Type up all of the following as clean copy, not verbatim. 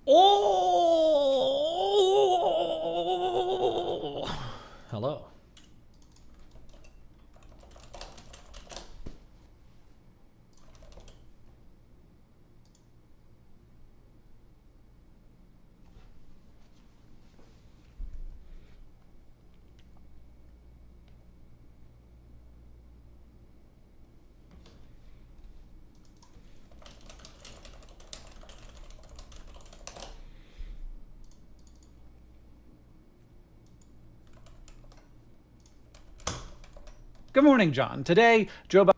Oh! Hello. Good morning, John. Today, Joe Biden.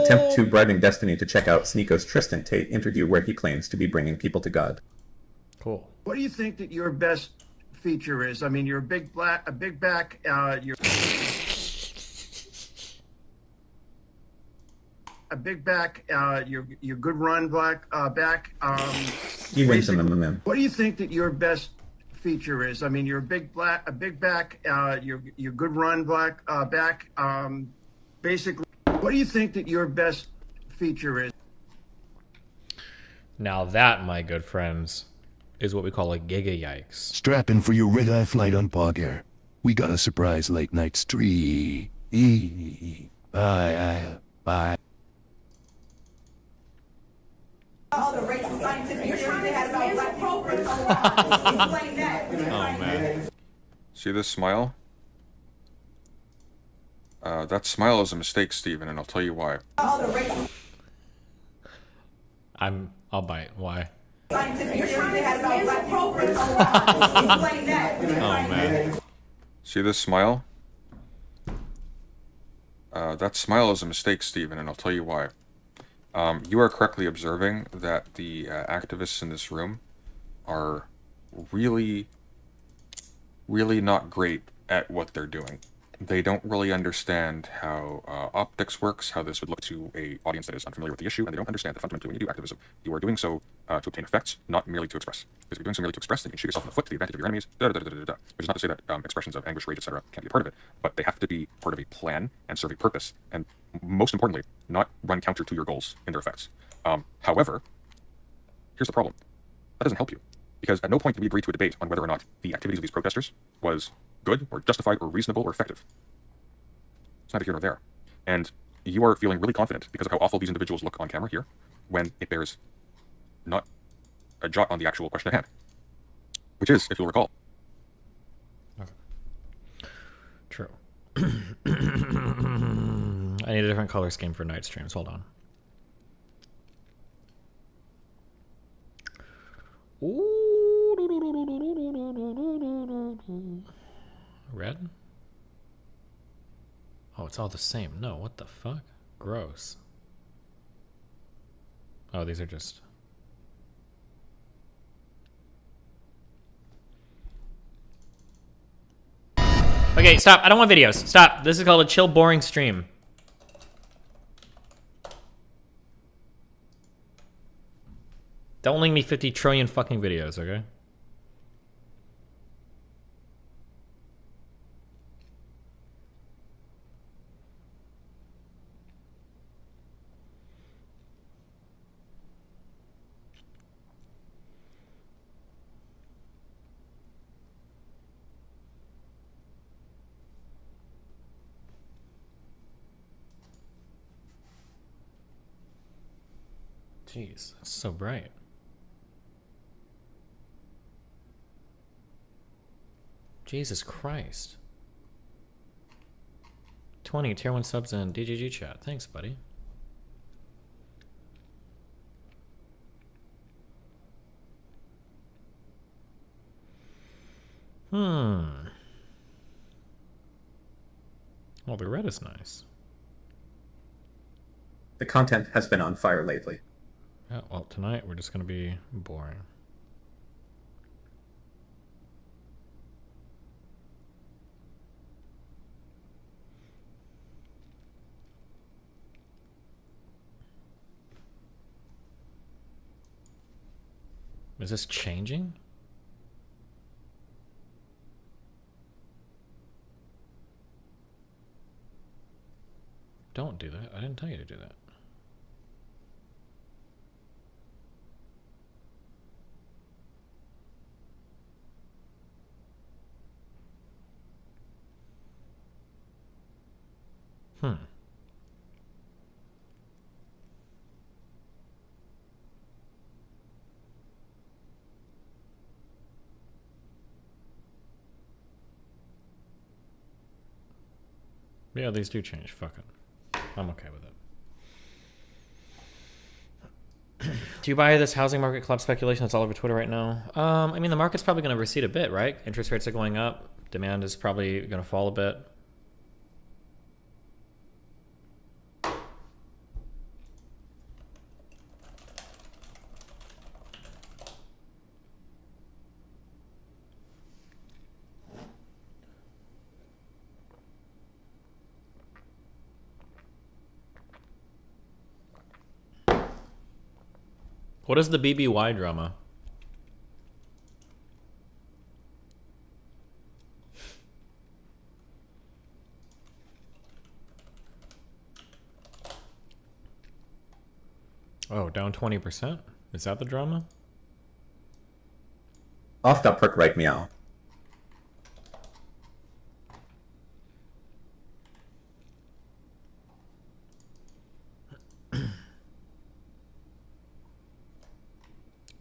Attempt Oh! to bribing Destiny to check out Sneako's Tristan Tate interview where he claims to be bringing people to God. Cool. What do you think that your best feature is? I mean, you're a big back. You're a big back. You're good run back. He wins in the meme. What do you think that your best feature is? I mean, you're a big back. You're good run back. Basically, what do you think that your best feature is? Now that, my good friends, is what we call a giga yikes. Strap in for your red-eye flight on Pog. We got a surprise late night stream. Bye. All the racist scientific theories they had about black people. Explain that. Oh, man. See this smile? That smile is a mistake, Steven, and I'll tell you why. All the racist I'll bite. Why? scientific theories they had about black people. Explain that. Oh, man. See this smile? That smile is a mistake, Steven, and I'll tell you why. You are correctly observing that the activists in this room are really, really not great at what they're doing. They don't really understand how optics works, how this would look to a audience that is unfamiliar with the issue, and they don't understand that fundamentally when you do activism, you are doing so to obtain effects, not merely to express. Because if you're doing so merely to express, then you can shoot yourself in the foot to the advantage of your enemies, Which is not to say that expressions of anguish, rage, etc. can't be a part of it, but they have to be part of a plan and serve a purpose, and most importantly, not run counter to your goals in their effects. However, here's the problem. That doesn't help you. Because at no point did we agree to a debate on whether or not the activities of these protesters was good or justified or reasonable or effective. It's neither here nor there. And you are feeling really confident because of how awful these individuals look on camera here when it bears not a jot on the actual question at hand. Which is, if you'll recall. True. I need a different color scheme for night streams. Hold on. Ooh. Red? Oh, it's all the same. No, what the fuck? Gross. Oh, these are just... Okay, stop. I don't want videos. Stop. This is called a chill, boring stream. Don't link me 50 trillion fucking videos, okay? Jeez, that's so bright. Jesus Christ. 20 tier 1 subs in DGG chat. Thanks, buddy. Well, the red is nice. The content has been on fire lately. Yeah, well, tonight we're just gonna be boring. Is this changing? Don't do that. I didn't tell you to do that. Yeah, these do change. Fuck it. I'm okay with it. Do you buy this housing market club speculation that's all over Twitter right now? I mean, the market's probably going to recede a bit, right? Interest rates are going up. Demand is probably going to fall a bit. What is the BBY drama? Oh, down 20%? Is that the drama? Off that perk right meow.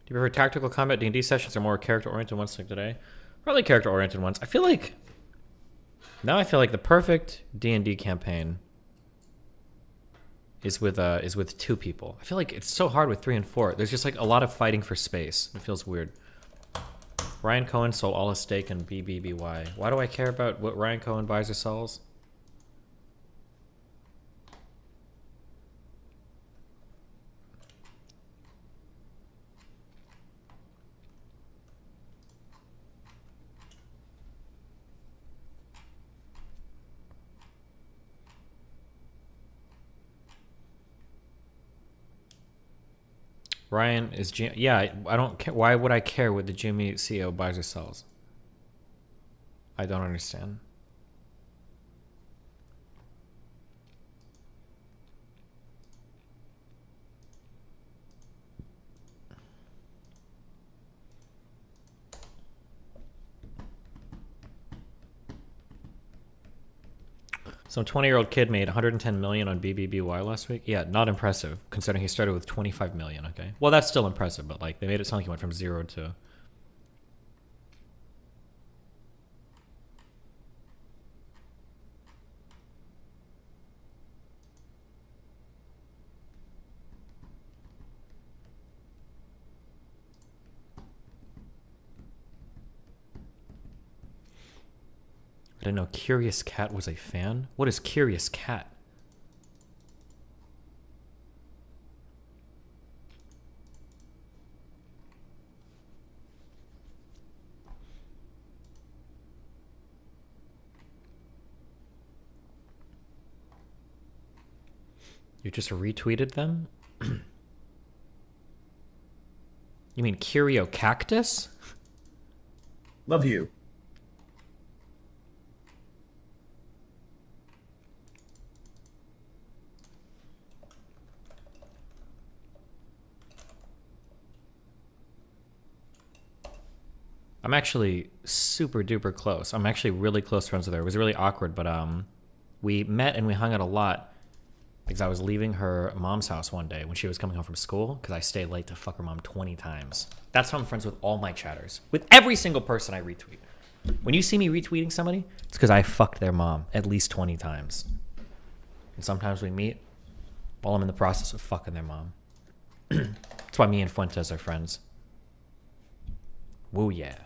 Do you prefer tactical combat D&D sessions or more character-oriented ones like today? Probably character-oriented ones. I feel like the perfect D&D campaign is with 2 people. I feel like it's so hard with 3 and 4. There's just like a lot of fighting for space. It feels weird. Ryan Cohen sold all his stake in BBBY. Why do I care about what Ryan Cohen buys or sells? Ryan is yeah, I don't care. Why would I care what the Jimmy CEO buys or sells? I don't understand. Some 20-year-old kid made 110 million on BBBY last week. Yeah, not impressive considering he started with 25 million. Okay, well that's still impressive, but like they made it sound like he went from 0 to. I didn't know Curious Cat was a fan. What is Curious Cat? You just retweeted them? You mean Curio Cactus? Love you. I'm actually super duper close. I'm actually really close friends with her. It was really awkward, but we met and we hung out a lot because I was leaving her mom's house one day when she was coming home from school because I stayed late to fuck her mom 20 times. That's how I'm friends with all my chatters. With every single person I retweet. When you see me retweeting somebody, it's because I fucked their mom at least 20 times. And sometimes we meet while I'm in the process of fucking their mom. That's why me and Fuentes are friends. Woo yeah.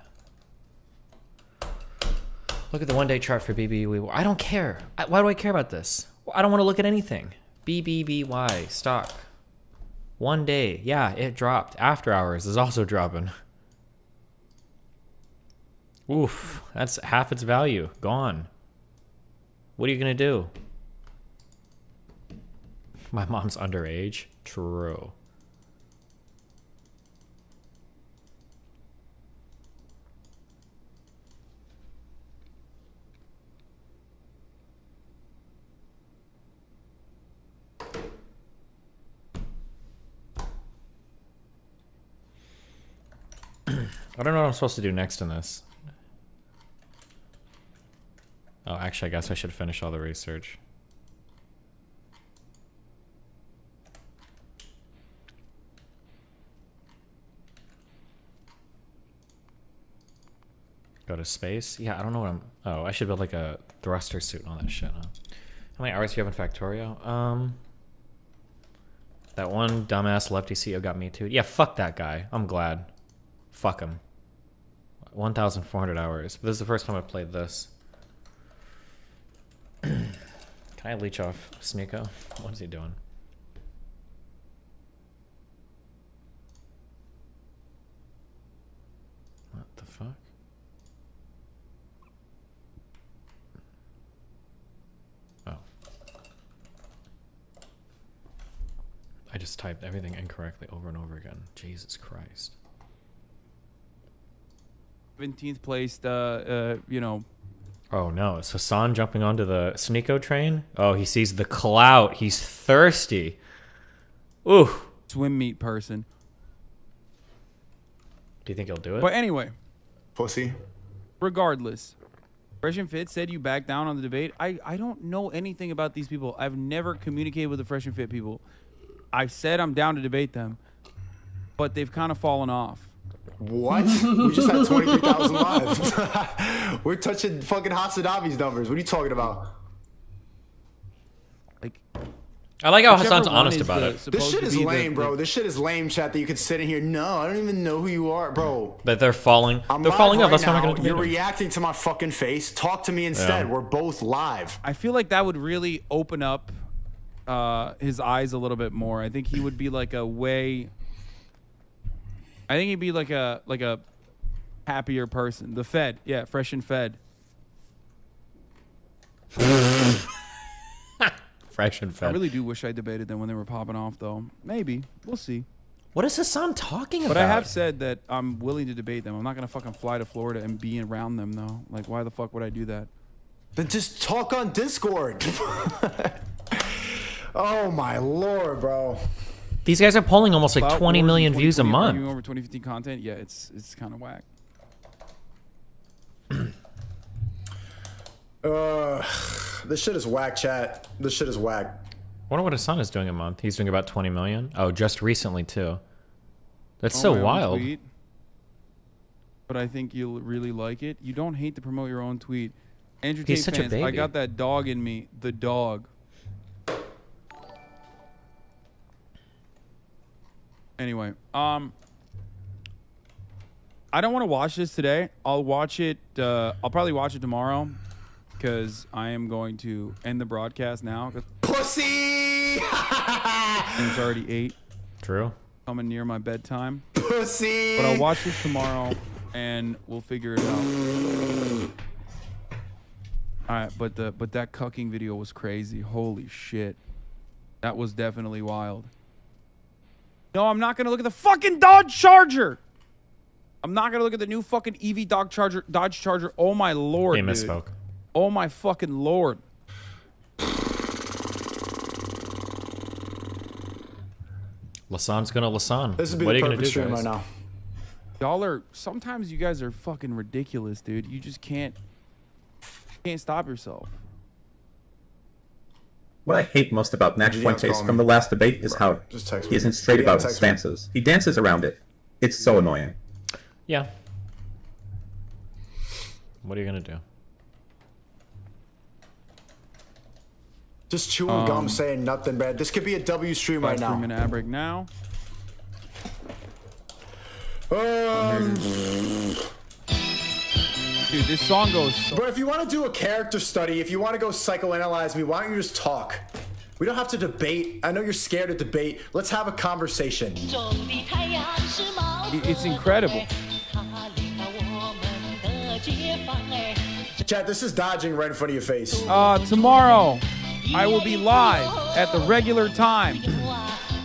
Look at the one-day chart for BBBY. I don't care. Why do I care about this? I don't want to look at anything. BBBY stock. 1 day. Yeah, it dropped. After hours is also dropping. Oof. That's half its value. Gone. What are you going to do? My mom's underage. True. I don't know what I'm supposed to do next in this. Oh, actually, I guess I should finish all the research. Go to space? Yeah, I don't know what I'm... Oh, I should build like a thruster suit and all that shit, huh? How many hours do you have in Factorio? That one dumbass lefty CEO got me too. Yeah, fuck that guy. I'm glad. Fuck him. 1,400 hours. This is the first time I've played this. Can I leech off Sneeko? What is he doing? What the fuck? Oh. I just typed everything incorrectly over and over again. Jesus Christ. 17th placed, you know. Oh no, is Hassan jumping onto the Sneeko train? Oh, he sees the clout. He's thirsty. Ooh. Swim meet person. Do you think he'll do it? But anyway. Pussy. Regardless. Fresh and Fit said you back down on the debate. I don't know anything about these people. I've never communicated with the Fresh and Fit people. I said I'm down to debate them. But they've kind of fallen off. What? We just had 23,000 lives. We're touching fucking Hasadabi's numbers. What are you talking about? Like, I like how Hassan's honest about it. This shit is lame, bro. This shit is lame, chat, that you could sit in here. No, I don't even know who you are, bro. But they're falling. They're falling off. That's why I'm not going to debate You're them. reacting to my fucking face. Talk to me instead. Yeah. We're both live. I feel like that would really open up his eyes a little bit more. I think he would be like a way... I think he'd be like a happier person. The Fed. Yeah, Fresh and Fed. Fresh and Fed. I really do wish I debated them when they were popping off, though. Maybe. We'll see. What is Hassan talking about? But I have said that I'm willing to debate them. I'm not going to fucking fly to Florida and be around them, though. Like, why the fuck would I do that? Then just talk on Discord. Oh, my Lord, bro. These guys are pulling almost like Clout 20 Wars million in views a 2020, month. arguing over 2015 content? Yeah, it's kind of whack. This shit is whack, chat. This shit is whack. I wonder what Hassan is doing a month. He's doing about 20 million. Oh, just recently, too. That's so my own wild. tweet, but I think you'll really like it. You don't hate to promote your own tweet. Andrew He's Tate such a fans, baby. I got that dog in me. The dog. Anyway, I don't want to watch this today. I'll watch it. I'll probably watch it tomorrow because I am going to end the broadcast now. Pussy! And it's already 8. True. Coming near my bedtime. Pussy! But I'll watch this tomorrow and we'll figure it out. All right, but that cucking video was crazy. Holy shit. That was definitely wild. No, I'm not going to look at the fucking Dodge Charger. I'm not going to look at the new fucking EV Dodge Charger. Oh, my Lord, He dude. misspoke. Oh, my fucking Lord. Lasan's gonna Lasan. This would be What are the you gonna perfect do, stream guys? right now. Y'all are... Sometimes you guys are fucking ridiculous, dude. You just can't stop yourself. What I hate most about Max GG's Fuentes calling from me. the last debate is how Just text he me. isn't straight Yeah, about his text me. stances. He dances around it. It's so annoying. Yeah. What are you gonna do? Just chewing gum, saying nothing bad. This could be a W stream right now. 3-minute ad break now. Dude, this song goes so... But if you want to do a character study, if you want to go psychoanalyze me, why don't you just talk? We don't have to debate. I know you're scared of debate. Let's have a conversation. It's incredible. Chat, this is dodging right in front of your face. Tomorrow, I will be live at the regular time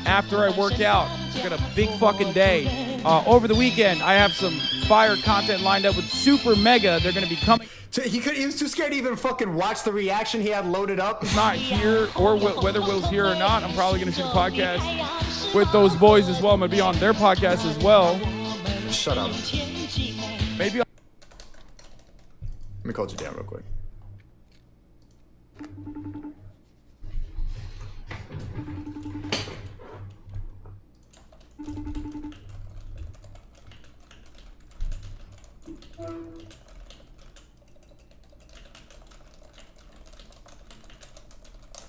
after I work out. I got a big fucking day. Over the weekend, I have some fire content lined up with Super Mega. They're going to be coming. He was too scared to even fucking watch the reaction he had loaded up. Not here, or whether Will's here or not. I'm probably going to shoot a podcast with those boys as well. I'm going to be on their podcast as well. Shut up. Maybe. Let me call you down real quick.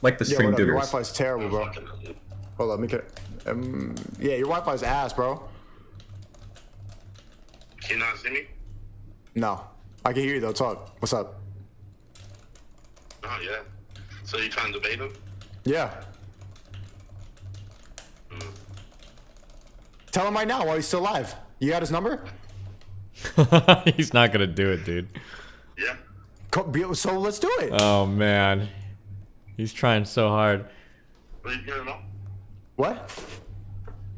Like the Yeah, string what up? Your doodles. Wi-Fi's terrible, bro. Hold on, let me get. Yeah, your Wi-Fi's ass, bro. Can you not see me? No, I can hear you though. Talk. What's up? Oh, yeah. So you trying to debate him? Yeah. Tell him right now while he's still alive. You got his number? He's not gonna do it, dude. Yeah. So let's do it. Oh man, he's trying so hard. But he's getting off. What?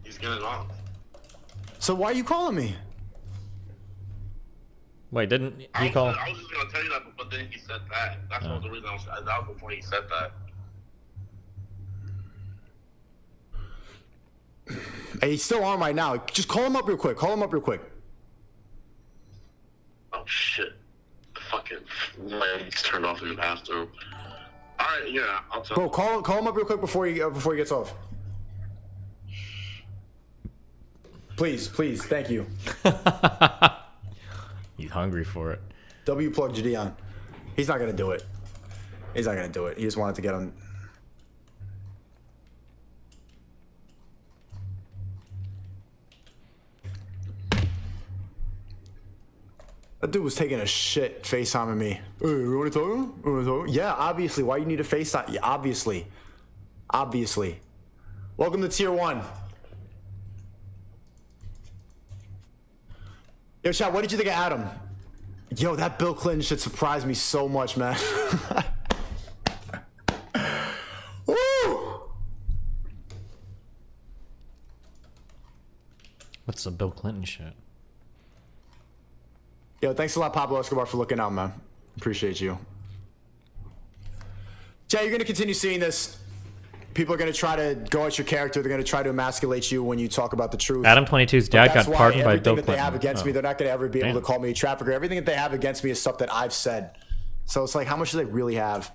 He's getting off. So why are you calling me? Wait, didn't I he call? was just gonna tell you that, but then he said that. That's what the reason I was. That was before he said that. Hey, he's still on right now. Just call him up real quick. Call him up real quick. Oh shit! The fucking lamps turned off in the bathroom. All right, yeah, I'll tell. Bro, call him up real quick before he gets off. Please, thank you. He's hungry for it. W plug Gideon. He's not gonna do it. He's not gonna do it. He just wanted to get on. That dude was taking a shit FaceTiming me. Hey, you wanna talk? You wanna talk? Yeah, obviously. Why you need a FaceTime? Yeah, obviously. Obviously. Welcome to Tier 1. Yo, chat, what did you think of Adam? Yo, that Bill Clinton shit surprised me so much, man. Woo! What's the Bill Clinton shit? Yo, thanks a lot, Pablo Escobar, for looking out, man. Appreciate you. Chat, you're gonna continue seeing this. People are gonna try to go at your character. They're gonna try to emasculate you when you talk about the truth. Adam 22's dad got pardoned by Bill Everything that they have Clinton. against me, they're not gonna ever be able Damn. to call me a trafficker. Everything that they have against me is stuff that I've said. So it's like, how much do they really have?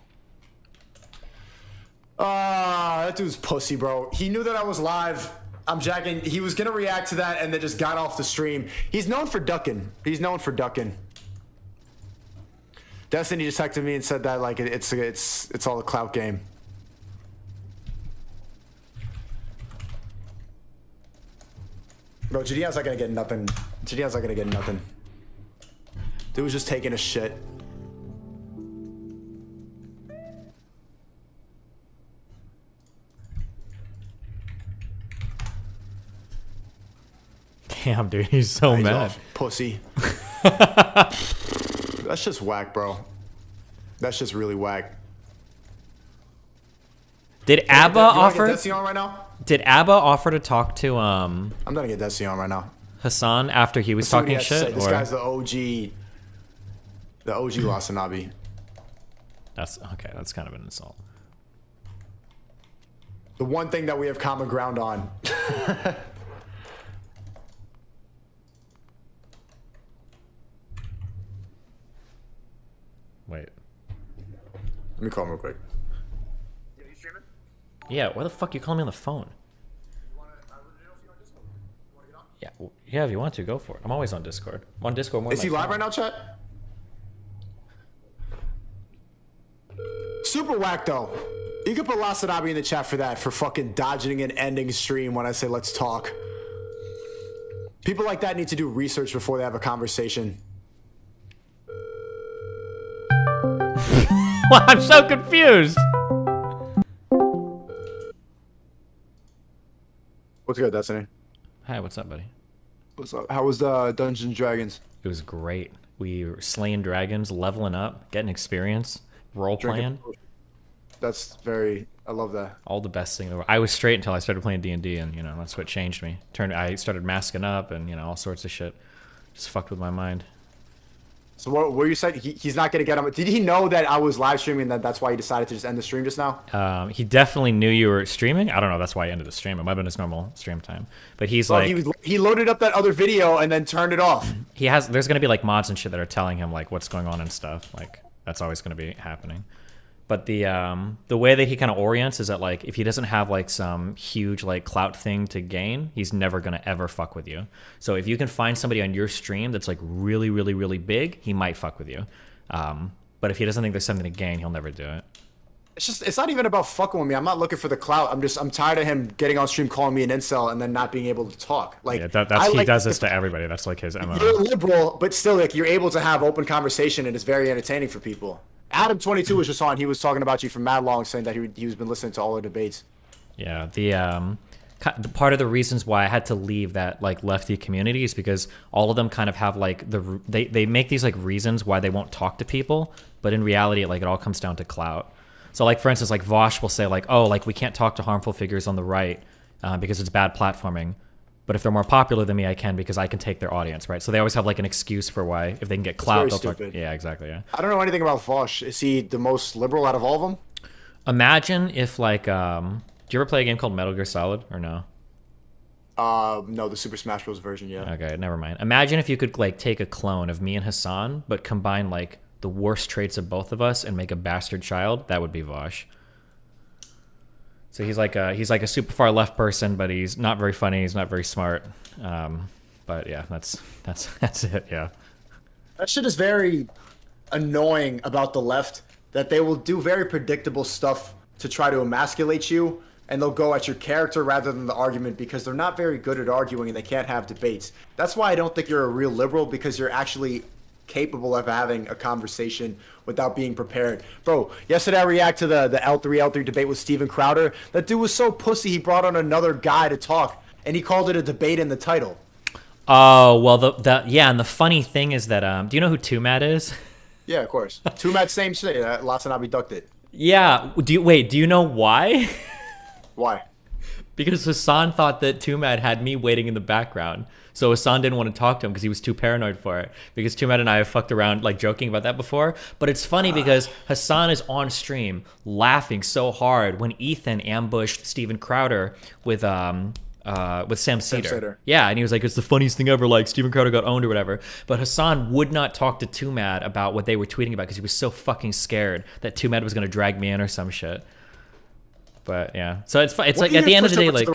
That dude's pussy, bro. He knew that I was live. I'm jacking. He was gonna react to that and then just got off the stream. He's known for ducking. He's known for ducking. Destiny just texted me and said that like it's all a clout game. Bro, Gideon's not gonna get nothing. Gideon's not gonna get nothing. Dude was just taking a shit. Damn, dude, he's so He's mad. off, pussy. That's just whack, bro. That's just really whack. Did ABBA You wanna offer? get Desi on right now? Did ABBA offer to talk to I'm gonna get Desi on right now. Hassan after he was See what he talking has to say. shit? This Or guy's the OG. The OG Wasanabe. that's okay. That's kind of an insult. The one thing that we have common ground on. Wait. Let me call him real quick. Yeah, why the fuck you calling me on the phone? Yeah, yeah. If you want to, go for it. I'm always on Discord. I'm on Discord more. Is he live right now, chat? Super whack though. You can put Lasadabi in the chat for that, for fucking dodging and ending stream when I say let's talk. People like that need to do research before they have a conversation. Well, I'm so confused. What's good, Destiny? Hi, what's up, buddy? What's up? How was the Dungeons and Dragons? It was great. We were slaying dragons, leveling up, getting experience, role playing. That's very. I love that. All the best thing in the world. I was straight until I started playing D&D, and you know that's what changed me. I started masking up, and you know all sorts of shit. Just fucked with my mind. So what were you saying? He's not gonna get him. Did he know that I was live streaming? That's why he decided to just end the stream just now. He definitely knew you were streaming. I don't know. That's why he ended the stream. It might have been his normal stream time. But he's like, he loaded up that other video and then turned it off. There's gonna be like mods and shit that are telling him like what's going on and stuff. Like that's always gonna be happening. But the way that he kind of orients is that like if he doesn't have like some huge like clout thing to gain, he's never gonna ever fuck with you. So if you can find somebody on your stream that's like really really really big, he might fuck with you. But if he doesn't think there's something to gain, he'll never do it. It's not even about fucking with me. I'm not looking for the clout. I'm tired of him getting on stream calling me an incel and then not being able to talk. Like he does this to everybody. That's like his MO. You're liberal, but still like you're able to have open conversation and it's very entertaining for people. Adam22 was just on. He was talking about you for mad long, saying that he's been listening to all the debates. Yeah, the part of the reasons why I had to leave that like lefty community is because all of them kind of have like they make these like reasons why they won't talk to people, but in reality, it all comes down to clout. So like for instance, like Vosh will say like, oh, like we can't talk to harmful figures on the right because it's bad platforming. But if they're more popular than me, I can because I can take their audience, right? So they always have like an excuse for why if they can get clout, they'll talk. Yeah, exactly. Yeah. I don't know anything about Vosh. Is he the most liberal out of all of them? Imagine if like, do you ever play a game called Metal Gear Solid or no? No, the Super Smash Bros. Version, yeah. Okay, never mind. Imagine if you could like take a clone of me and Hassan, but combine like the worst traits of both of us and make a bastard child. That would be Vosh. So he's like a super far left person, but he's not very funny. He's not very smart. But yeah, that's it. Yeah. That shit is very annoying about the left. That they will do very predictable stuff to try to emasculate you, and they'll go at your character rather than the argument because they're not very good at arguing and they can't have debates. That's why I don't think you're a real liberal, because you're actually capable of having a conversation without being prepared. Bro, yesterday I react to the L3 debate with Steven Crowder. That dude was so pussy, he brought on another guy to talk, and he called it a debate in the title. Oh, well, yeah, and the funny thing is that, do you know who Tumad is? Yeah, of course. Tumad, same shit. Lots of not abducted. Yeah. Do you know why? Why? Because Hassan thought that Tumad had me waiting in the background. So Hassan didn't want to talk to him because he was too paranoid for it. Because Tumad and I have fucked around like joking about that before. But it's funny because Hassan is on stream laughing so hard when Ethan ambushed Steven Crowder with Sam Cedar. Yeah, and he was like, it's the funniest thing ever, like Steven Crowder got owned or whatever. But Hassan would not talk to Tumad about what they were tweeting about because he was so fucking scared that Tumad was going to drag me in or some shit. But yeah, so it's like at the end of the day, like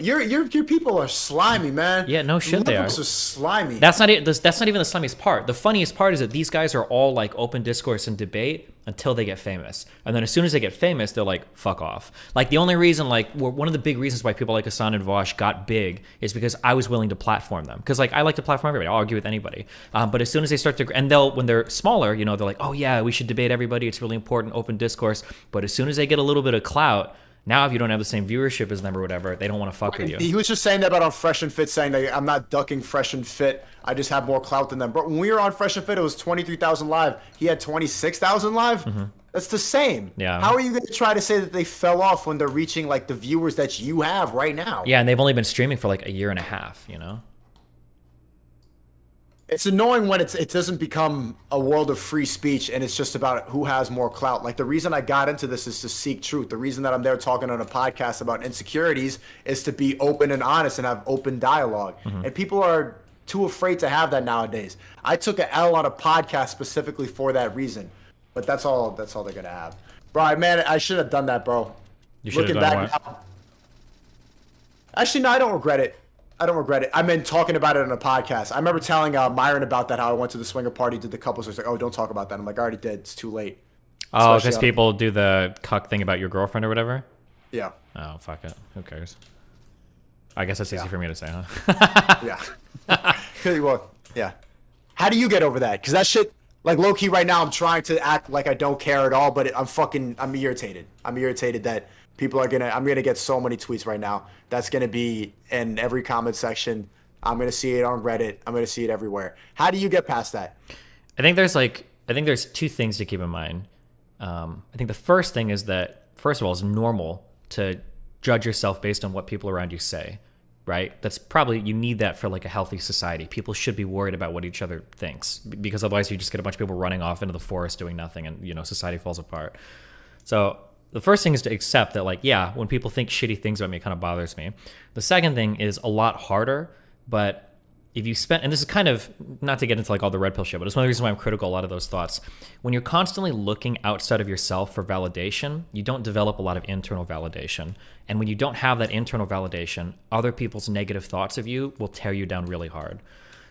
your people are slimy, man. Yeah, no shit, they are. Slimy. That's not even the slimiest part. The funniest part is that these guys are all like open discourse and debate until they get famous, and then as soon as they get famous, they're like fuck off. Like the only reason, like one of the big reasons why people like Hassan and Vosh got big is because I was willing to platform them. Because like I like to platform everybody. I'll argue with anybody. But as soon as they start to, and when they're smaller, you know, they're like, oh yeah, we should debate everybody. It's really important, open discourse. But as soon as they get a little bit of clout. Now, if you don't have the same viewership as them or whatever, they don't want to fuck with you. He was just saying that about on Fresh and Fit, saying that I'm not ducking Fresh and Fit. I just have more clout than them. But when we were on Fresh and Fit, it was 23,000 live. He had 26,000 live. Mm-hmm. That's the same. Yeah. How are you going to try to say that they fell off when they're reaching like the viewers that you have right now? Yeah, and they've only been streaming for like a year and a half, you know? It's annoying when it doesn't become a world of free speech and it's just about who has more clout. Like the reason I got into this is to seek truth. The reason that I'm there talking on a podcast about insecurities is to be open and honest and have open dialogue. Mm-hmm. And people are too afraid to have that nowadays. I took an L on a podcast specifically for that reason. But that's all they're gonna have. Bro, man, I should have done that, bro. You should have done what? Now, actually, no, I don't regret it. I meant talking about it on a podcast. I remember telling Myron about that, how I went to the swinger party, did the couples. I was like, oh, don't talk about that. I'm like, I already did. It's too late. Oh, because people do the cuck thing about your girlfriend or whatever? Yeah. Oh, fuck it. Who cares? I guess that's easy for me to say, huh? Yeah. Well, yeah. How do you get over that? Because that shit, like low-key right now, I'm trying to act like I don't care at all, but I'm irritated. I'm irritated that I'm gonna get so many tweets right now. That's gonna be in every comment section. I'm gonna see it on Reddit. I'm gonna see it everywhere. How do you get past that? I think there's two things to keep in mind. I think the first thing is that, first of all, it's normal to judge yourself based on what people around you say, right? That's probably, you need that for like a healthy society. People should be worried about what each other thinks, because otherwise you just get a bunch of people running off into the forest doing nothing, and you know, society falls apart. So the first thing is to accept that, like, yeah, when people think shitty things about me, it kind of bothers me. The second thing is a lot harder, but if you spend, and this is kind of, not to get into like all the red pill shit, but it's one of the reasons why I'm critical of a lot of those thoughts. When you're constantly looking outside of yourself for validation, you don't develop a lot of internal validation. And when you don't have that internal validation, other people's negative thoughts of you will tear you down really hard.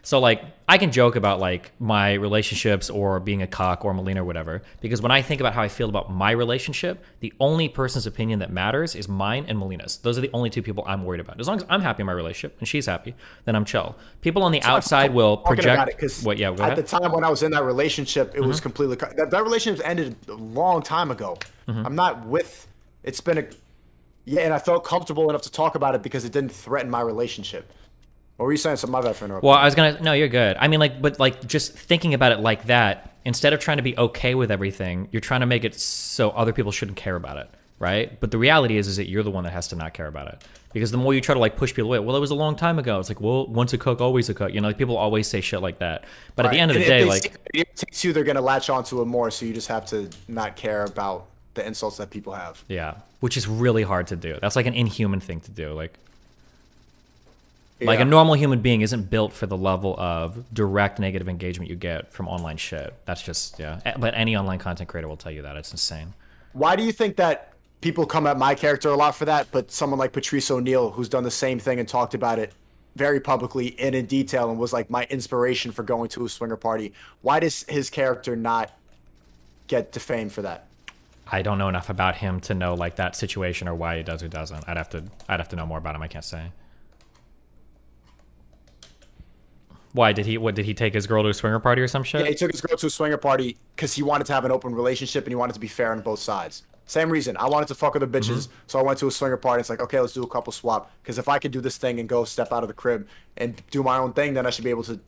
So like, I can joke about like my relationships or being a cock or Melina or whatever, because when I think about how I feel about my relationship, the only person's opinion that matters is mine and Melina's. Those are the only two people I'm worried about. As long as I'm happy in my relationship and she's happy, then I'm chill. People on the outside will project. What? Yeah. Go at ahead. the time when I was in that relationship, it was completely that relationship ended a long time ago. I'm not with. It's been and I felt comfortable enough to talk about it because it didn't threaten my relationship. What were you saying? Some other friend. Well, I was gonna. No, you're good. I mean, like, but like, just thinking about it like that, instead of trying to be okay with everything, you're trying to make it so other people shouldn't care about it, right? But the reality is that you're the one that has to not care about it, because the more you try to like push people away, well, it was a long time ago. It's like, well, once a cook, always a cook. You know, like people always say shit like that. But at the end of the day, like, it takes you, they're gonna latch onto it more. So you just have to not care about the insults that people have. Yeah, which is really hard to do. That's like an inhuman thing to do. Like a normal human being isn't built for the level of direct negative engagement you get from online shit. That's just, yeah. But any online content creator will tell you that. It's insane. Why do you think that people come at my character a lot for that, but someone like Patrice O'Neal, who's done the same thing and talked about it very publicly and in detail and was like my inspiration for going to a swinger party, why does his character not get defamed for that? I don't know enough about him to know like that situation or why he does or doesn't. I'd have to know more about him. I can't say. Why did he take his girl to a swinger party or some shit? Yeah, he took his girl to a swinger party because he wanted to have an open relationship and he wanted to be fair on both sides. Same reason. I wanted to fuck other bitches, so I went to a swinger party. It's like, okay, let's do a couple swap. Because if I could do this thing and go step out of the crib and do my own thing, then I should be able to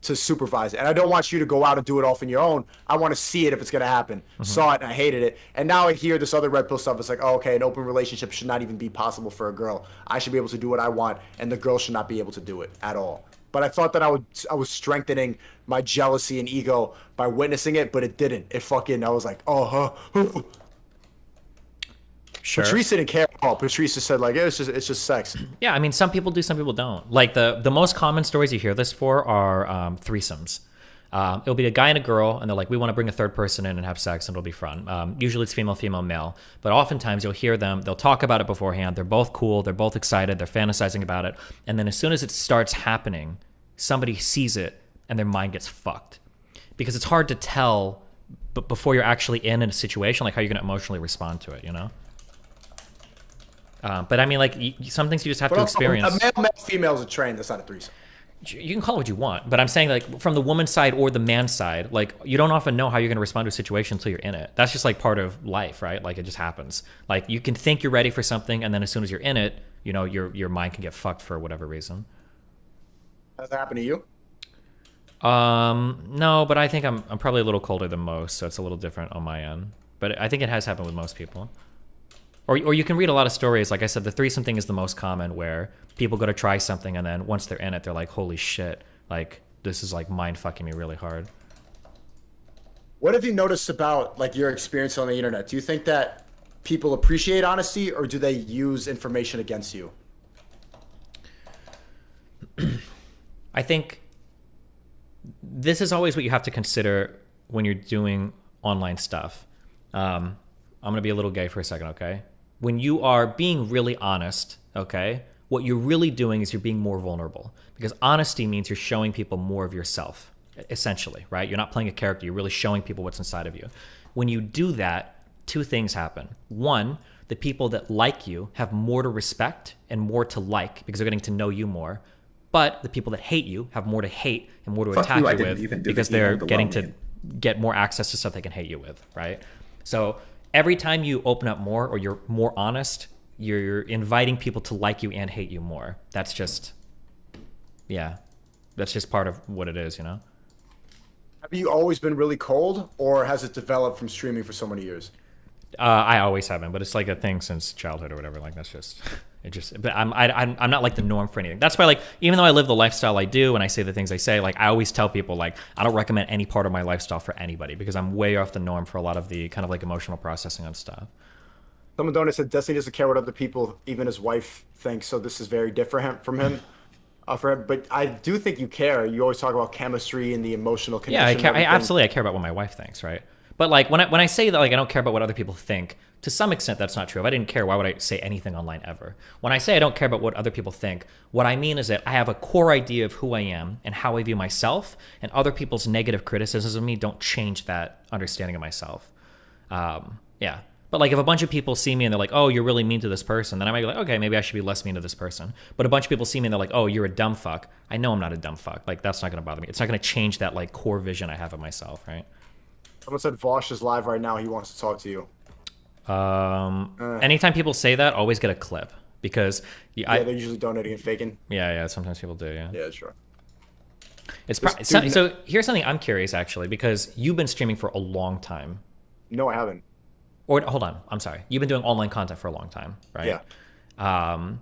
supervise it. And I don't want you to go out and do it off on your own. I want to see it if it's going to happen. Saw it and I hated it. And now I hear this other red pill stuff. It's like, oh, okay, an open relationship should not even be possible for a girl. I should be able to do what I want, and the girl should not be able to do it at all. But I thought that I was strengthening my jealousy and ego by witnessing it, but it didn't. It fucking, I was like, oh, huh. Sure. Patrice didn't care at all. Patrice just said like, it's just sex. Yeah, I mean, some people do, some people don't. Like the most common stories you hear this for are threesomes. It'll be a guy and a girl, and they're like, we want to bring a third person in and have sex, and it'll be fun. Usually it's female, female, male. But oftentimes you'll hear them, they'll talk about it beforehand. They're both cool. They're both excited. They're fantasizing about it. And then as soon as it starts happening, somebody sees it, and their mind gets fucked. Because it's hard to tell but before you're actually in a situation, like how you're going to emotionally respond to it, you know? But I mean, like, some things you just have to experience. A male, female is a train. That's not a threesome. You can call it what you want, but I'm saying, like, from the woman's side or the man's side, like, you don't often know how you're going to respond to a situation until you're in it. That's just like part of life, right? Like, it just happens. Like, you can think you're ready for something, and then as soon as you're in it, you know, your mind can get fucked for whatever reason. Has that happened to you? No, but I think I'm probably a little colder than most, so it's a little different on my end. But I think it has happened with most people. Or you can read a lot of stories. Like I said, the threesome thing is the most common, where people go to try something, and then once they're in it, they're like, holy shit, like, this is like mind fucking me really hard. What have you noticed about like your experience on the internet? Do you think that people appreciate honesty, or do they use information against you? I think this is always what you have to consider when you're doing online stuff. I'm going to be a little gay for a second, okay? When you are being really honest, okay, what you're really doing is you're being more vulnerable. Because honesty means you're showing people more of yourself, essentially, right? You're not playing a character. You're really showing people what's inside of you. When you do that, two things happen. One, the people that like you have more to respect and more to like because they're getting to know you more. But the people that hate you have more to hate and more to attack you with because they're getting to get more access to stuff they can hate you with, right? So every time you open up more or you're more honest, you're inviting people to like you and hate you more. That's just, yeah, that's just part of what it is, you know? Have you always been really cold, or has it developed from streaming for so many years? I always have been, but it's like a thing since childhood or whatever. Like that's just it. Just but I'm not like the norm for anything. That's why like even though I live the lifestyle I do and I say the things I say, like I always tell people like I don't recommend any part of my lifestyle for anybody because I'm way off the norm for a lot of the kind of like emotional processing on stuff. Someone donut said Destiny doesn't care what other people, even his wife, thinks. So this is very different from him. For him. But I do think you care. You always talk about chemistry and the emotional connection. Yeah, I care. Absolutely, I care about what my wife thinks, right? But like when I say that like I don't care about what other people think, to some extent that's not true. If I didn't care, why would I say anything online ever? When I say I don't care about what other people think, what I mean is that I have a core idea of who I am and how I view myself, and other people's negative criticisms of me don't change that understanding of myself. Yeah. But like if a bunch of people see me and they're like, oh, you're really mean to this person, then I might be like, okay, maybe I should be less mean to this person. But a bunch of people see me and they're like, oh, you're a dumb fuck. I know I'm not a dumb fuck. Like that's not going to bother me. It's not going to change that like core vision I have of myself, right? Someone said Vosh is live right now. He wants to talk to you. Anytime people say that, always get a clip because they're usually donating and faking. Yeah. Sometimes people do. Yeah. Yeah, sure. So here's something I'm curious actually because you've been streaming for a long time. No, I haven't. Or hold on, I'm sorry. You've been doing online content for a long time, right? Yeah.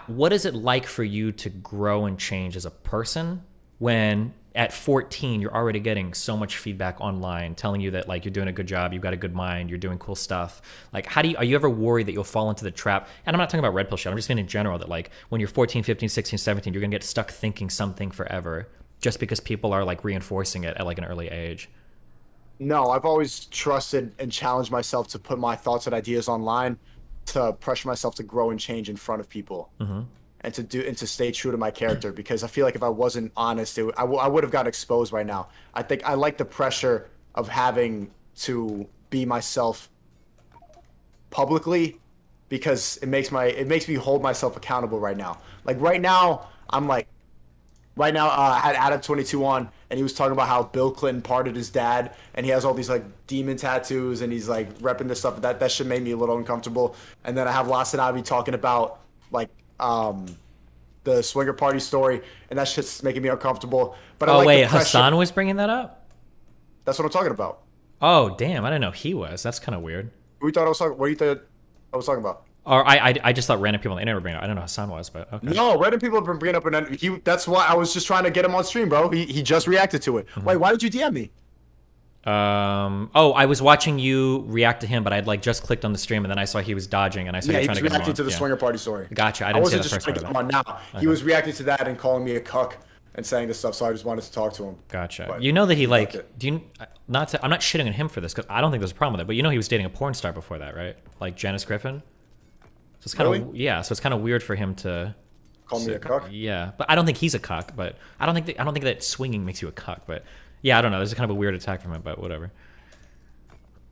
What is it like for you to grow and change as a person when at 14 you're already getting so much feedback online telling you that like you're doing a good job, you've got a good mind, you're doing cool stuff? Like are you ever worried that you'll fall into the trap? And I'm not talking about Red Pill shit. I'm just saying in general that like when you're 14, 15, 16, 17, you're going to get stuck thinking something forever just because people are like reinforcing it at like an early age. No, I've always trusted and challenged myself to put my thoughts and ideas online, to pressure myself to grow and change in front of people, and to stay true to my character. Because I feel like if I wasn't honest, I would have gotten exposed right now. I think I like the pressure of having to be myself publicly, because it makes me hold myself accountable right now. Like right now, I had Adam22 on, and he was talking about how Bill Clinton pardoned his dad, and he has all these like demon tattoos, and he's like repping this stuff. That shit made me a little uncomfortable. And then I have Lasanabi talking about like the swinger party story, and that shit's making me uncomfortable. But Hassan was bringing that up? That's what I'm talking about. Oh damn, I didn't know he was. That's kind of weird. What do you thought I was talking about? Or I just thought random people on the internet were bringing it up. I don't know who Hassan was, but okay. No, random people have been bringing up, and that's why I was just trying to get him on stream, bro. He just reacted to it. Wait, why did you DM me? I was watching you react to him, but I'd like just clicked on the stream, and then I saw he was dodging, and I saw you trying to get him on. He was reacting to the swinger party story. Gotcha. I didn't see the first part of it. Now. Okay. He was reacting to that and calling me a cuck and saying this stuff, so I just wanted to talk to him. Gotcha. But you know that he like I'm not shitting on him for this because I don't think there's a problem with it, but you know he was dating a porn star before that, right? Like Janice Griffin. So it's kind of so it's kind of weird for him to call me a cuck. Yeah, but I don't think he's a cuck. But I don't think that swinging makes you a cuck. But yeah, I don't know. There's kind of a weird attack from him, but whatever.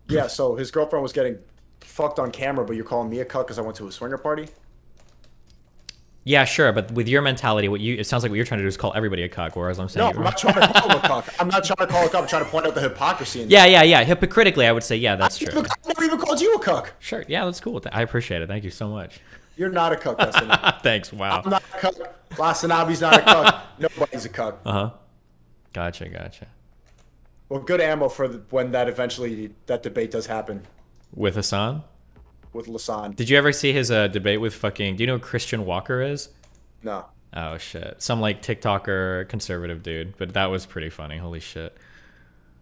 Yeah, so his girlfriend was getting fucked on camera, but you're calling me a cuck because I went to a swinger party. Yeah, sure, but with your mentality, it sounds like what you're trying to do is call everybody a cuck, whereas I'm saying... No, I'm not trying to call him a cuck. I'm not trying to call a cuck. I'm trying to point out the hypocrisy in that. Yeah. Hypocritically, I would say, yeah, that's true. I never even called you a cuck. Sure, yeah, that's cool. I appreciate it. Thank you so much. You're not a cuck, Destiny. Thanks, wow. I'm not a cuck. Lasanabi's not a cuck. Nobody's a cuck. Uh-huh. Gotcha. Well, good ammo for when that debate does happen. With Hassan? With Lasan. Did you ever see his debate with fucking... Do you know who Christian Walker is? No. Oh, shit. Some, like, TikToker conservative dude. But that was pretty funny. Holy shit.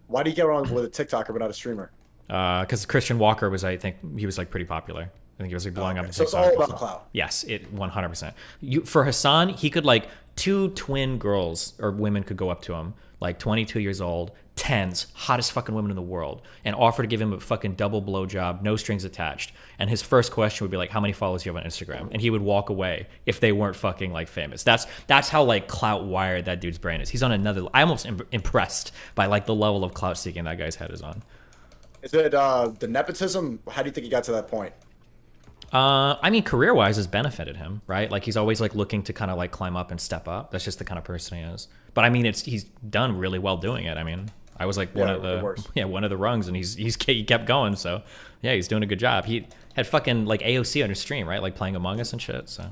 Why do you get wrong with a TikToker but not a streamer? Because Christian Walker was, I think, he was, like, pretty popular. I think he was, like, blowing up. So it's all about clout. Yes, 100%. For Hassan, he could, like, 2 twin girls or women could go up to him, like, 22 years old, tens, hottest fucking women in the world, and offer to give him a fucking double blowjob, no strings attached. And his first question would be like, how many followers do you have on Instagram? And he would walk away if they weren't fucking like famous. That's how like clout wired that dude's brain is. He's on another... I'm almost impressed by like the level of clout seeking that guy's head is on. Is it the nepotism? How do you think he got to that point? I mean, career-wise, has benefited him, right? Like he's always like looking to kind of like climb up and step up. That's just the kind of person he is. But I mean, he's done really well doing it. I mean, I was like one of the rungs, and he kept going. So yeah, he's doing a good job. He had fucking like AOC on his stream, right? Like playing Among Us and shit. So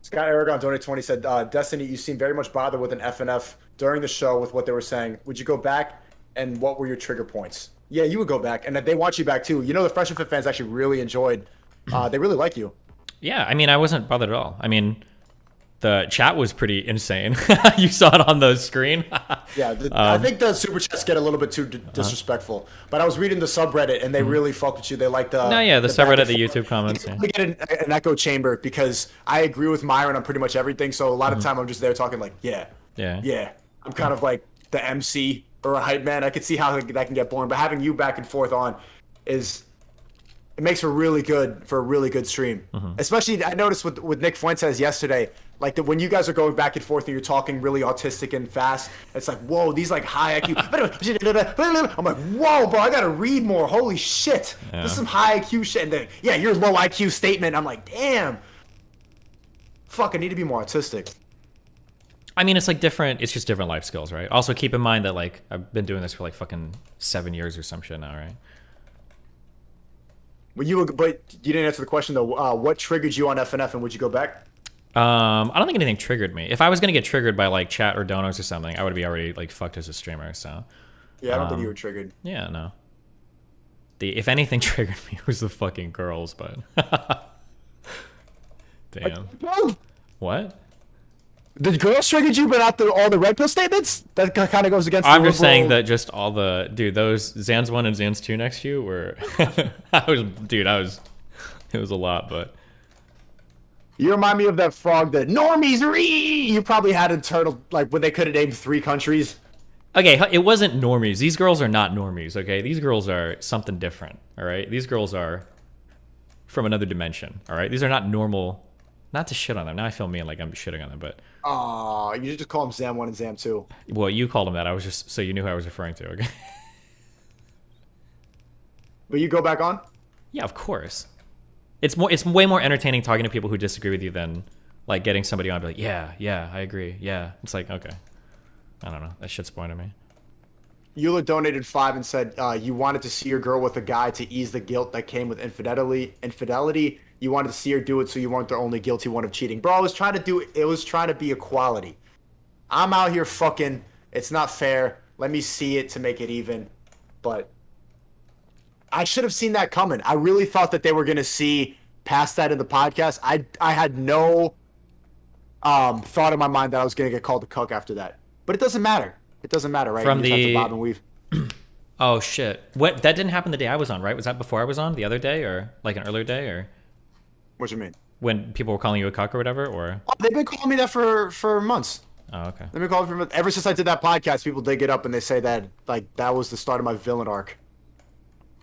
Scott Aragon donate 20 said, Destiny, you seem very much bothered with an FNF during the show with what they were saying. Would you go back, and what were your trigger points? Yeah, you would go back, and they want you back too. You know, the Fresh and Fit fans actually really enjoyed. They really like you. Yeah, I mean, I wasn't bothered at all. I mean, the chat was pretty insane. You saw it on the screen. Yeah, I think the super chats get a little bit too disrespectful. But I was reading the subreddit, and they really fucked with you. They like the the subreddit, the YouTube comments. You get an echo chamber because I agree with Myron on pretty much everything. So a lot of time I'm just there talking like, yeah. I'm kind of like the MC or a hype man. I could see how that can get boring, but having you back and forth on it makes for a really good stream. Especially I noticed with Nick Fuentes yesterday, like when you guys are going back and forth and you're talking really autistic and fast, it's like, whoa, these like high IQ. I'm like, whoa, bro, I gotta read more. Holy shit, this is some high IQ shit. And then your low IQ statement. I'm like, damn, fuck, I need to be more autistic. I mean, it's like different. It's just different life skills, right? Also, keep in mind that like I've been doing this for like fucking 7 years or some shit now, right? But you didn't answer the question though. What triggered you on FNF, and would you go back? I don't think anything triggered me. If I was gonna get triggered by like chat or donors or something, I would be already like fucked as a streamer. So yeah, I don't think you were triggered. Yeah, no. If anything triggered me, it was the fucking girls. But damn. What? The girls triggered you, but not all the red pill statements? That kind of goes against. I'm just saying that just all the those Zans 1 and Zans 2 next to you were. It was a lot, but. You remind me of that frog that normies -ree! You probably had a turtle like when they could have named 3 countries. Okay, it wasn't normies. These girls are not normies. Okay, these girls are something different. All right, these girls are from another dimension. All right, these are not normal. Not to shit on them. Now I feel mean like I'm shitting on them, but. Aw, you should just call them Zam 1 and Zam 2. Well, you called them that. I was just so you knew who I was referring to. Okay. But you go back on? Yeah, of course. It's way more entertaining talking to people who disagree with you than like getting somebody on and be like, yeah, I agree. Yeah. It's like, okay. I don't know. That shit's boring to me. Eula donated 5 and said you wanted to see your girl with a guy to ease the guilt that came with infidelity. You wanted to see her do it so you weren't the only guilty one of cheating. Bro, I was trying to be equality. I'm out here fucking. It's not fair. Let me see it to make it even. But I should have seen that coming. I really thought that they were going to see past that in the podcast. I had no thought in my mind that I was going to get called a cuck after that. But it doesn't matter. It doesn't matter, right? From you just have to bob and weave. Oh, shit. What? That didn't happen the day I was on, right? Was that before I was on? The other day? Or like an earlier day? Or what you mean? When people were calling you a cuck or whatever? Or they've been calling me that for months. Oh, okay. They've been calling me ever since I did that podcast. People dig it up and they say that like that was the start of my villain arc.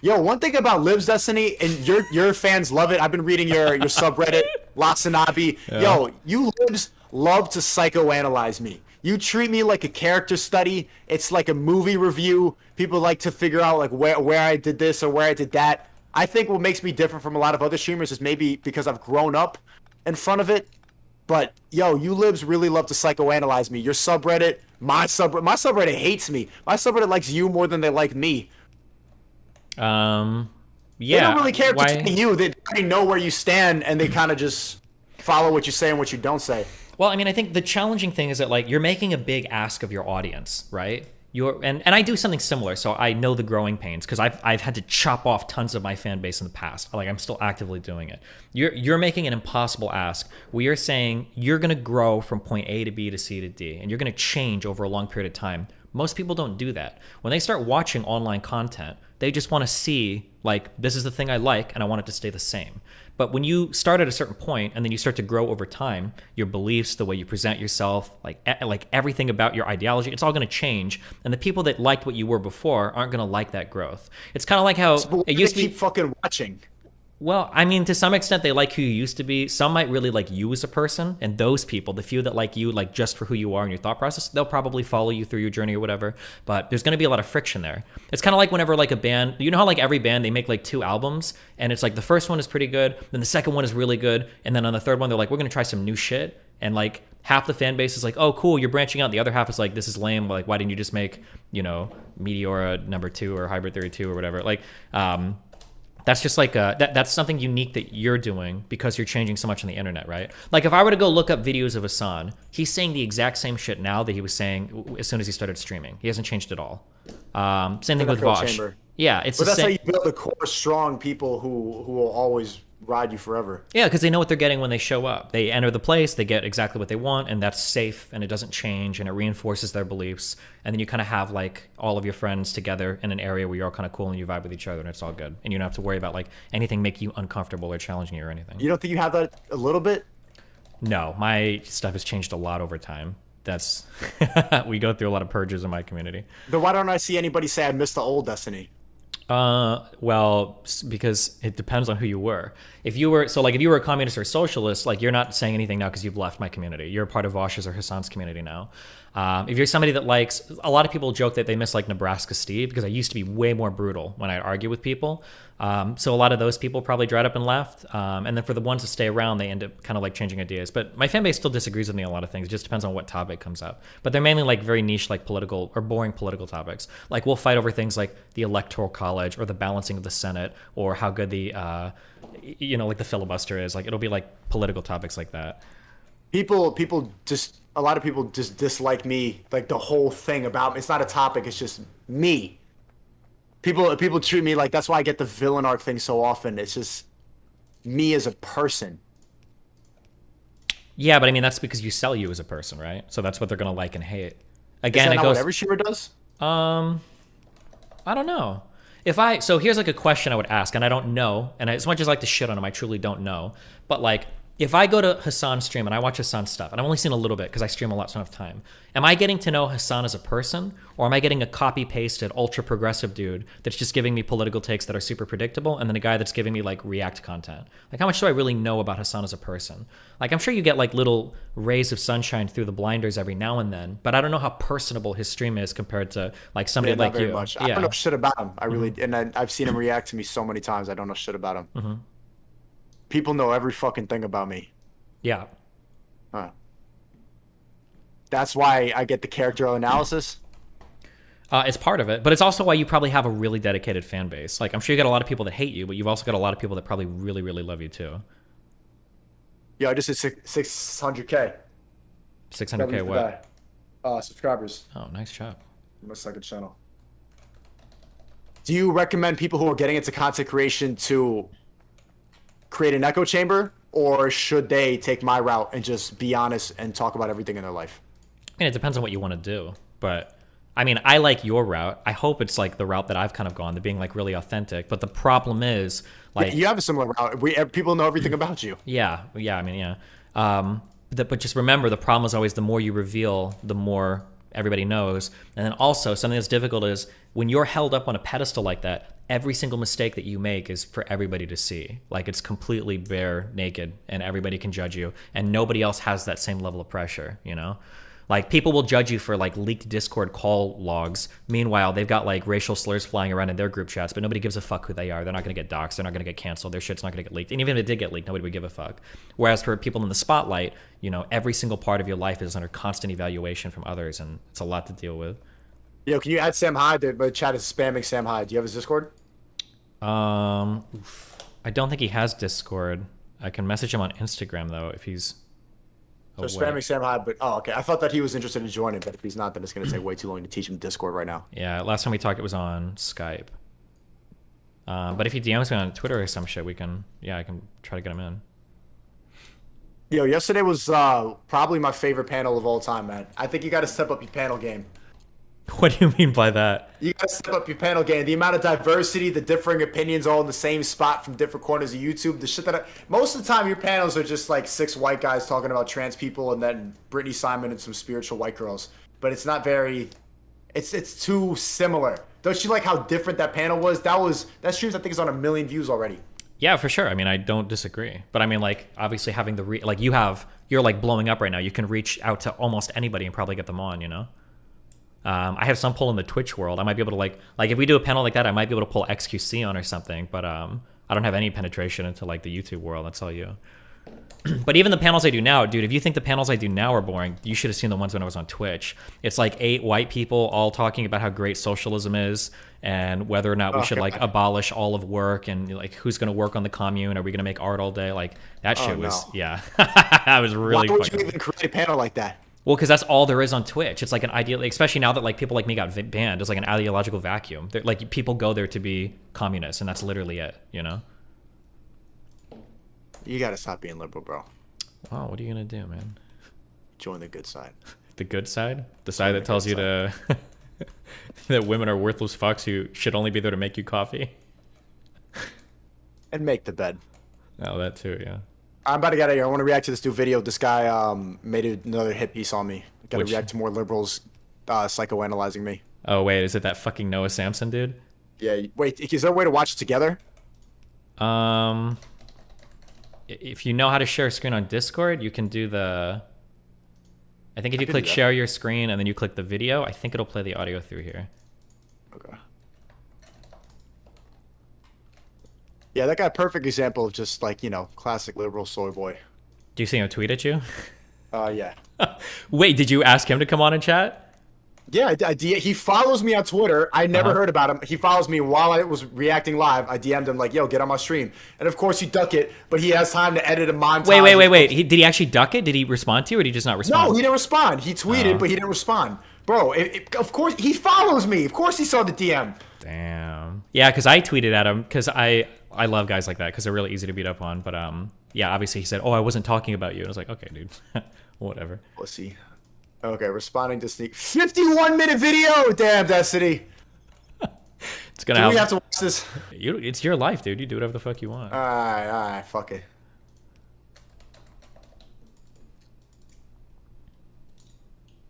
Yo, one thing about Liv's Destiny, and your fans love it. I've been reading your subreddit, Lasanabi. Yeah. Yo, you Livs love to psychoanalyze me. You treat me like a character study. It's like a movie review. People like to figure out like where I did this or where I did that. I think what makes me different from a lot of other streamers is maybe because I've grown up in front of it. But yo, you Libs really love to psychoanalyze me. Your subreddit, my subreddit hates me. My subreddit likes you more than they like me. Yeah. They don't really care to you. They know where you stand and they kind of just follow what you say and what you don't say. Well, I mean, I think the challenging thing is that like you're making a big ask of your audience, right? And I do something similar, so I know the growing pains because I've had to chop off tons of my fan base in the past. Like I'm still actively doing it. You're making an impossible ask. We are saying you're gonna grow from point A to B to C to D, and you're gonna change over a long period of time. Most people don't do that. When they start watching online content, they just want to see like this is the thing I like, and I want it to stay the same. But when you start at a certain point and then you start to grow over time, your beliefs, the way you present yourself, like everything about your ideology, it's all going to change. And the people that liked what you were before aren't going to like that growth. It's kind of like how it used to be. Keep fucking watching. Well, I mean, to some extent, they like who you used to be. Some might really like you as a person. And those people, the few that like you, like just for who you are and your thought process, they'll probably follow you through your journey or whatever. But there's going to be a lot of friction there. It's kind of like whenever like a band, you know how like every band, they make like 2 albums and it's like the first one is pretty good. Then the second one is really good. And then on the third one, they're like, we're going to try some new shit. And like half the fan base is like, oh, cool, you're branching out. The other half is like, this is lame. Like, why didn't you just make, you know, Meteora #2 or Hybrid Theory 2 or whatever? Like, that's just like that's something unique that you're doing because you're changing so much on the internet, right? Like if I were to go look up videos of Hassan, he's saying the exact same shit now that he was saying as soon as he started streaming. He hasn't changed at all. Same thing with Vosh. Yeah, it's But the that's how same. you build a core strong people who will always ride you forever. Yeah, because they know what they're getting when they show up. They enter the place, they get exactly what they want, and that's safe, and it doesn't change, and it reinforces their beliefs. And then you kind of have like all of your friends together in an area where you're all kind of cool and you vibe with each other, and it's all good. And you don't have to worry about like anything making you uncomfortable or challenging you or anything. You don't think you have that a little bit? No, my stuff has changed a lot over time. That's we go through a lot of purges in my community. Then why don't I see anybody say I miss the old Destiny? Well, because it depends on who you were. If you were, so like if you were a communist or a socialist, like you're not saying anything now because you've left my community. You're a part of Vosh's or Hassan's community now. If you're somebody that likes, a lot of people joke that they miss like Nebraska Steve because I used to be way more brutal when I argue with people. So a lot of those people probably dried up and left. And then for the ones that stay around, they end up kind of like changing ideas. But my fan base still disagrees with me on a lot of things. It just depends on what topic comes up. But they're mainly like very niche, like political or boring political topics. Like we'll fight over things like the Electoral College or the balancing of the Senate or how good the, like the filibuster is. Like it'll be like political topics like that. A lot of people just dislike me, like the whole thing about me. It's not a topic, it's just me. People treat me like, that's why I get the villain arc thing so often. It's just me as a person. Yeah, but I mean, that's because you sell you as a person, right? So that's what they're going to like and hate. Again, Is that it not goes, what every streamer does? I don't know. So here's like a question I would ask, and I don't know, and as much as I like to shit on him, I truly don't know. But like, if I go to Hassan's stream and I watch Hassan's stuff, and I've only seen a little bit because I stream a lot, so I don't have time, am I getting to know Hassan as a person, or am I getting a copy-pasted, ultra-progressive dude that's just giving me political takes that are super predictable, and then a guy that's giving me, like, React content? Like, how much do I really know about Hassan as a person? Like, I'm sure you get, like, little rays of sunshine through the blinders every now and then, but I don't know how personable his stream is compared to, like, somebody like you. Much. Yeah. I don't know shit about him. I really, and I've seen him react to me so many times. I don't know shit about him. People know every fucking thing about me. Yeah. Huh. That's why I get the character analysis. It's part of it, but it's also why you probably have a really dedicated fan base. Like, I'm sure you got a lot of people that hate you, but you've also got a lot of people that probably really, really love you too. Yeah, I just hit 600K. 600K what? Subscribers. Oh, nice job. My second channel. Do you recommend people who are getting into content creation to create an echo chamber, or should they take my route and just be honest and talk about everything in their life? I mean, it depends on what you want to do, but I mean, I like your route. I hope it's like the route that I've kind of gone, to being like really authentic. But the problem is, like, yeah, you have a similar route. People know everything about you. Yeah. I mean, yeah. But just remember, the problem is always the more you reveal, the more everybody knows. And then also something that's difficult is when you're held up on a pedestal like that, every single mistake that you make is for everybody to see. Like, it's completely bare naked and everybody can judge you, and nobody else has that same level of pressure, you know? Like, people will judge you for like leaked Discord call logs. Meanwhile, they've got like racial slurs flying around in their group chats, but nobody gives a fuck who they are. They're not going to get doxxed. They're not going to get canceled. Their shit's not going to get leaked. And even if it did get leaked, nobody would give a fuck. Whereas for people in the spotlight, you know, every single part of your life is under constant evaluation from others, and it's a lot to deal with. Yo, can you add Sam Hyde? The chat is spamming Sam Hyde. Do you have his Discord? I don't think he has Discord. I can message him on Instagram though if he's So spamming Sam Hyde, but okay. I thought that he was interested in joining, but if he's not, then it's going to take way too long to teach him Discord right now. Yeah, last time we talked, it was on Skype. But if he DMs me on Twitter or some shit, I can try to get him in. Yo, yesterday was probably my favorite panel of all time, man. I think you got to step up your panel game. What do you mean by that? You got to step up your panel game. The amount of diversity, the differing opinions, all in the same spot from different corners of YouTube. The shit that most of the time your panels are just like 6 white guys talking about trans people, and then Brittany Simon and some spiritual white girls. But it's not very. It's too similar. Don't you like how different that panel was? That streams I think is on 1 million views already. Yeah, for sure. I mean, I don't disagree. But I mean, like, obviously having you're like blowing up right now. You can reach out to almost anybody and probably get them on, you know? I have some pull in the Twitch world. I might be able to like if we do a panel like that, I might be able to pull XQC on or something. But I don't have any penetration into like the YouTube world. That's all you. But even the panels I do now, dude, if you think the panels I do now are boring, you should have seen the ones when I was on Twitch. It's like 8 white people all talking about how great socialism is and whether or not we should like abolish all of work, and like who's going to work on the commune. Are we going to make art all day? Like that shit was, yeah. That was really. Why would you even create a panel like that? Well, because that's all there is on Twitch. It's like an ideal, especially now that like people like me got banned. It's like an ideological vacuum. Like people go there to be communists, and that's literally it. You know. You gotta stop being liberal, bro. Wow, what are you gonna do, man? Join the good side. The good side? The side that tells you to that women are worthless fucks who should only be there to make you coffee. And make the bed. Oh, that too, yeah. I'm about to get out of here. I want to react to this new video. This guy made another hit piece on me. Got to react to more liberals psychoanalyzing me. Oh, wait, is it that fucking Noah Samson dude? Yeah, wait, is there a way to watch it together? If you know how to share a screen on Discord, you can do the... I think if you click share your screen and then you click the video, I think it'll play the audio through here. Okay. Yeah, that got a perfect example of just like, you know, classic liberal soy boy. Do you see him tweet at you? Yeah. Wait, did you ask him to come on and chat? Yeah, he follows me on Twitter. I never heard about him. He follows me while I was reacting live. I DM'd him like, yo, get on my stream. And of course, he duck it, but he has time to edit a montage. Wait. Did he actually duck it? Did he respond to you, or did he just not respond? No, he didn't respond. He tweeted, but he didn't respond. Bro, of course, he follows me. Of course he saw the DM. Damn. Yeah, because I tweeted at him, because I love guys like that, because they're really easy to beat up on. But yeah, obviously he said, oh, I wasn't talking about you. And I was like, okay, dude. Whatever. Let's see. Okay, responding to Sneak. 51-minute video! Damn, Destiny. It's gonna we have to watch this? It's your life, dude. You do whatever the fuck you want. Alright, fuck it.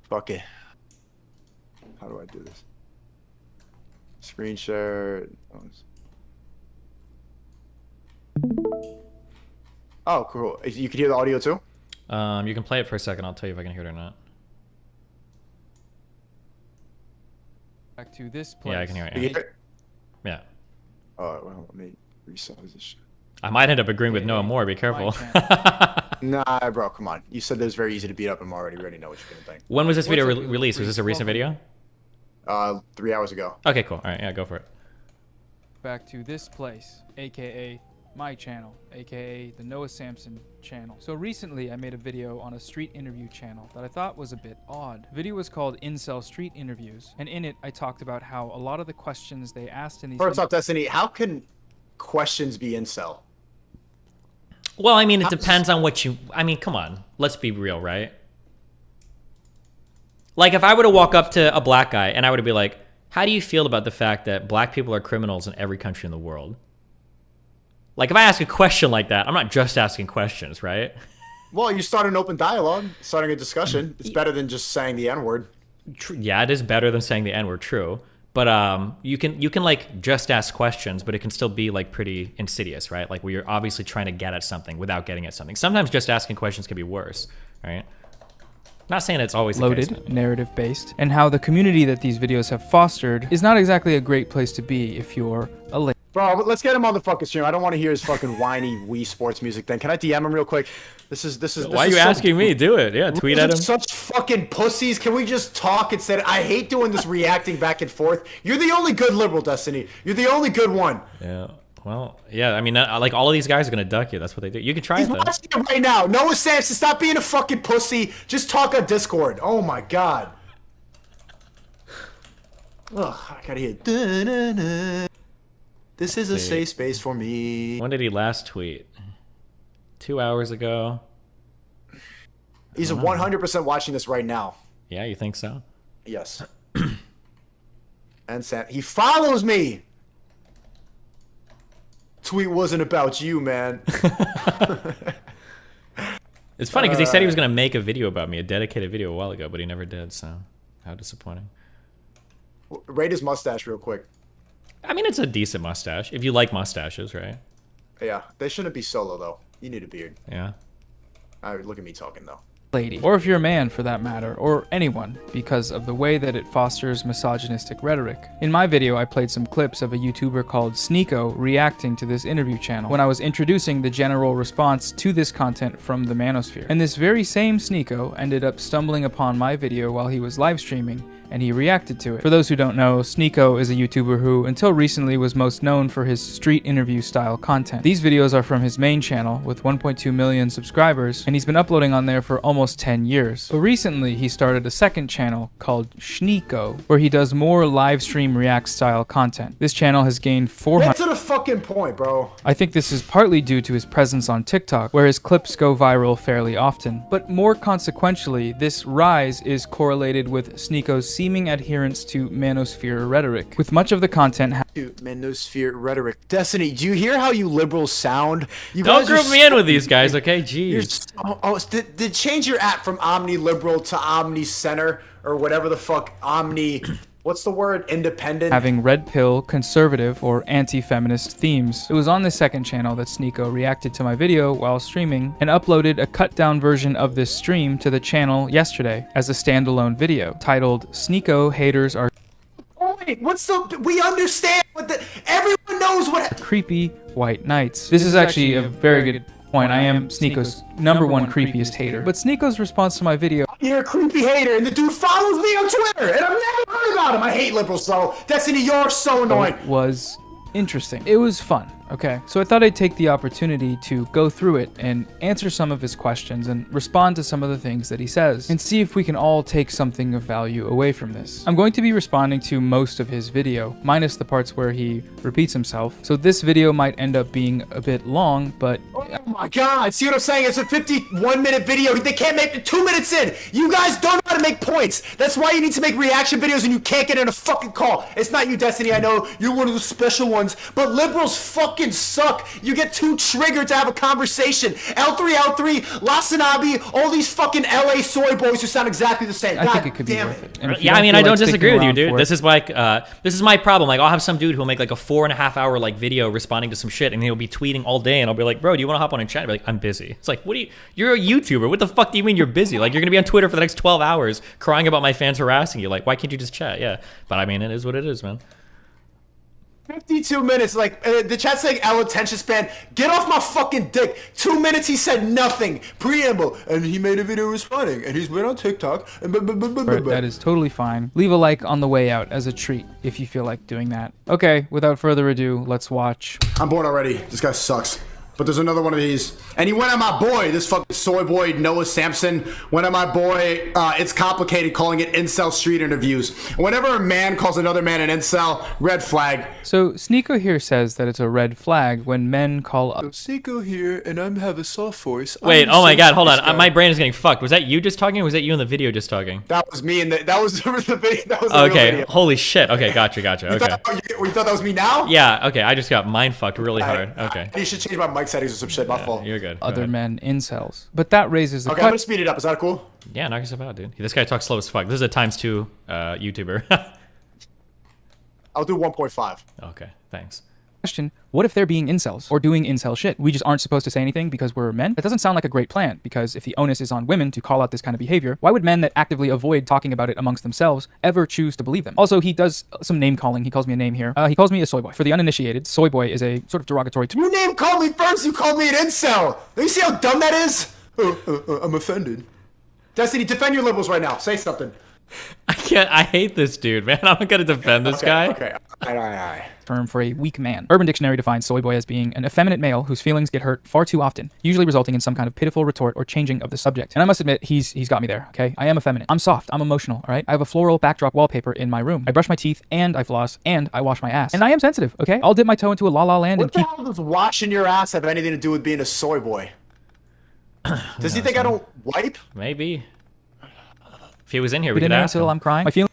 Fuck it. How do I do this? Screen share. Oh, cool. You can hear the audio too? You can play it for a second. I'll tell you if I can hear it or not. Back to this place. Yeah, I can hear it. You hear it? Yeah. Alright, well, let me resize this shit. I might end up agreeing with Noah more. Be careful. Nah, bro, come on. You said it was very easy to beat up him already. We already know what you're gonna think. When was this video released? Was this a recent video? 3 hours ago. Okay, cool. All right, yeah, go for it. Back to this place, aka my channel, aka the Noah Samson channel. So recently I made a video on a street interview channel that I thought was a bit odd. The video was called Incel Street Interviews, and in it I talked about how a lot of the questions they asked in these— First off, Destiny, how can questions be incel? Well, I mean, it depends on what you... I mean, come on. Let's be real, right? Like, if I were to walk up to a black guy and I were to be like, how do you feel about the fact that black people are criminals in every country in the world? Like, if I ask a question like that, I'm not just asking questions, right? Well, you start an open dialogue, starting a discussion. It's better than just saying the N-word. Yeah, it is better than saying the N-word, true. But you can like just ask questions, but it can still be like pretty insidious, right? Like where you're obviously trying to get at something without getting at something. Sometimes just asking questions can be worse, right? Not saying it's always loaded, narrative-based, and how the community that these videos have fostered is not exactly a great place to be if you're a Bro, let's get him on the fucking stream. I don't want to hear his fucking whiny Wii Sports music thing. Can I DM him real quick? This is Why are you asking me? Do it. Yeah, tweet at him. Such fucking pussies. Can we just talk instead? I hate doing this reacting back and forth. You're the only good liberal, Destiny. You're the only good one. Yeah. Well, yeah, I mean, like, all of these guys are going to duck you. That's what they do. You can try it, though. He's watching it right now. Noah Samson, stop being a fucking pussy. Just talk on Discord. Oh, my God. Ugh, I gotta hear. Da-na-na. This is a safe space for me. When did he last tweet? 2 hours ago. He's 100% watching this right now. Yeah, you think so? Yes. And Sam, he follows me. Tweet wasn't about you, man. It's funny because he said he was going to make a video about me, a dedicated video a while ago, but he never did, so how disappointing. Rate his mustache real quick. I mean, it's a decent mustache. If you like mustaches, right? Yeah, they shouldn't be solo, though. You need a beard. Yeah. All right, look at me talking, though. Lady, or if you're a man for that matter, or anyone, because of the way that it fosters misogynistic rhetoric. In my video, I played some clips of a YouTuber called Sneeko reacting to this interview channel when I was introducing the general response to this content from the manosphere. And this very same Sneeko ended up stumbling upon my video while he was live streaming, and he reacted to it. For those who don't know, Sneeko is a YouTuber who, until recently, was most known for his street interview style content. These videos are from his main channel with 1.2 million subscribers, and he's been uploading on there for almost almost 10 years. But recently, he started a second channel called Sneeko, where he does more live stream react style content. This channel has gained 400. Get to the fucking point, bro. I think this is partly due to his presence on TikTok, where his clips go viral fairly often. But more consequentially, this rise is correlated with Sneeko's seeming adherence to manosphere rhetoric, with much of the content Manosphere rhetoric. Destiny, do you hear how you liberals sound? You Don't guys group are me in with these guys, okay? Jeez. Did change your app from omni-liberal to omni-center or whatever the fuck what's the word? Independent? having red pill, conservative, or anti-feminist themes. It was on the second channel that Sneeko reacted to my video while streaming and uploaded a cut-down version of this stream to the channel yesterday as a standalone video titled Sneeko Haters Are Wait, we understand everyone knows what Creepy White Knights. This is actually a very good point. I am Sneeko's #1 creepiest hater. But Sneeko's response to my video, you're a creepy hater, and the dude follows me on Twitter, and I've never heard about him. I hate liberals, so Destiny, you're so annoying. Was interesting. It was fun, okay? So I thought I'd take the opportunity to go through it and answer some of his questions and respond to some of the things that he says and see if we can all take something of value away from this. I'm going to be responding to most of his video, minus the parts where he repeats himself. So this video might end up being a bit long, but... Oh my god, see what I'm saying? It's a 51-minute video. They can't make it 2 minutes in. You guys don't know how to make points. That's why you need to make reaction videos and you can't get in a fucking call. It's not you, Destiny. I know you're one of the special ones, but liberals fucking suck. You get too triggered to have a conversation. L3, Lasanabi, all these fucking LA soy boys who sound exactly the same. I God think it could be damn worth it. it. Yeah, I mean, I don't disagree with you, sticking dude. around This is like, this is my problem. Like, I'll have some dude who'll make like a 4.5 hour like video responding to some shit, and he'll be tweeting all day, and I'll be like, bro, do you want to hop on a chat? I'll be like, I'm busy. It's like, you're a YouTuber. What the fuck do you mean you're busy? Like, you're gonna be on Twitter for the next 12 hours crying about my fans harassing you. Like, why can't you just chat? Yeah, but I mean, it is what it is, man. 52 minutes, like, the chat's saying L attention span. Get off my fucking dick. 2 minutes, he said nothing. Preamble. And he made a video responding. And he's been on TikTok. That is totally fine. Leave a like on the way out as a treat if you feel like doing that. Okay, without further ado, let's watch. I'm bored already. This guy sucks. But there's another one of these. And he went on my boy, this fucking soy boy, Noah Sampson. Went on my boy, it's complicated, calling it incel street interviews. Whenever a man calls another man an incel, red flag. So Sneeko here says that it's a red flag when men call up. Sneeko here, and I have a soft voice. Wait, oh my god, hold on. My brain is getting fucked. Was that you just talking, or was that you in the video just talking? That was me, and that was the video. That was the real video. Holy shit. Okay, gotcha. Okay. You thought that was me now? Yeah, okay, I just got mind fucked really hard. Okay. You should change my mic settings or some shit, my fault. You're good. Other men incels. But that raises the Okay, I'm gonna speed it up. Is that cool? Yeah, knock yourself out, dude. This guy talks slow as fuck. This is a ×2 YouTuber. I'll do 1.5. Okay, thanks. Question, what if they're being incels or doing incel shit? We just aren't supposed to say anything because we're men? That doesn't sound like a great plan, because if the onus is on women to call out this kind of behavior, why would men that actively avoid talking about it amongst themselves ever choose to believe them? Also, he does some name calling. He calls me a name here. He calls me a soy boy. For the uninitiated, soy boy is a sort of derogatory term. You name called me first, you called me an incel! You see how dumb that is? I'm offended. Destiny, defend your liberals right now. Say something. I can't. I hate this dude, man. I'm not gonna defend this guy. Okay. Aye. Term for a weak man. Urban Dictionary defines soy boy as being an effeminate male whose feelings get hurt far too often, usually resulting in some kind of pitiful retort or changing of the subject. And I must admit, he's got me there, okay? I am effeminate. I'm soft. I'm emotional, all right? I have a floral backdrop wallpaper in my room. I brush my teeth, and I floss, and I wash my ass. And I am sensitive, okay? I'll dip my toe into a la la land and keep... What the hell does washing your ass have anything to do with being a soy boy? Does he think I don't wipe? Maybe. If he was in here, we could in ask him. until I'm crying. My feelings...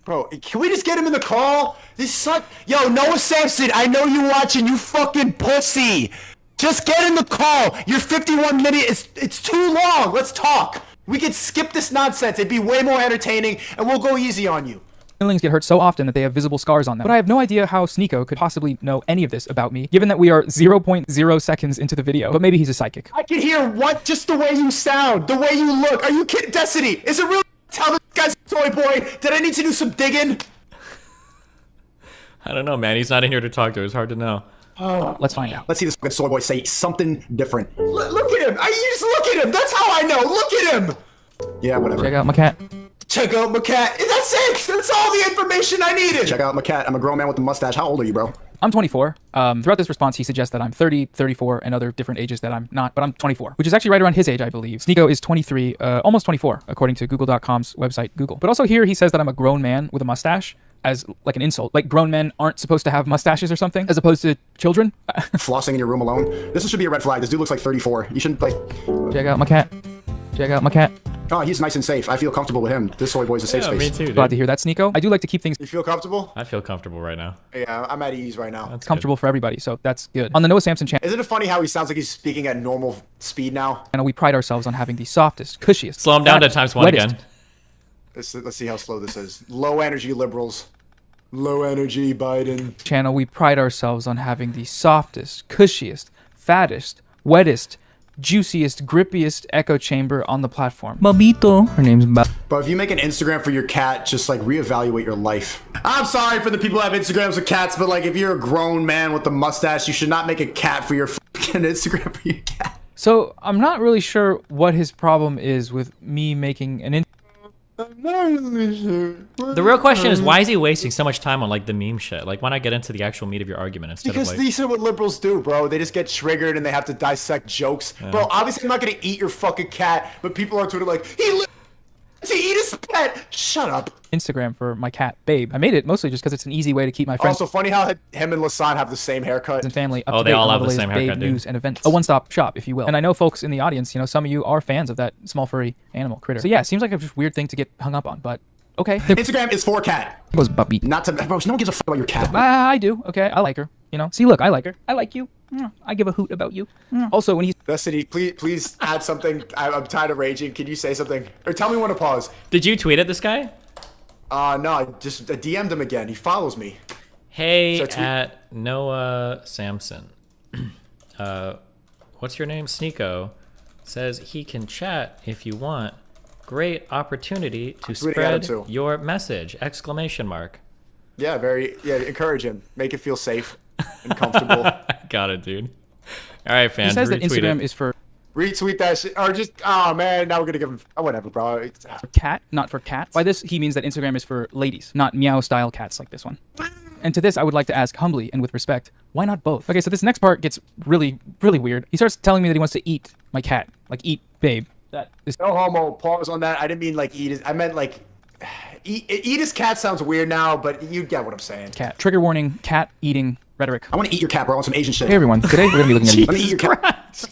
Bro, can we just get him in the call? This suck. Yo, Noah Sampson, I know you watching, you fucking pussy. Just get in the call. Your 51 minutes, it's too long. Let's talk. We could skip this nonsense. It'd be way more entertaining, and we'll go easy on you. Feelings get hurt so often that they have visible scars on them. But I have no idea how Sneeko could possibly know any of this about me, given that we are 0.0 seconds into the video. But maybe he's a psychic. I can hear just the way you sound, the way you look. Are you kidding? Destiny, is it really tell this guy's a soy boy? Did I need to do some digging? I don't know, man. He's not in here to talk to. It's hard to know. Let's find out. Let's see this fucking soy boy say something different. Look at him. You just look at him. That's how I know. Look at him. Yeah, whatever. Check out my cat. Check out my cat. That's it. That's all the information I needed. Check out my cat. I'm a grown man with a mustache. How old are you, bro? I'm 24. Throughout this response, he suggests that I'm 30, 34, and other different ages that I'm not, but I'm 24, which is actually right around his age, I believe. Sneeko is 23, almost 24, according to Google.com's website, Google. But also here, he says that I'm a grown man with a mustache as like an insult. Like grown men aren't supposed to have mustaches or something, as opposed to children. Flossing in your room alone. This should be a red flag. This dude looks like 34. You shouldn't, like... Check out my cat. Check out my cat. Oh, he's nice and safe. I feel comfortable with him. This soy boy's a safe space. Me too, dude. Glad to hear that, Sneeko. I do like to keep things... You feel comfortable? I feel comfortable right now. Yeah, I'm at ease right now. That's comfortable for everybody, so that's good. On the Noah Samson channel... Isn't it funny how he sounds like he's speaking at normal speed now? And we pride ourselves on having the softest, cushiest... Slow him down to ×1 wettest. again. Let's see how slow this is. Low energy liberals. Low energy Biden. Channel, we pride ourselves on having the softest, cushiest, fattest, wettest, juiciest, grippiest echo chamber on the platform. Babito. Her name's Ba. But if you make an Instagram for your cat, just like reevaluate your life. I'm sorry for the people who have Instagrams with cats, but like if you're a grown man with a mustache, you should not make a cat for your fucking Instagram for your cat. So I'm not really sure what his problem is with me making an The real question is, why is he wasting so much time on like the meme shit? Like, why not get into the actual meat of your argument instead Because of like... these are what liberals do, bro. They just get triggered and they have to dissect jokes. Yeah. Bro, obviously I'm not gonna eat your fucking cat, but people on Twitter like, he lives to eat his pet. Shut up. Instagram for my cat, Babe. I made it mostly just because it's an easy way to keep my friends... Also funny how him and Lasan have the same haircut. ...and family up Oh, to they date all on have the same latest haircut, Babe dude. news and events. A one-stop shop, if you will. And I know folks in the audience, you know, some of you are fans of that small furry animal critter. So yeah, it seems like a just weird thing to get hung up on, but... Okay. Instagram is for cat. Was puppy. Not to, bro, no one gives a fuck about your cat. I do. Okay, I like her. You know, see, look, I like her. I like you. I give a hoot about you. Also, when he's... Destiny, please add something. I'm tired of raging. Can you say something? Or tell me when to pause. Did you tweet at this guy? No, I just DM'd him again. He follows me. Hey, at Noah Samson. What's your name? Sneeko. Says he can chat if you want. Great opportunity to spread your message! Exclamation mark. Yeah, encourage him. Make it feel safe and comfortable. Got it, dude. All right, fans. He says that Instagram is for... Retweet that shit. Or just, oh man, now we're gonna give him, whatever, bro. For cat, not for cats. By this, he means that Instagram is for ladies, not meow-style cats like this one. And to this, I would like to ask humbly and with respect, why not both? Okay, so this next part gets really, really weird. He starts telling me that he wants to eat my cat. Like, eat Babe. That is... No homo. Pause on that. I didn't mean like eat his. I meant like eat his cat sounds weird now, but you get what I'm saying. Cat. Trigger warning. Cat eating rhetoric. I want to eat your cat, bro. I want some Asian shit. Hey everyone. Today we're gonna be looking at. Let me eat your cat.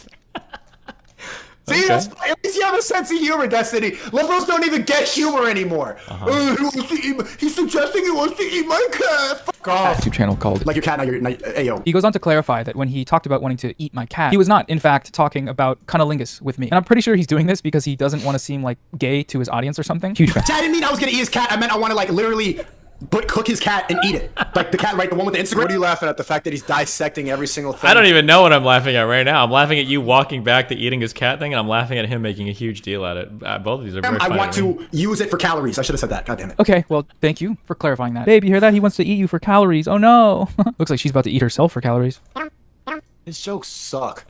See, that's, at least you have a sense of humor, Destiny. Liberals don't even get humor anymore. He's suggesting he wants to eat my cat. Fuck off. YouTube channel called like your cat. Now you're ayo. He goes on to clarify that when he talked about wanting to eat my cat, he was not, in fact, talking about cunnilingus with me. And I'm pretty sure he's doing this because he doesn't want to seem like gay to his audience or something. Huge fan. I didn't mean I was gonna eat his cat. I meant I want to like literally cook his cat and eat it. Like the cat, right? The one with the Instagram. What are you laughing at? The fact that he's dissecting every single thing? I don't even know what I'm laughing at right now. I'm laughing at you walking back to eating his cat thing, and I'm laughing at him making a huge deal at it. Both of these are very funny. I want to use it for calories. I should have said that. God damn it. Okay, well, thank you for clarifying that. Babe, you hear that? He wants to eat you for calories. Oh no. Looks like she's about to eat herself for calories. His jokes suck.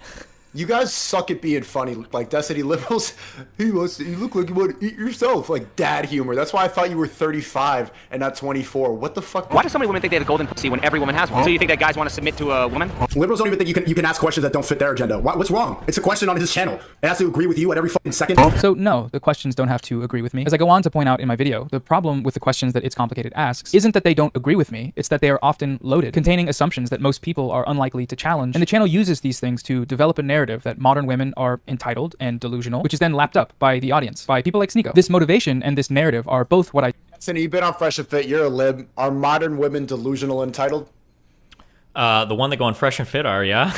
You guys suck at being funny. Like Destiny liberals, you look like you want to eat yourself. Like dad humor. That's why I thought you were 35 and not 24. What the fuck? Why do so many women think they have a golden pussy when every woman has one? So you think that guys want to submit to a woman? Liberals don't even think you can ask questions that don't fit their agenda. What's wrong? It's a question on his channel. It has to agree with you at every fucking second. So no, the questions don't have to agree with me. As I go on to point out in my video, the problem with the questions that It's Complicated asks isn't that they don't agree with me, it's that they are often loaded, containing assumptions that most people are unlikely to challenge. And the channel uses these things to develop a narrative that modern women are entitled and delusional, which is then lapped up by the audience, by people like Sneeko. This motivation and this narrative are both what I... Cindy, you've been on Fresh and Fit. You're a lib. Are modern women delusional and entitled? The one that go on Fresh and Fit are, yeah.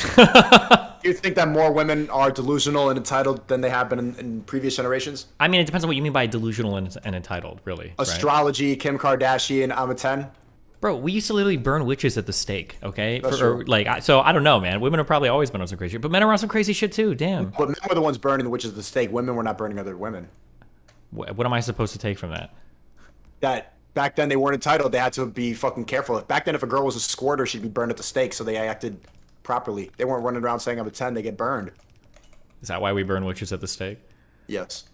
Do you think that more women are delusional and entitled than they have been in previous generations? I mean, it depends on what you mean by delusional and entitled, really. Astrology, right? Kim Kardashian, I'm a 10. Bro, we used to literally burn witches at the stake, okay? That's true. So I don't know, man. Women have probably always been on some crazy shit, but men are on some crazy shit too, damn. But men were the ones burning the witches at the stake. Women were not burning other women. What am I supposed to take from that? That back then they weren't entitled. They had to be fucking careful. Back then, if a girl was a squirter, she'd be burned at the stake, so they acted properly. They weren't running around saying I'm a 10, they get burned. Is that why we burn witches at the stake? Yes.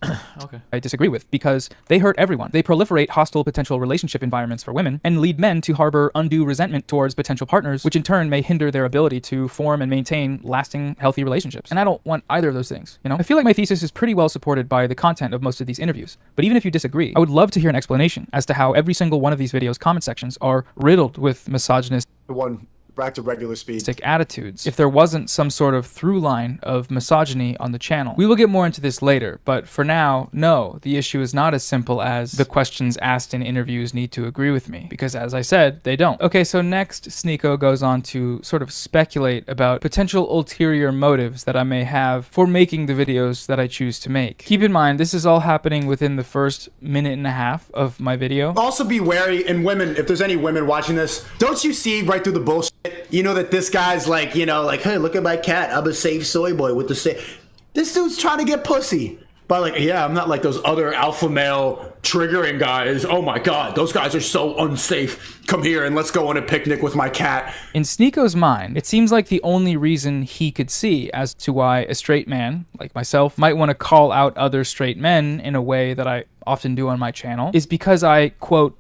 Okay. I disagree with, because they hurt everyone. They proliferate hostile potential relationship environments for women and lead men to harbor undue resentment towards potential partners, which in turn may hinder their ability to form and maintain lasting, healthy relationships. And I don't want either of those things, you know? I feel like my thesis is pretty well supported by the content of most of these interviews. But even if you disagree, I would love to hear an explanation as to how every single one of these videos' comment sections are riddled with misogynist The one back to regular speed. attitudes if there wasn't some sort of through line of misogyny on the channel. We will get more into this later, but for now, no, the issue is not as simple as the questions asked in interviews need to agree with me, because as I said, they don't. Okay, so next, Sneeko goes on to sort of speculate about potential ulterior motives that I may have for making the videos that I choose to make. Keep in mind, this is all happening within the first minute and a half of my video. Also be wary, and women, if there's any women watching this, don't you see right through the bullshit? You know that this guy's like, you know, like, hey, look at my cat. I'm a safe soy boy with the safe. This dude's trying to get pussy. But like, yeah, I'm not like those other alpha male triggering guys. Oh my God, those guys are so unsafe. Come here and let's go on a picnic with my cat. In Sneeko's mind, it seems like the only reason he could see as to why a straight man, like myself, might want to call out other straight men in a way that I often do on my channel is because I, quote,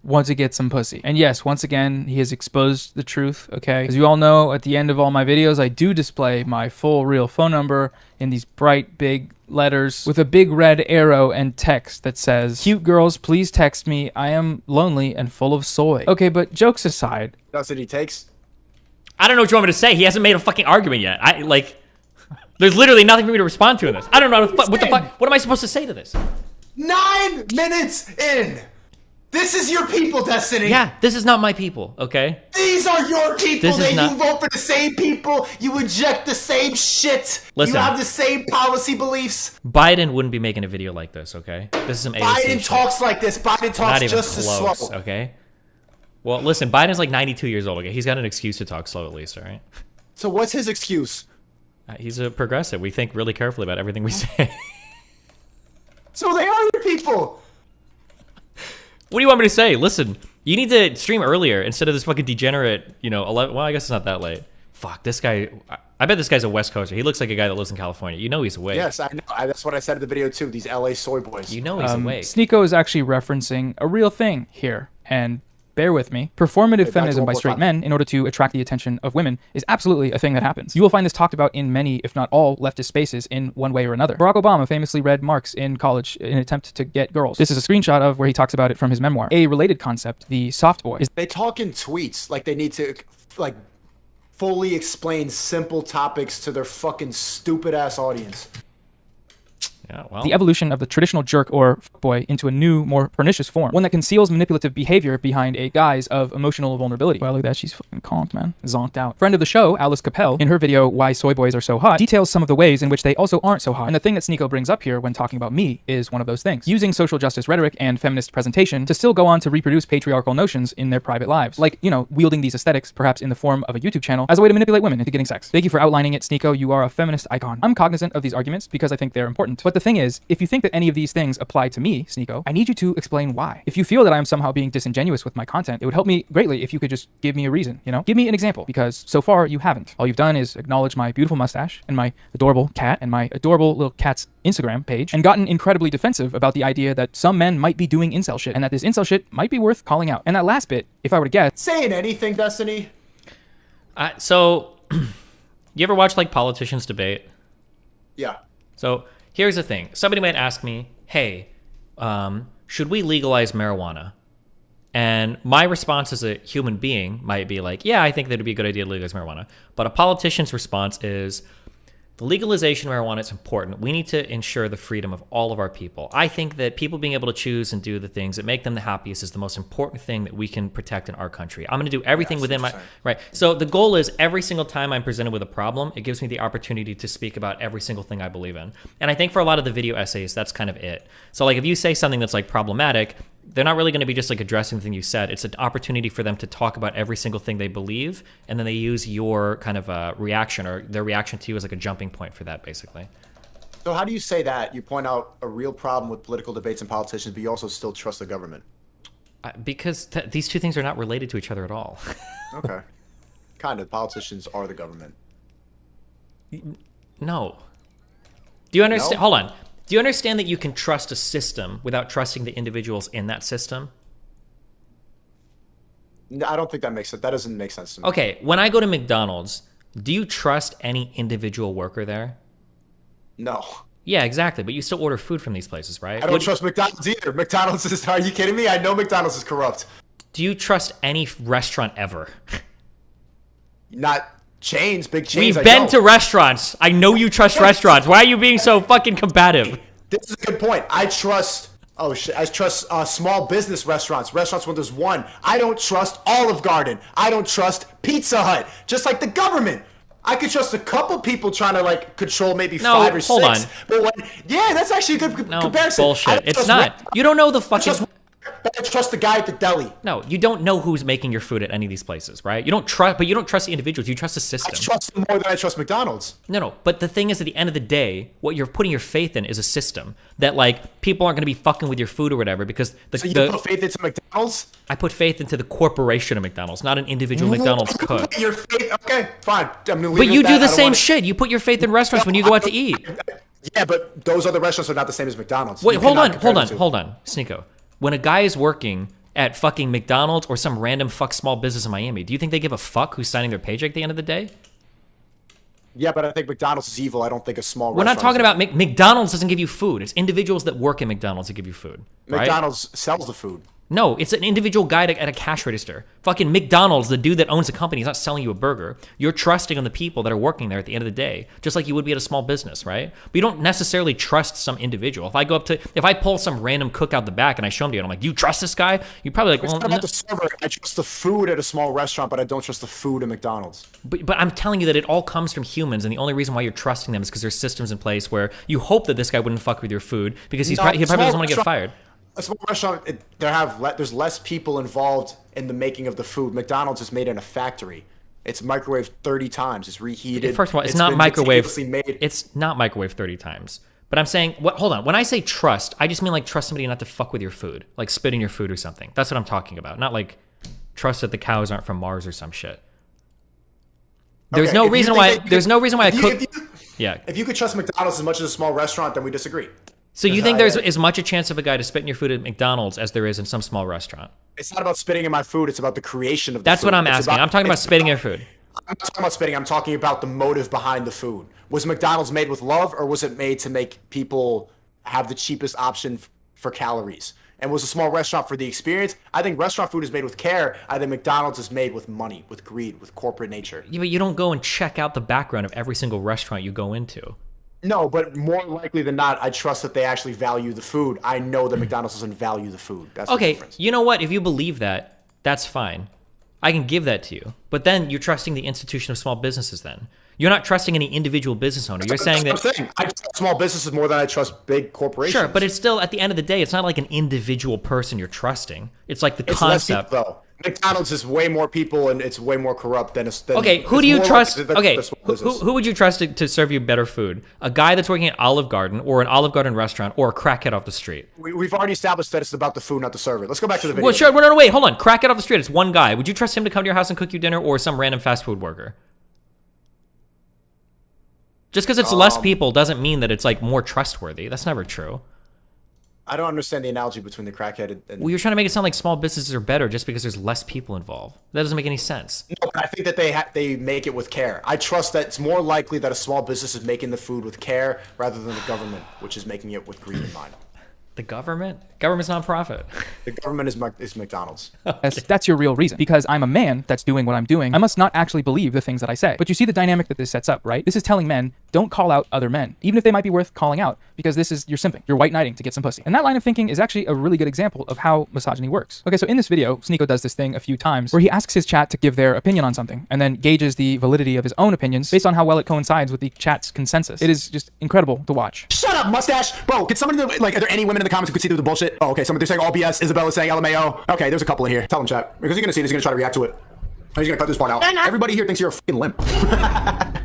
want to get some pussy. And yes, once again, he has exposed the truth, okay? As you all know, at the end of all my videos, I do display my full real phone number in these bright, big letters with a big red arrow and text that says, "Cute girls, please text me. I am lonely and full of soy." Okay, but jokes aside. That's what he takes? I don't know what you want me to say. He hasn't made a fucking argument yet. There's literally nothing for me to respond to in this. I don't know what the fuck. What am I supposed to say to this? 9 minutes in. This is your people, Destiny. Yeah, this is not my people, okay? These are your people. This is not... You vote for the same people. You inject the same shit. Listen, you have the same policy beliefs. Biden wouldn't be making a video like this, okay? This is some AOC Biden talks like this. Biden talks just as slow. Okay? Well, listen, Biden's like 92 years old, okay? He's got an excuse to talk slow at least, all right? So what's his excuse? He's a progressive. We think really carefully about everything we say. So they are your people. What do you want me to say? Listen, you need to stream earlier instead of this fucking degenerate, 11. Well, I guess it's not that late. Fuck, this guy. I bet this guy's a West Coaster. He looks like a guy that lives in California. You know he's awake. Yes, I know. That's what I said in the video too. These LA soy boys. You know he's awake. Sneeko is actually referencing a real thing here, and bear with me. Performative feminism by straight men in order to attract the attention of women is absolutely a thing that happens. You will find this talked about in many, if not all, leftist spaces in one way or another. Barack Obama famously read Marx in college in an attempt to get girls. This is a screenshot of where he talks about it from his memoir. A related concept, the soft boy. They talk in tweets like they need to, fully explain simple topics to their fucking stupid-ass audience. Yeah, well. The evolution of the traditional jerk or fuckboy into a new, more pernicious form. One that conceals manipulative behavior behind a guise of emotional vulnerability. Wow, look at that. She's fucking conked, man. Zonked out. Friend of the show, Alice Capel, in her video, Why Soy Boys Are So Hot, details some of the ways in which they also aren't so hot. And the thing that Sneeko brings up here when talking about me is one of those things. Using social justice rhetoric and feminist presentation to still go on to reproduce patriarchal notions in their private lives. Like, wielding these aesthetics, perhaps in the form of a YouTube channel, as a way to manipulate women into getting sex. Thank you for outlining it, Sneeko. You are a feminist icon. I'm cognizant of these arguments because I think they're important. But the thing is, if you think that any of these things apply to me, Sneeko, I need you to explain why. If you feel that I am somehow being disingenuous with my content, it would help me greatly if you could just give me a reason, Give me an example, because so far you haven't. All you've done is acknowledge my beautiful mustache and my adorable cat and my adorable little cat's Instagram page and gotten incredibly defensive about the idea that some men might be doing incel shit and that this incel shit might be worth calling out. And that last bit, if I were to guess... Saying anything, Destiny? So, you ever watch, politicians debate? Yeah. So... here's the thing. Somebody might ask me, hey, should we legalize marijuana? And my response as a human being might be like, yeah, I think that would be a good idea to legalize marijuana. But a politician's response is, the legalization of marijuana is important. We need to ensure the freedom of all of our people. I think that people being able to choose and do the things that make them the happiest is the most important thing that we can protect in our country. I'm going to do everything within my... Right. So the goal is every single time I'm presented with a problem, it gives me the opportunity to speak about every single thing I believe in. And I think for a lot of the video essays, that's kind of it. So if you say something that's problematic, they're not really going to be just addressing the thing you said. It's an opportunity for them to talk about every single thing they believe, and then they use your kind of reaction or their reaction to you as a jumping point for that, basically. So how do you say that? You point out a real problem with political debates and politicians, but you also still trust the government. Because these two things are not related to each other at all. Okay. Kind of. Politicians are the government. No. Do you understand? No? Hold on. Do you understand that you can trust a system without trusting the individuals in that system? No, I don't think that makes sense. That doesn't make sense to me. Okay, when I go to McDonald's, do you trust any individual worker there? No. Yeah, exactly. But you still order food from these places, right? I don't trust McDonald's either. McDonald's is, are you kidding me? I know McDonald's is corrupt. Do you trust any restaurant ever? Not chains, big chains. We've been to restaurants. I know you trust restaurants. Why are you being so fucking combative? This is a good point. I trust, oh shit, I trust small business restaurants when there's one. I don't trust Olive Garden. I don't trust Pizza Hut. Just like the government. I could trust a couple people trying to like control maybe 5 or 6. Hold on. But when, yeah, that's actually a good comparison. Bullshit. It's not. You don't know the fucking... I trust the guy at the deli. No, you don't know who's making your food at any of these places, right? You don't trust, but you don't trust the individuals. You trust the system. I trust them more than I trust McDonald's. No. But the thing is, at the end of the day, what you're putting your faith in is a system that, like, people aren't going to be fucking with your food or whatever because So you put faith into McDonald's? I put faith into the corporation of McDonald's, not an individual McDonald's cook. Your faith? Okay, fine. I'm gonna leave But it you at do that. the same shit. You put your faith in restaurants when you go out to eat. Yeah, but those other restaurants are not the same as McDonald's. Wait, You hold cannot compare the two. on, Sneeko. When a guy is working at fucking McDonald's or some random fuck small business in Miami, do you think they give a fuck who's signing their paycheck at the end of the day? Yeah, but I think McDonald's is evil. I don't think a small We're not restaurant talking is about McDonald's doesn't give you food. It's individuals that work at McDonald's that give you food. Right? McDonald's sells the food. No, it's an individual guy at a cash register. Fucking McDonald's, the dude that owns the company, is not selling you a burger. You're trusting on the people that are working there at the end of the day, just like you would be at a small business, right? But you don't necessarily trust some individual. If I pull some random cook out the back and I show him to you, and I'm like, do you trust this guy? You're probably like, It's well, not about the server. I trust the food at a small restaurant, but I don't trust the food at McDonald's. But I'm telling you that it all comes from humans, and the only reason why you're trusting them is because there's systems in place where you hope that this guy wouldn't fuck with your food because he probably doesn't want to get fired. A small restaurant, there's less people involved in the making of the food. McDonald's is made in a factory. It's microwaved 30 times. It's reheated. First of all, it's not microwaved. It's not microwaved 30 times. But I'm saying, hold on. When I say trust, I just mean like trust somebody not to fuck with your food, like spit in your food or something. That's what I'm talking about. Not like trust that the cows aren't from Mars or some shit. There's no reason why. There's no reason why I cook. Yeah. If you could trust McDonald's as much as a small restaurant, then we disagree. So you think there's as much a chance of a guy to spit in your food at McDonald's as there is in some small restaurant? It's not about spitting in my food. It's about the creation of the food. That's what I'm asking. I'm talking about spitting in your food. I'm not talking about spitting. I'm talking about the motive behind the food. Was McDonald's made with love, or was it made to make people have the cheapest option for calories? And was a small restaurant for the experience? I think restaurant food is made with care. I think McDonald's is made with money, with greed, with corporate nature. Yeah, but you don't go and check out the background of every single restaurant you go into. No, but more likely than not, I trust that they actually value the food. I know that McDonald's doesn't value the food. That's the difference. You know what? If you believe that, that's fine. I can give that to you. But then you're trusting the institution of small businesses then. You're not trusting any individual business owner. You're saying that... I trust small businesses more than I trust big corporations. Sure, but it's still, at the end of the day, it's not like an individual person you're trusting. It's like the concept. Less people, though. McDonald's is way more people and it's way more corrupt than okay, who do you trust? Okay, who would you trust to serve you better food? A guy that's working at Olive Garden or an Olive Garden restaurant or a crackhead off the street? We've already established that it's about the food, not the server. Let's go back to the video. Well, sure. No, wait, hold on. Crackhead off the street. It's one guy. Would you trust him to come to your house and cook you dinner or some random fast food worker? Just because it's less people doesn't mean that it's like more trustworthy. That's never true. I don't understand the analogy between the crackhead and... Well, you're trying to make it sound like small businesses are better just because there's less people involved. That doesn't make any sense. No, but I think that they make it with care. I trust that it's more likely that a small business is making the food with care rather than the government, which is making it with greed in mind. The government? Government's nonprofit. The government is McDonald's. That's your real reason. Because I'm a man that's doing what I'm doing, I must not actually believe the things that I say. But you see the dynamic that this sets up, right? This is telling men, don't call out other men, even if they might be worth calling out, because this is, you're simping. You're white knighting to get some pussy. And that line of thinking is actually a really good example of how misogyny works. Okay, so in this video, Sneeko does this thing a few times where he asks his chat to give their opinion on something and then gauges the validity of his own opinions based on how well it coincides with the chat's consensus. It is just incredible to watch. Shut up, mustache! Bro, can somebody, like, are there any women in the comments who could see through the bullshit? Oh, okay, they're saying all BS. Isabella's saying LMAO. Okay, there's a couple in here. Tell them, chat. Because he's gonna see this, he's gonna try to react to it. He's gonna cut this part out. Everybody here thinks you're a fucking limp.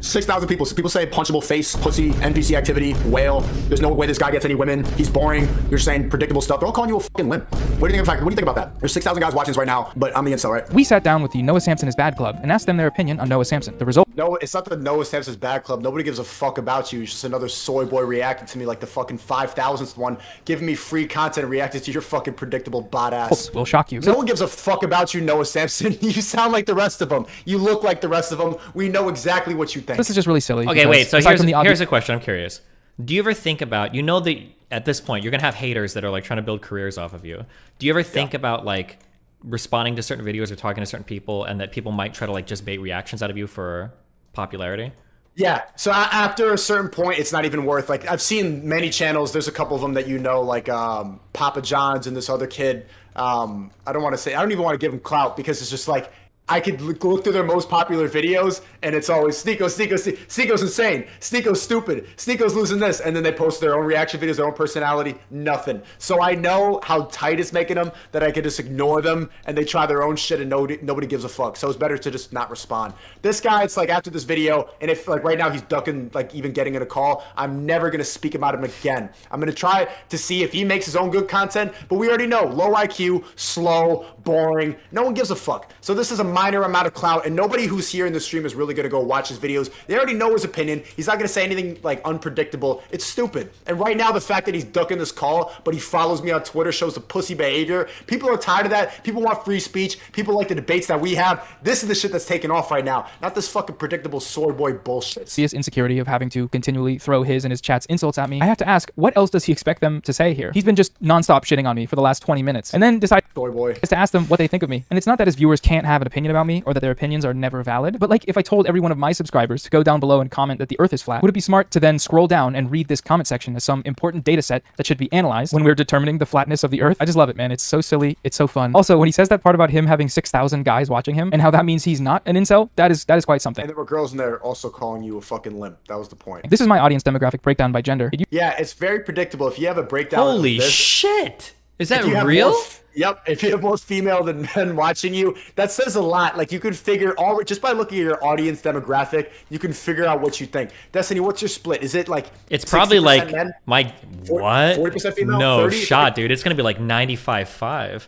6,000 people. So people say punchable face, pussy, NPC activity, whale. There's no way this guy gets any women. He's boring. You're saying predictable stuff. They're all calling you a fucking limp. What do you think about that? There's 6,000 guys watching this right now, but I'm the incel, right? We sat down with the Noah Samson is Bad Club and asked them their opinion on Noah Samson. The result No, it's not the Noah Sampson's Bad Club. Nobody gives a fuck about you. It's just another soy boy reacting to me like the fucking 5,000th one, giving me free content and reacting to your fucking predictable bot ass. Will shock you. No one gives a fuck about you, Noah Sampson. You sound like the rest of them. You look like the rest of them. We know exactly what you think. This is just really silly. Okay, wait. So here's a question. I'm curious. Do you ever think about, you know, that at this point you're gonna have haters that are like trying to build careers off of you. Do you ever think about like responding to certain videos or talking to certain people, and that people might try to like just bait reactions out of you for popularity? Yeah. So after a certain point, it's not even worth, like, I've seen many channels. There's a couple of them that you know, like Papa John's and this other kid. I don't want to say, I don't even want to give him clout because it's just like, I could look through their most popular videos, and it's always Sneako's insane, Sneako's stupid, Sneako's losing this, and then they post their own reaction videos, their own personality, nothing. So I know how tight it's making them that I could just ignore them, and they try their own shit, and nobody gives a fuck. So it's better to just not respond. This guy, it's like after this video, and if like right now he's ducking like even getting in a call, I'm never gonna speak about him again. I'm gonna try to see if he makes his own good content, but we already know low IQ, slow, boring. No one gives a fuck. So this is a minor amount of clout, and nobody who's here in the stream is really going to go watch his videos. They already know his opinion. He's not going to say anything like unpredictable. It's stupid. And right now, the fact that he's ducking this call, but he follows me on Twitter, shows the pussy behavior. People are tired of that. People want free speech. People like the debates that we have. This is the shit that's taking off right now, not this fucking predictable soy boy bullshit. See his insecurity of having to continually throw his and his chat's insults at me. I have to ask, what else does he expect them to say here? He's been just nonstop shitting on me for the last 20 minutes, and then decides to ask them what they think of me. And it's not that his viewers can't have an opinion about me, or that their opinions are never valid, but like if I told every one of my subscribers to go down below and comment that the earth is flat, would it be smart to then scroll down and read this comment section as some important data set that should be analyzed when we're determining the flatness of the earth? I just love it, man. It's so silly. It's so fun. Also, when he says that part about him having 6,000 guys watching him and how that means he's not an incel, that is quite something. And there were girls in there also calling you a fucking limp. That was the point. This is my audience demographic breakdown by gender. Yeah, it's very predictable. If you have a breakdown Holy of this, shit! Is that real? Yep. If you have more female than men watching you, that says a lot. Like, you can figure all just by looking at your audience demographic, you can figure out what you think. Destiny, what's your split? Is it like it's probably like men? My what? 40% female? No 30? shot, dude. It's gonna be like 95-5.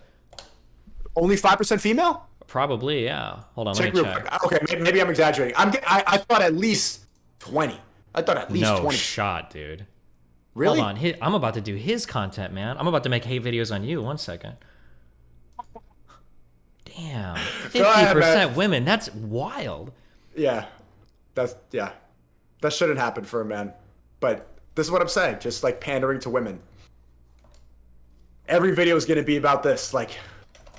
Only 5% female? Probably, yeah. Hold on, Check let me real check. quick. Okay, maybe I'm exaggerating. I thought at least 20. I thought at least 20. No shot, dude. Really? Hold on. I'm about to do his content, man. I'm about to make hate videos on you. 1 second. Damn. 50% women. That's wild. Yeah. That shouldn't happen for a man. But this is what I'm saying. Just like pandering to women. Every video is going to be about this. Like,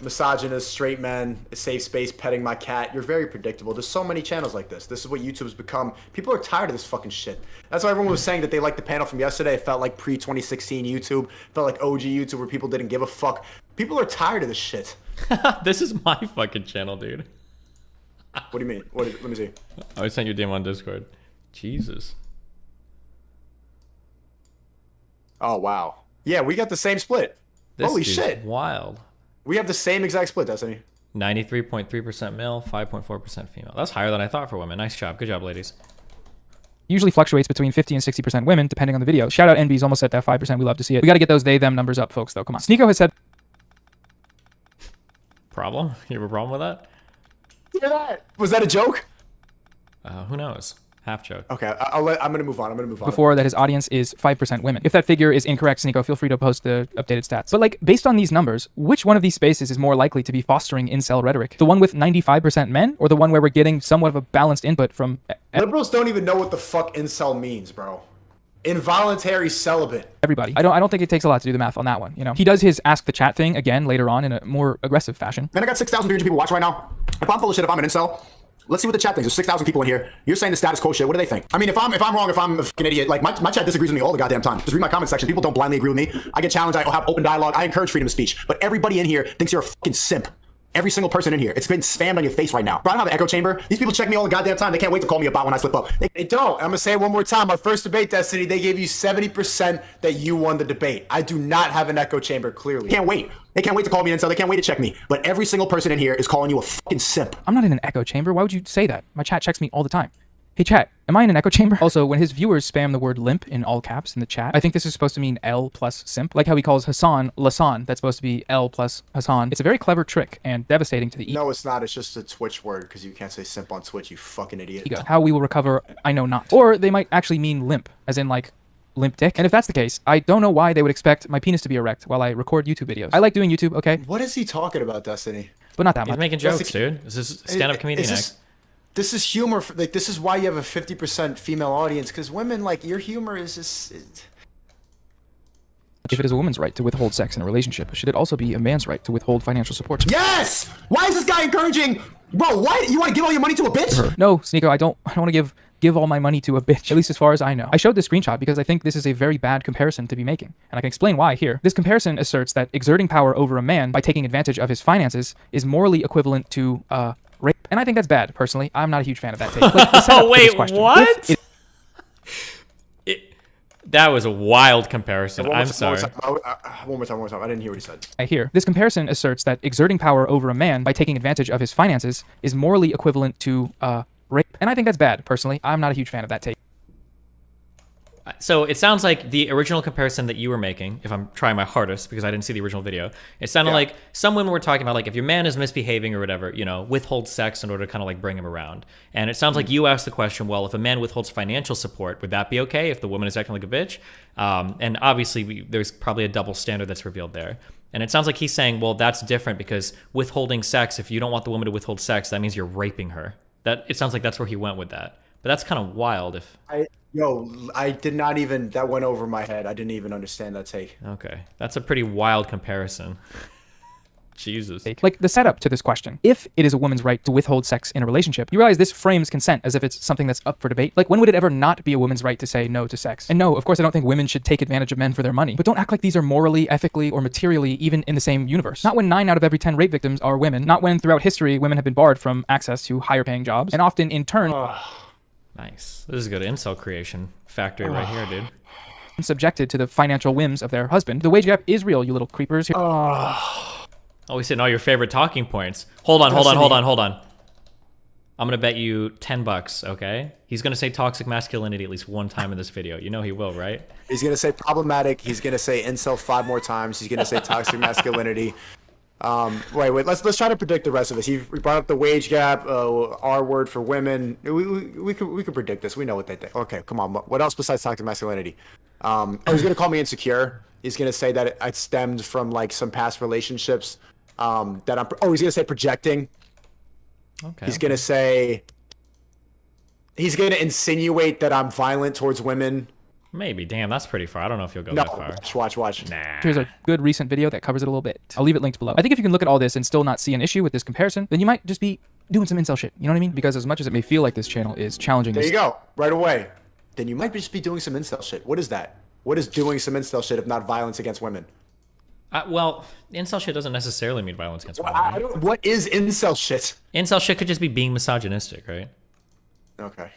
misogynist, straight men, a safe space, petting my cat. You're very predictable. There's so many channels like this. This is what YouTube has become. People are tired of this fucking shit. That's why everyone was saying that they liked the panel from yesterday. It felt like pre-2016 YouTube. It felt like OG YouTube where people didn't give a fuck. People are tired of this shit. This is my fucking channel, dude. What do you mean? Let me see. I sent you a DM on Discord. Jesus. Oh, wow. Yeah, we got the same split. This Holy dude's shit. Wild. We have the same exact split, Destiny. 93.3% male, 5.4% female. That's higher than I thought for women. Nice job. Good job, ladies. Usually fluctuates between 50 and 60% women, depending on the video. Shout out NB's almost at that 5%. We love to see it. We got to get those they-them numbers up, folks, though. Come on. Sneeko has said... Problem? You have a problem with that? Yeah. Was that a joke? Who knows? Half joke. Okay, I'm going to move on. Before that his audience is 5% women. If that figure is incorrect, Sneeko, feel free to post the updated stats. But like, based on these numbers, which one of these spaces is more likely to be fostering incel rhetoric? The one with 95% men, or the one where we're getting somewhat of a balanced input from... Liberals don't even know what the fuck incel means, bro. Involuntary celibate. Everybody. I don't think it takes a lot to do the math on that one, you know. He does his ask the chat thing again later on in a more aggressive fashion. Man, I got 6,300 people watching right now. If I'm full of shit, if I'm an incel, let's see what the chat thinks. There's 6,000 people in here. You're saying the status quo shit. What do they think? I mean, if I'm wrong, if I'm a fucking idiot, like my chat disagrees with me all the goddamn time. Just read my comment section. People don't blindly agree with me. I get challenged. I have open dialogue. I encourage freedom of speech. But everybody in here thinks you're a fucking simp. Every single person in here. It's been spammed on your face right now. Bro, I don't have an echo chamber. These people check me all the goddamn time. They can't wait to call me a bot when I slip up. They don't. I'm gonna say it one more time. Our first debate, Destiny, they gave you 70% that you won the debate. I do not have an echo chamber, clearly. Can't wait. They can't wait to call me an incel. They can't wait to check me. But every single person in here is calling you a fucking simp. I'm not in an echo chamber. Why would you say that? My chat checks me all the time. Hey chat, am I in an echo chamber? Also, when his viewers spam the word limp in all caps in the chat, I think this is supposed to mean L plus simp. Like how he calls Hassan Lasan, that's supposed to be L plus Hassan. It's a very clever trick and devastating to the No, it's not. It's just a Twitch word because you can't say simp on Twitch, you fucking idiot. ego. How we will recover, I know not. Or they might actually mean limp, as in like limp dick. And if that's the case, I don't know why they would expect my penis to be erect while I record YouTube videos. I like doing YouTube, okay? What is he talking about, Destiny? But not that much. He's making jokes, dude. This is stand-up comedian act. This is humor. Like, this is why you have a 50% female audience, because women, like, your humor is just... If it is a woman's right to withhold sex in a relationship, should it also be a man's right to withhold financial support? Yes! Why is this guy encouraging... Bro, what? You want to give all your money to a bitch? No, Sneeko, I don't want to give all my money to a bitch, at least as far as I know. I showed this screenshot because I think this is a very bad comparison to be making, and I can explain why here. This comparison asserts that exerting power over a man by taking advantage of his finances is morally equivalent to, rape. And I think that's bad, personally. I'm not a huge fan of that take. Oh, wait, what? That was a wild comparison. I'm sorry. One more time. I didn't hear what he said. I hear. This comparison asserts that exerting power over a man by taking advantage of his finances is morally equivalent to, rape. And I think that's bad, personally. I'm not a huge fan of that take. So it sounds like the original comparison that you were making, if I'm trying my hardest because I didn't see the original video, it sounded like some women were talking about like if your man is misbehaving or whatever, you know, withhold sex in order to kind of like bring him around. And it sounds like you asked the question, well, if a man withholds financial support, would that be okay if the woman is acting like a bitch? And obviously there's probably a double standard that's revealed there. And it sounds like he's saying, well, that's different because withholding sex, if you don't want the woman to withhold sex, that means you're raping her. It sounds like that's where he went with that. But that's kind of wild if... I did not even... That went over my head. I didn't even understand that take. Okay. That's a pretty wild comparison. Jesus. Like the setup to this question. If it is a woman's right to withhold sex in a relationship, you realize this frames consent as if it's something that's up for debate. Like when would it ever not be a woman's right to say no to sex? And no, of course I don't think women should take advantage of men for their money. But don't act like these are morally, ethically, or materially even in the same universe. Not when 9 out of every 10 rape victims are women. Not when throughout history women have been barred from access to higher paying jobs. And often in turn... Nice. This is good incel creation factory right here, dude. Subjected to the financial whims of their husband. The wage gap is real, you little creepers. Always hitting all your favorite talking points. Hold on. I'm gonna bet you $10, okay? He's gonna say toxic masculinity at least one time in this video. You know he will, right? He's gonna say problematic. He's gonna say incel 5 more times. He's gonna say toxic masculinity. Wait. Let's try to predict the rest of this. He brought up the wage gap. R word for women. We could predict this. We know what they think. Okay, come on. What else besides toxic masculinity? He's gonna call me insecure. He's gonna say that it stemmed from like some past relationships. He's gonna say projecting. Okay. He's gonna insinuate that I'm violent towards women. Maybe. Damn, that's pretty far. I don't know if you'll go that far. Watch. Nah. Here's a good recent video that covers it a little bit. I'll leave it linked below. I think if you can look at all this and still not see an issue with this comparison, then you might just be doing some incel shit. You know what I mean? Because as much as it may feel like this channel is challenging There you go. Right away. Then you might just be doing some incel shit. What is that? What is doing some incel shit if not violence against women? Well, incel shit doesn't necessarily mean violence against women. Right? What is incel shit? Incel shit could just be being misogynistic, right? Okay.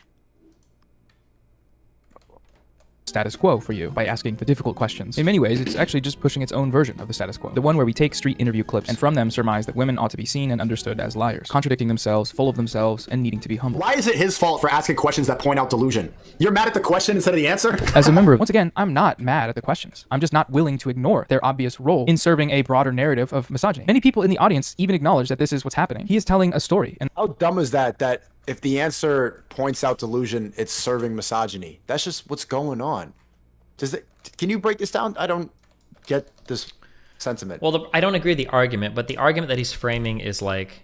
Status quo for you by asking the difficult questions. In many ways, it's actually just pushing its own version of the status quo. The one where we take street interview clips and from them surmise that women ought to be seen and understood as liars, contradicting themselves, full of themselves, and needing to be humble. Why is it his fault for asking questions that point out delusion? You're mad at the question instead of the answer? As a member, once again, I'm not mad at the questions. I'm just not willing to ignore their obvious role in serving a broader narrative of misogyny. Many people in the audience even acknowledge that this is what's happening. He is telling a story. And how dumb is that? That if the answer points out delusion, it's serving misogyny. That's just what's going on. Can you break this down? I don't get this sentiment. Well, I don't agree with the argument, but the argument that he's framing is like,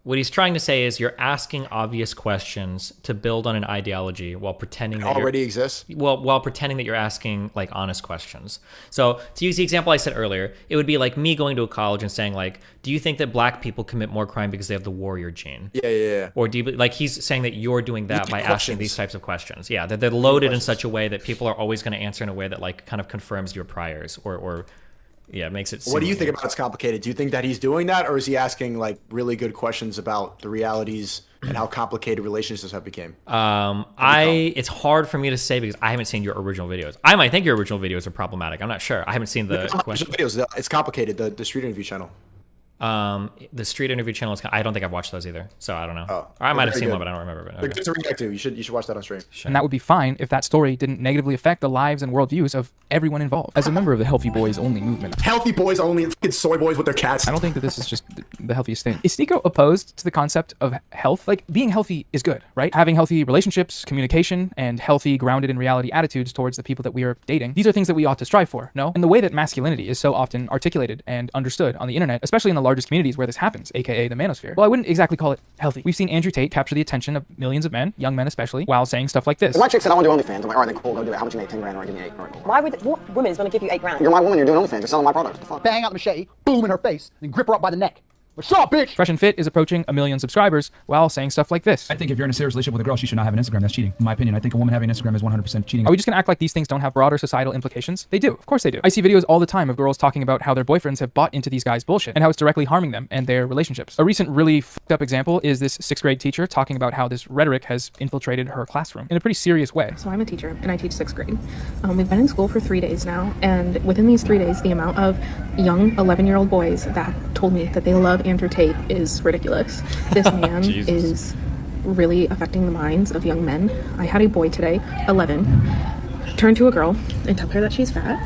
what he's trying to say is you're asking obvious questions to build on an ideology while pretending that already exists. Well, while pretending that you're asking like honest questions. So to use the example I said earlier, it would be like me going to a college and saying like, do you think that black people commit more crime because they have the warrior gene? Yeah. Or do you, like he's saying that you're doing that by asking these types of questions. Yeah, that they're loaded in such a way that people are always going to answer in a way that like kind of confirms your priors or yeah, it makes it seem What do you think about it's complicated? Do you think that he's doing that, or is he asking like really good questions about the realities and how complicated relationships have become? It's hard for me to say because I haven't seen your original videos. I might think your original videos are problematic. I'm not sure. I haven't seen the question. Videos. It's complicated. The street interview channel. The street interview channel is. I don't think I've watched those either, so I don't know. Oh, Or I might have very seen good. one, but I don't remember. But They're okay. good to react to. You should watch that on stream. And that would be fine if that story didn't negatively affect the lives and worldviews of everyone involved. As a member of the Healthy Boys Only movement, Healthy boys only, fucking soy boys with their cats. I don't think that this is just the healthiest thing. Is Sneeko opposed to the concept of health? Like, being healthy is good, right? Having healthy relationships, communication, and healthy, grounded in reality attitudes towards the people that we are dating. These are things that we ought to strive for, no? And the way that masculinity is so often articulated and understood on the internet, especially in the largest communities where this happens, aka the manosphere, well, I wouldn't exactly call it healthy. We've seen Andrew Tate capture the attention of millions of men, young men especially, while saying stuff like this. My chick said, I want to do OnlyFans. I'm like, all right, then cool, go do it. How much you make? 10 grand or give me 8? All right, cool. Why would what woman is going to give you $8 grand? You're my woman, you're doing OnlyFans, you're selling my product. What the fuck? Bang out the machete, boom in her face, and grip her up by the neck. What's up, bitch? Fresh and Fit is approaching 1 million subscribers while saying stuff like this. I think if you're in a serious relationship with a girl, she should not have an Instagram. That's cheating. In my opinion, I think a woman having an Instagram is 100% cheating. Are we just gonna act like these things don't have broader societal implications? They do. Of course they do. I see videos all the time of girls talking about how their boyfriends have bought into these guys' bullshit and how it's directly harming them and their relationships. A recent really fucked up example is this 6th grade teacher talking about how this rhetoric has infiltrated her classroom in a pretty serious way. So I'm a teacher and I teach 6th grade. We've been in school for 3 days now, and within these 3 days, the amount of young 11-year-old boys that told me that they love Andrew Tate is ridiculous. This man is really affecting the minds of young men. I had a boy today, 11, turn to a girl and tell her that she's fat.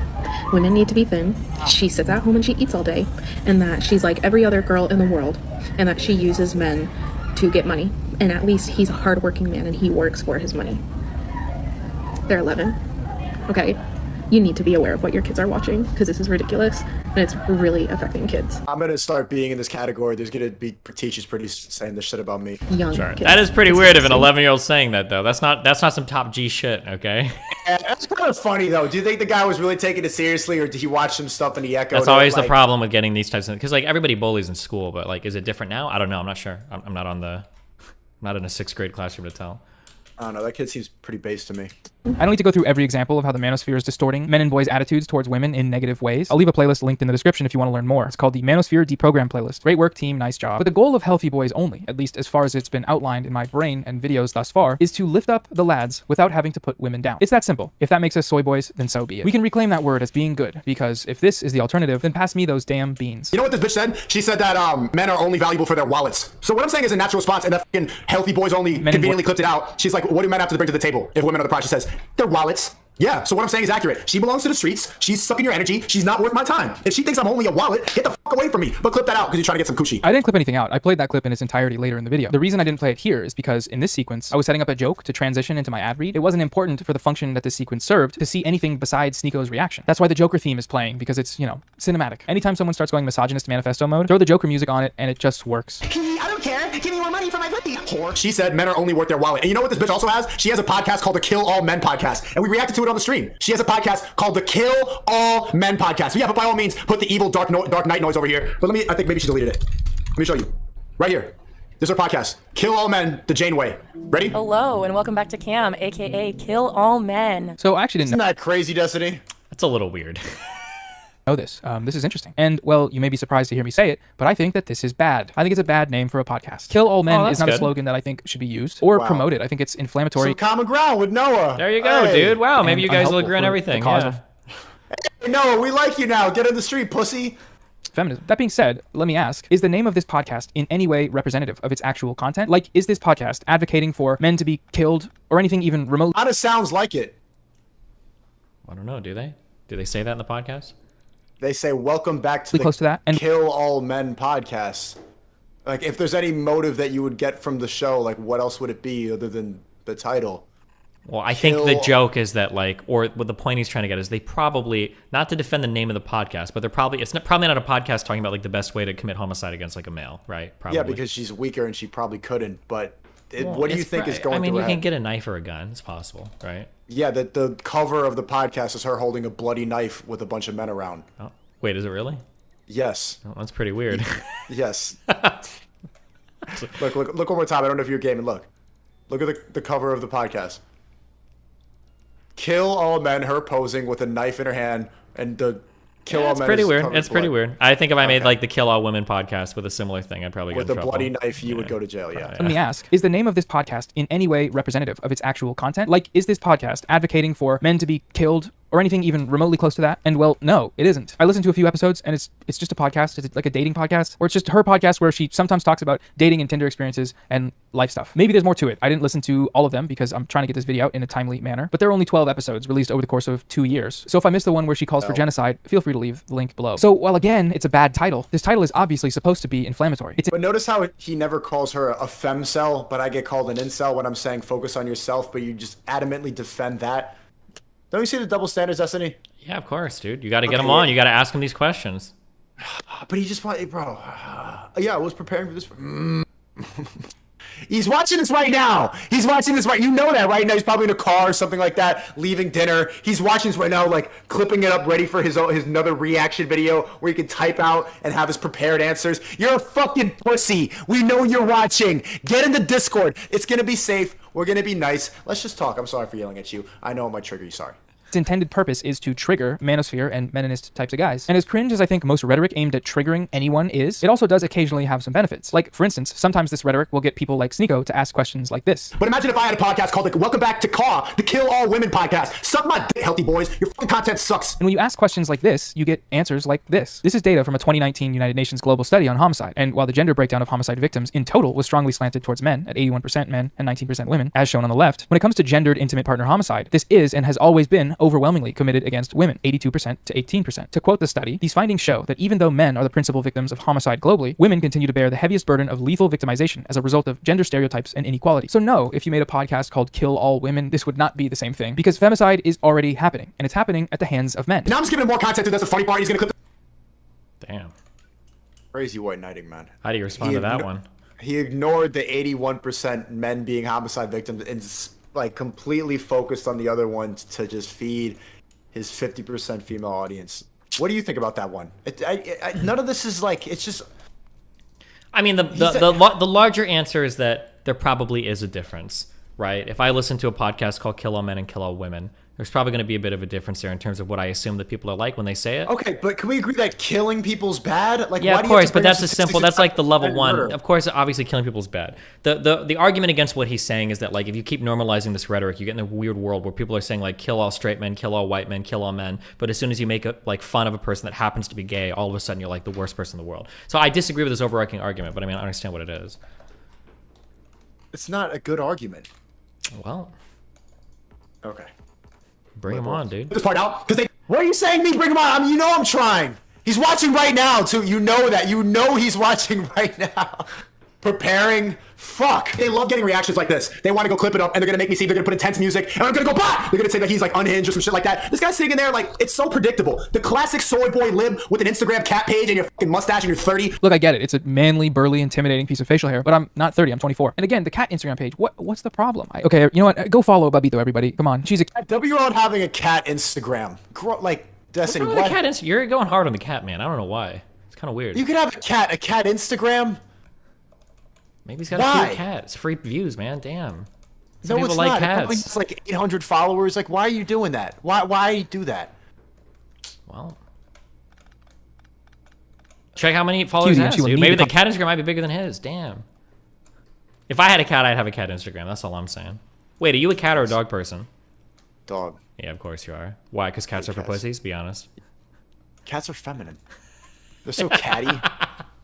Women need to be thin. She sits at home and she eats all day, and that she's like every other girl in the world, and that she uses men to get money. And at least he's a hardworking man and he works for his money. They're 11. Okay? You need to be aware of what your kids are watching, because this is ridiculous and it's really affecting kids. I'm gonna start being in this category. There's gonna be teachers pretty saying this shit about me. Young kids. That is pretty weird if an 11-year-old saying that, though. That's not some top G shit, okay? Yeah, that's kind of funny though. Do you think the guy was really taking it seriously, or did he watch some stuff and he echoed? That's always it, the problem with getting these types of, because like everybody bullies in school, but like, is it different now? I don't know. I'm not sure. I'm not on the, not in a 6th grade classroom to tell. I don't know. That kid seems pretty base to me. I don't need to go through every example of how the manosphere is distorting men and boys' attitudes towards women in negative ways. I'll leave a playlist linked in the description if you want to learn more. It's called the Manosphere Deprogram Playlist. Great work, team. Nice job. But the goal of Healthy Boys Only, at least as far as it's been outlined in my brain and videos thus far, is to lift up the lads without having to put women down. It's that simple. If that makes us soy boys, then so be it. We can reclaim that word as being good, because if this is the alternative, then pass me those damn beans. You know what this bitch said? She said that men are only valuable for their wallets. So what I'm saying is a natural response, and that fucking Healthy Boys Only conveniently clipped it out. She's like, what do men have to bring to the table if women are the prize? She says, their wallets. Yeah, so what I'm saying is accurate. She belongs to the streets. She's sucking your energy. She's not worth my time. If she thinks I'm only a wallet, get the fuck away from me. But clip that out because you're trying to get some coochie. I didn't clip anything out. I played that clip in its entirety later in the video. The reason I didn't play it here is because in this sequence, I was setting up a joke to transition into my ad read. It wasn't important for the function that this sequence served to see anything besides Sneeko's reaction. That's why the Joker theme is playing, because it's, you know, cinematic. Anytime someone starts going misogynist manifesto mode, throw the Joker music on it and it just works. I don't care. Give me more money for my pussy. Whore. She said men are only worth their wallet. And you know what this bitch also has? She has a podcast called the Kill All Men Podcast. And we reacted to it on the stream. She has a podcast called the Kill All Men Podcast. So yeah, but by all means, put the evil dark night noise over here. But I think maybe she deleted it. Let me show you. Right here. This is her podcast. Kill All Men, the Janeway. Ready? Hello, and welcome back to Cam, aka Kill All Men. So I actually didn't know. Isn't that crazy, Destiny? That's a little weird. Know this. This is interesting. And, well, you may be surprised to hear me say it, but I think that this is bad. I think it's a bad name for a podcast. Kill All Men is not a slogan that I think should be used or promoted. I think it's inflammatory. Some common ground with Noah. There you go, dude. Wow, maybe you guys will agree on everything. Yeah. Hey, Noah, we like you now. Get in the street, pussy. Feminism. That being said, let me ask, is the name of this podcast in any way representative of its actual content? Like, is this podcast advocating for men to be killed or anything even remotely? Kind of sounds like it. I don't know, do they? Do they say that in the podcast? They say, welcome back to the close to that. And Kill All Men podcast. Like, if there's any motive that you would get from the show, like, what else would it be other than the title? Well, I think the joke is that, like, or what the point he's trying to get is they probably, not to defend the name of the podcast, but they're probably, probably not a podcast talking about, like, the best way to commit homicide against, like, a male, right? Probably. Yeah, because she's weaker and she probably couldn't, but what do you think is going through I mean, her you can head? get a knife or a gun. It's possible, right? Yeah, the cover of the podcast is her holding a bloody knife with a bunch of men around. Oh, wait, is it really? Yes. Oh, that's pretty weird. Yes. Look one more time. I don't know if you're gaming. Look at the cover of the podcast. Kill All Men, her posing with a knife in her hand, and the Kill All Men. It's pretty is weird. covered It's in pretty blood. weird. I think if I made like the Kill All Women podcast with a similar thing, I'd probably get With in a trouble. bloody knife, you would go to jail. Yeah. Let me ask, is the name of this podcast in any way representative of its actual content? Like, is this podcast advocating for men to be killed or or anything even remotely close to that? And well, no, it isn't. I listened to a few episodes and it's just a podcast. It's like a dating podcast, or it's just her podcast where she sometimes talks about dating and Tinder experiences and life stuff. Maybe there's more to it. I didn't listen to all of them because I'm trying to get this video out in a timely manner, but there are only 12 episodes released over the course of 2 years. So if I missed the one where she calls for genocide, feel free to leave the link below. So while again, it's a bad title, this title is obviously supposed to be inflammatory. But notice how he never calls her a femcel, but I get called an incel when I'm saying focus on yourself, but you just adamantly defend that. Don't you see the double standards, Destiny? Yeah, of course, dude. You got to get him on. You got to ask him these questions. But he just want, bro. Yeah, I was preparing for this. He's watching this right now. He's watching this right. You know that right now. He's probably in a car or something like that, leaving dinner. He's watching this right now, like clipping it up, ready for his another reaction video where he can type out and have his prepared answers. You're a fucking pussy. We know you're watching. Get in the Discord. It's gonna be safe. We're gonna be nice. Let's just talk. I'm sorry for yelling at you. I know it might trigger you. Sorry. Its intended purpose is to trigger manosphere and meninist types of guys. And as cringe as I think most rhetoric aimed at triggering anyone is, it also does occasionally have some benefits. Like, for instance, sometimes this rhetoric will get people like Sneeko to ask questions like this. But imagine if I had a podcast called Welcome Back to Caw, the Kill All Women podcast. Suck my dick, healthy boys. Your fucking content sucks. And when you ask questions like this, you get answers like this. This is data from a 2019 United Nations global study on homicide. And while the gender breakdown of homicide victims in total was strongly slanted towards men, at 81% men and 19% women, as shown on the left, when it comes to gendered intimate partner homicide, this is and has always been overwhelmingly committed against women, 82% to 18%. To quote the study, these findings show that even though men are the principal victims of homicide globally, women continue to bear the heaviest burden of lethal victimization as a result of gender stereotypes and inequality. So no, if you made a podcast called Kill All Women, this would not be the same thing, because femicide is already happening, and it's happening at the hands of men. Now I'm just giving more content, and that's the funny part. He's gonna clip. Damn. Crazy white knighting, man. How do you respond to that one? He ignored the 81% men being homicide victims and like completely focused on the other ones to just feed his 50% female audience. What do you think about that one? None of this is like, it's just... I mean, the larger answer is that there probably is a difference, right? If I listen to a podcast called Kill All Men and Kill All Women, there's probably going to be a bit of a difference there in terms of what I assume that people are like when they say it. Okay, but can we agree that killing people's bad? Like, yeah, why of do you have course, to but bring us that's to a simple. That's like the level one. murder? Of course, obviously, killing people's bad. The argument against what he's saying is that like if you keep normalizing this rhetoric, you get in a weird world where people are saying like kill all straight men, kill all white men, kill all men. But as soon as you make like fun of a person that happens to be gay, all of a sudden you're like the worst person in the world. So I disagree with this overarching argument, but I mean I understand what it is. It's not a good argument. Well, okay. Bring him on, dude. This part out, because they. What are you saying? Me bring him on? You know I'm trying. He's watching right now too. You know that. You know he's watching right now. Preparing. Fuck. They love getting reactions like this. They want to go clip it up, and they're gonna make me see. They're gonna put intense music, and I'm gonna go bah! They're gonna say that he's like unhinged or some shit like that. This guy's sitting in there like it's so predictable. The classic soy boy lib with an Instagram cat page and your fucking mustache and you're 30. Look, I get it. It's a manly, burly, intimidating piece of facial hair, but I'm not 30. I'm 24. And again, the cat Instagram page. What's the problem? Okay, you know what? Go follow Babito, everybody. Come on. She's a W on having a cat Instagram. Like Destiny. What? Cat You're going hard on the cat, man. I don't know why. It's kind of weird. You could have a cat Instagram. Maybe he's got a cute cat. It's free views, man. Damn. Some No, people it's like not. cats. It's like 800 followers. Like, why are you doing that? Why do that? Well, check how many followers he has, dude. Maybe the cat Instagram might be bigger than his. Damn. If I had a cat, I'd have a cat Instagram. That's all I'm saying. Wait, are you a cat or a dog person? Dog. Yeah, of course you are. Why? Because cats are for pussies? Be honest. Cats are feminine. They're so catty.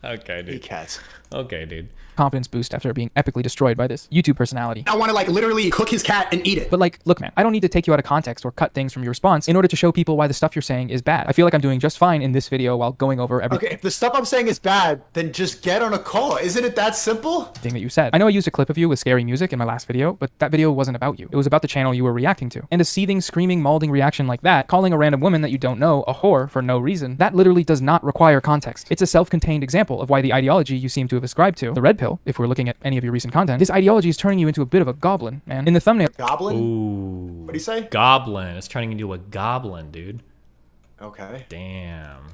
Okay, dude. Cats. Okay, dude. Confidence boost after being epically destroyed by this YouTube personality. I want to like literally cook his cat and eat it. But like, look, man, I don't need to take you out of context or cut things from your response in order to show people why the stuff you're saying is bad. I feel like I'm doing just fine in this video while going over everything. Okay, if the stuff I'm saying is bad, then just get on a call. Isn't it that simple? Thing that you said. I know I used a clip of you with scary music in my last video, but that video wasn't about you. It was about the channel you were reacting to. And a seething, screaming, mauling reaction like that, calling a random woman that you don't know a whore for no reason, that literally does not require context. It's a self-contained example of why the ideology you seem to have ascribed to, the red pill, if we're looking at any of your recent content, this ideology is turning you into a bit of a goblin, man. In the thumbnail. Goblin? Ooh. What do you say? Goblin. It's turning into a goblin, dude. Okay. Damn.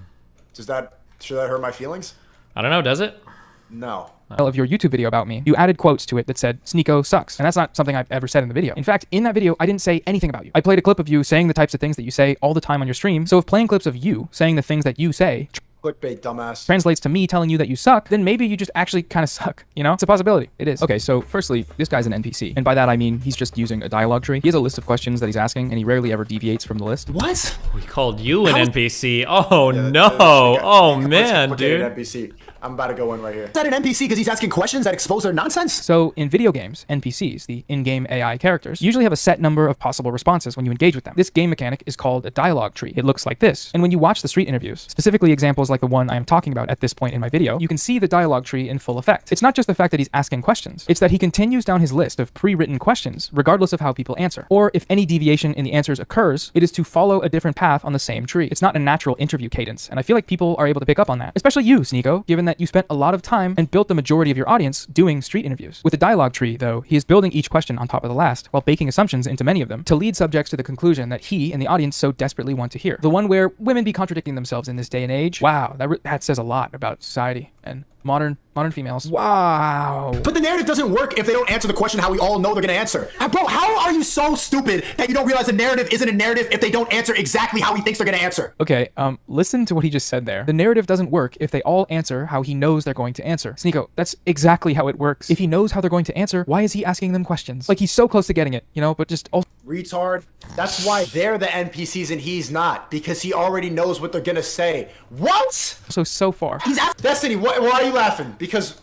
Should that hurt my feelings? I don't know, does it? No. Of your YouTube video about me, you added quotes to it that said, Sneeko sucks. And that's not something I've ever said in the video. In fact, in that video, I didn't say anything about you. I played a clip of you saying the types of things that you say all the time on your stream. So if playing clips of you saying the things that you say Clickbait, dumbass. Translates to me telling you that you suck, then maybe you just actually kind of suck, you know? It's a possibility. It is. Okay, so firstly, this guy's an NPC. And by that I mean he's just using a dialogue tree. He has a list of questions that he's asking, and he rarely ever deviates from the list. What? We called you an NPC. Oh, no. Oh, man, dude. NPC. I'm about to go in right here. Is that an NPC because he's asking questions that expose their nonsense? So in video games, NPCs, the in-game AI characters, usually have a set number of possible responses when you engage with them. This game mechanic is called a dialogue tree. It looks like this. And when you watch the street interviews, specifically examples like the one I am talking about at this point in my video, you can see the dialogue tree in full effect. It's not just the fact that he's asking questions. It's that he continues down his list of pre-written questions, regardless of how people answer. Or if any deviation in the answers occurs, it is to follow a different path on the same tree. It's not a natural interview cadence. And I feel like people are able to pick up on that. Especially you, Sneeko, given that you spent a lot of time and built the majority of your audience doing street interviews. With the dialogue tree, though, he is building each question on top of the last, while baking assumptions into many of them to lead subjects to the conclusion that he and the audience so desperately want to hear. The one where women be contradicting themselves in this day and age. Wow, that says a lot about society and modern females. Wow. But the narrative doesn't work if they don't answer the question how we all know they're gonna answer. Bro, how are you so stupid that you don't realize a narrative isn't a narrative if they don't answer exactly how he thinks they're gonna answer? Okay, listen to what he just said there. The narrative doesn't work if they all answer how he knows they're going to answer. Sneeko, that's exactly how it works. If he knows how they're going to answer, why is he asking them questions? Like, he's so close to getting it, you know, but just also... Retard. That's why they're the NPCs and he's not, because he already knows what they're gonna say. What? So far. He's Destiny, why are you laughing? Because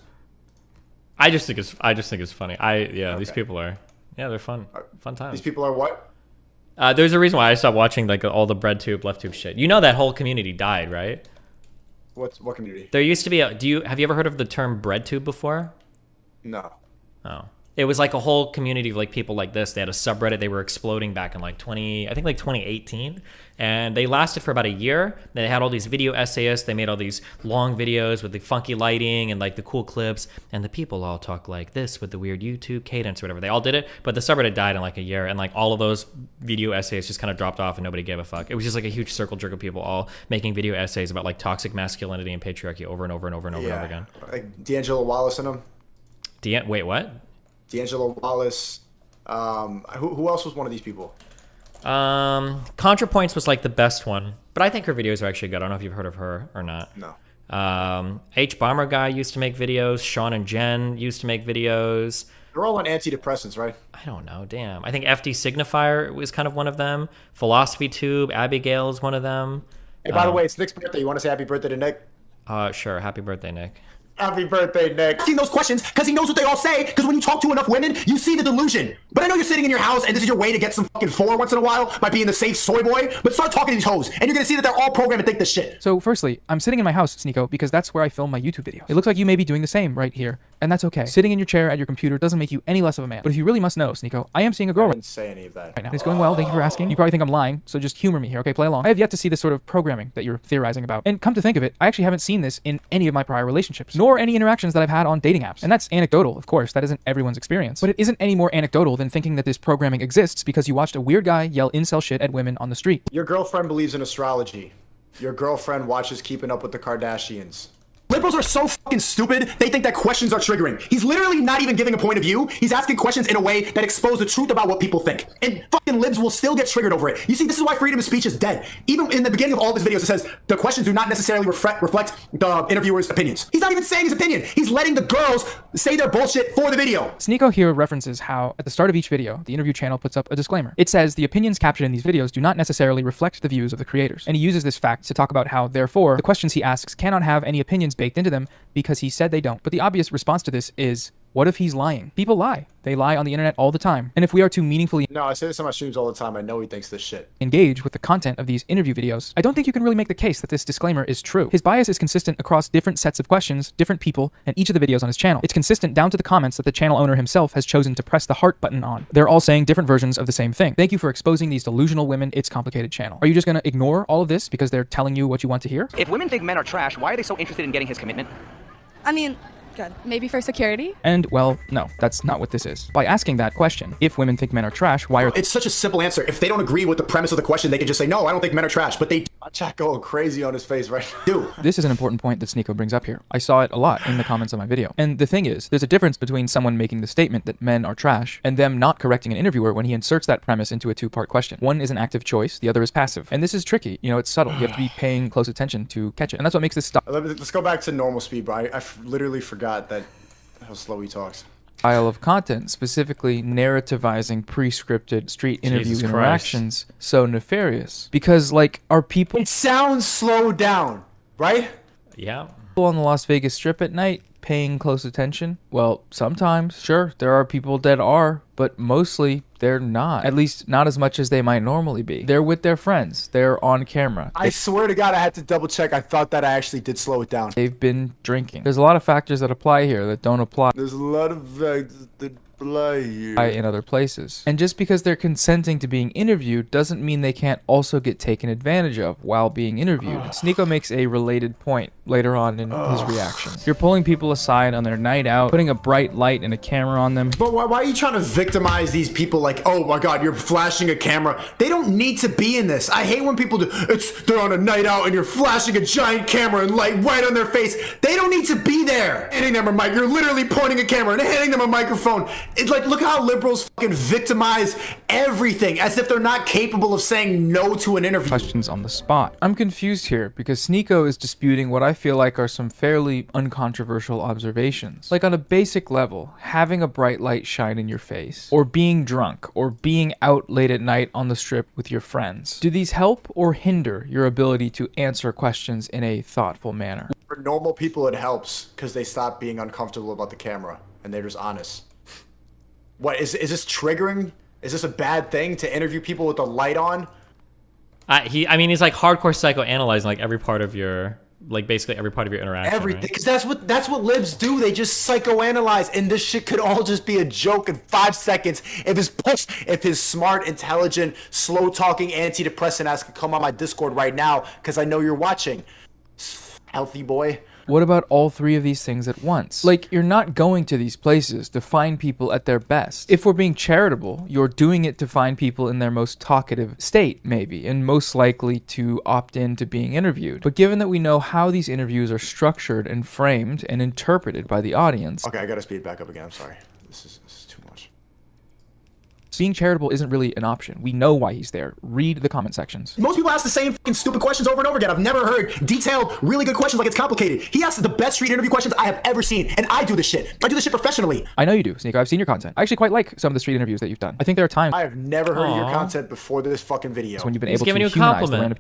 I just think it's funny. Okay. These people are, they're fun times. These people are what? There's a reason why I stopped watching like all the breadtube, lefttube shit. You know that whole community died, right? What community? There used to be have you ever heard of the term breadtube before? No. Oh. It was like a whole community of like people like this. They had a subreddit. They were exploding back in like 2018. And they lasted for about a year. They had all these video essayists. They made all these long videos with the funky lighting and like the cool clips. And the people all talk like this with the weird YouTube cadence or whatever. They all did it. But the subreddit died in like a year. And like all of those video essays just kind of dropped off and nobody gave a fuck. It was just like a huge circle jerk of people all making video essays about like toxic masculinity and patriarchy over and over and over and over and over again. Like D'Angelo Wallace and them. Wait, what? D'Angelo Wallace. Who else was one of these people? ContraPoints was like the best one, but I think her videos are actually good. I don't know if you've heard of her or not. No. H Bomber Guy used to make videos. Sean and Jen used to make videos. They're all on antidepressants, right? I don't know. Damn. I think FD Signifier was kind of one of them. Philosophy Tube, Abigail is one of them. Hey, by the way, it's Nick's birthday. You want to say happy birthday to Nick? Sure. Happy birthday, Nick. Happy birthday, Nick. Asking those questions because he knows what they all say, because when you talk to enough women, you see the delusion. But I know you're sitting in your house and this is your way to get some fucking fore once in a while by being the safe soy boy, but start talking to these hoes and you're gonna see that they're all programmed to think this shit. So firstly, I'm sitting in my house, Sneeko, because that's where I film my YouTube videos. It looks like you may be doing the same right here, and that's okay. Sitting in your chair at your computer doesn't make you any less of a man. But if you really must know, Sneeko, I am seeing a girl I didn't say any of that. right now. It's going well, thank you for asking. You probably think I'm lying, so just humor me here, okay? Play along. I have yet to see this sort of programming that you're theorizing about. And come to think of it, I actually haven't seen this in any of my prior relationships, nor any interactions that I've had on dating apps. And that's anecdotal, of course, that isn't everyone's experience. But it isn't any more anecdotal than thinking that this programming exists because you watched a weird guy yell incel shit at women on the street. Your girlfriend believes in astrology. Your girlfriend watches Keeping Up with the Kardashians. Liberals are so fucking stupid, they think that questions are triggering. He's literally not even giving a point of view. He's asking questions in a way that expose the truth about what people think. And fucking libs will still get triggered over it. You see, this is why freedom of speech is dead. Even in the beginning of all of his videos, it says, the questions do not necessarily reflect the interviewer's opinions. He's not even saying his opinion. He's letting the girls say their bullshit for the video. Sneeko here references how, at the start of each video, the interview channel puts up a disclaimer. It says the opinions captured in these videos do not necessarily reflect the views of the creators. And he uses this fact to talk about how, therefore, the questions he asks cannot have any opinions baked into them because he said they don't. But the obvious response to this is, what if he's lying? People lie. They lie on the internet all the time. And if we are to meaningfully No, I say this on my streams all the time. I know he thinks this shit. engage with the content of these interview videos, I don't think you can really make the case that this disclaimer is true. His bias is consistent across different sets of questions, different people, and each of the videos on his channel. It's consistent down to the comments that the channel owner himself has chosen to press the heart button on. They're all saying different versions of the same thing. Thank you for exposing these delusional women. It's complicated channel. Are you just gonna ignore all of this because they're telling you what you want to hear? If women think men are trash, why are they so interested in getting his commitment? I mean, Good. Maybe for security? And, well, no, that's not what this is. By asking that question, if women think men are trash, why are... It's such a simple answer. If they don't agree with the premise of the question, they can just say, no, I don't think men are trash. But they... Chat going crazy on his face right now. do. This is an important point that Sneeko brings up here. I saw it a lot in the comments on my video. And the thing is, there's a difference between someone making the statement that men are trash and them not correcting an interviewer when he inserts that premise into a two-part question. One is an active choice, the other is passive. And this is tricky. You know, it's subtle. You have to be paying close attention to catch it. And that's what makes this Let's go back to normal speed, bro. I literally forgot that how slow he talks. Style of content, specifically narrativizing pre-scripted street interview interactions, so nefarious. Because, like, are people... It sounds slowed down, right? Yeah. People on the Las Vegas Strip at night paying close attention? Well, sometimes, sure, there are people that are, but mostly they're not. At least not as much as they might normally be. They're with their friends. They're on camera. I swear to God, I had to double check. I thought that I actually did slow it down. They've been drinking. There's a lot of factors that apply here that don't apply. There's a lot of factors that apply here. In other places. And just because they're consenting to being interviewed doesn't mean they can't also get taken advantage of while being interviewed. Sneeko makes a related point later on in his reactions. You're pulling people aside on their night out, putting a bright light and a camera on them. But why are you trying to victimize these people like, oh my God, you're flashing a camera? They don't need to be in this. I hate when people do, they're on a night out and you're flashing a giant camera and light right on their face. They don't need to be there. Handing them a mic, you're literally pointing a camera and handing them a microphone. It's like, look how liberals fucking victimize everything as if they're not capable of saying no to an interview. Questions on the spot. I'm confused here because Sneeko is disputing what I feel like are some fairly uncontroversial observations. Like on a basic level, having a bright light shine in your face, or being drunk, or being out late at night on the strip with your friends. Do these help or hinder your ability to answer questions in a thoughtful manner? For normal people, it helps because they stop being uncomfortable about the camera and they're just honest. What is this triggering? Is this a bad thing to interview people with the light on? I mean, he's like hardcore psychoanalyzing like every part of your, like basically every part of your interaction. Everything, right? because that's what libs do. They just psychoanalyze, and this shit could all just be a joke in 5 seconds. If his smart, intelligent, slow-talking antidepressant ass could come on my Discord right now, because I know you're watching. Healthy boy. What about all three of these things at once? Like, you're not going to these places to find people at their best. If we're being charitable, you're doing it to find people in their most talkative state, maybe, and most likely to opt in to being interviewed. But given that we know how these interviews are structured and framed and interpreted by the audience... Okay, I gotta speed back up again, I'm sorry. This is too much. Being charitable isn't really an option. We know why he's there. Read the comment sections. Most people ask the same fucking stupid questions over and over again. I've never heard detailed, really good questions like it's complicated. He asks the best street interview questions I have ever seen, and I do this shit. I do this shit professionally. I know you do, Sneeko. I've seen your content. I actually quite like some of the street interviews that you've done. I think there are times... I have never heard of your content before this fucking video. When you've been able to humanize the random...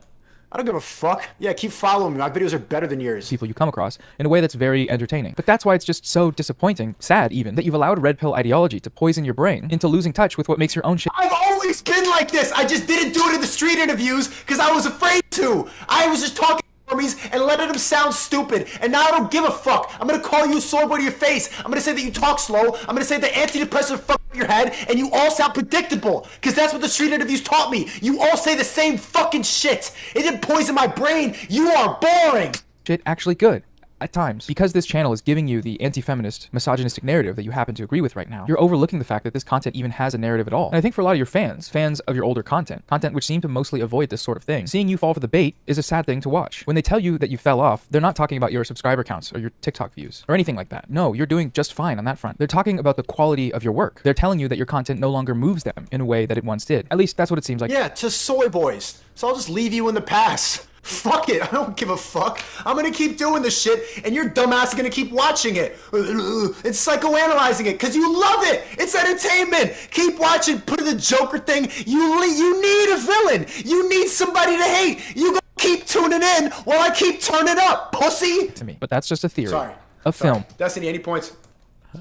I don't give a fuck. Yeah, keep following me. My videos are better than yours. People you come across in a way that's very entertaining. But that's why it's just so disappointing, sad even, that you've allowed red pill ideology to poison your brain into losing touch with what makes your own shit. I've always been like this. I just didn't do it in the street interviews because I was afraid to. I was just talking normies and letting them sound stupid. And now I don't give a fuck. I'm gonna call you a sore boy to your face. I'm gonna say that you talk slow. I'm gonna say the antidepressant fuck up your head, and you all sound predictable. Because that's what the street interviews taught me. You all say the same fucking shit. It didn't poison my brain. You are boring. Shit actually good. At times, because this channel is giving you the anti-feminist, misogynistic narrative that you happen to agree with right now, you're overlooking the fact that this content even has a narrative at all. And I think for a lot of your fans of your older content which seem to mostly avoid this sort of thing, seeing you fall for the bait is a sad thing to watch. When they tell you that you fell off, they're not talking about your subscriber counts or your TikTok views or anything like that. No, you're doing just fine on that front. They're talking about the quality of your work. They're telling you that your content no longer moves them in a way that it once did. At least that's what it seems like. Yeah, to soy boys. So I'll just leave you in the past. Fuck it, I don't give a fuck. I'm gonna keep doing this shit, and your dumbass is gonna keep watching it. It's psychoanalyzing it, because you love it. It's entertainment. Keep watching, put the Joker thing. You need a villain. You need somebody to hate. You go keep tuning in while I keep turning up, pussy. To me, but that's just a theory. Sorry. A film. Destiny, any points?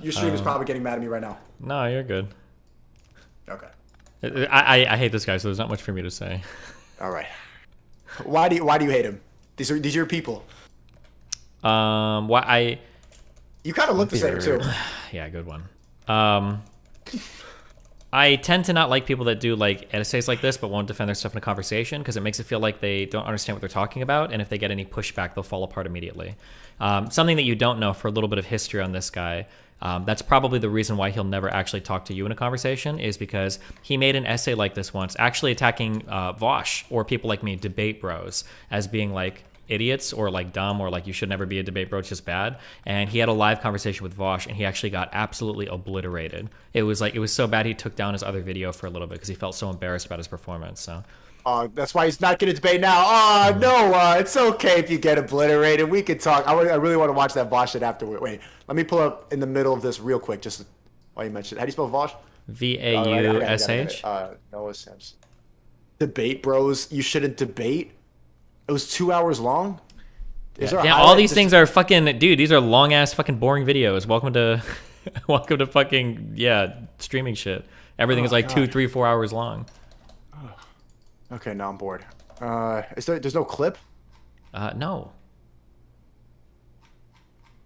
Your stream is probably getting mad at me right now. No, you're good. Okay. I hate this guy, so there's not much for me to say. All right. Why do you hate him? These are your people. You kind of look the same too. Yeah, good one. I tend to not like people that do like essays like this but won't defend their stuff in a conversation, because it makes it feel like they don't understand what they're talking about, and if they get any pushback, they'll fall apart immediately. Something that you don't know, for a little bit of history on this guy, that's probably the reason why he'll never actually talk to you in a conversation, is because he made an essay like this once, actually attacking Vosh or people like me, debate bros, as being like idiots or like dumb or like you should never be a debate bro, it's just bad. And he had a live conversation with Vosh and he actually got absolutely obliterated. It was so bad he took down his other video for a little bit because he felt so embarrassed about his performance. So that's why he's not going to debate now. No, it's okay if you get obliterated. We could talk. I really want to watch that Vosh shit afterward. Wait, let me pull up in the middle of this real quick, just while you mentioned it. How do you spell Vosh? V-A-U-S-H. Noah Samson. Debate bros, you shouldn't debate. It was 2 hours long. Yeah, all these things are fucking, dude. These are long ass fucking boring videos. Welcome to, welcome to fucking streaming shit. Everything is like 2, 3, 4 hours long. Okay, now I'm bored. There's no clip? No.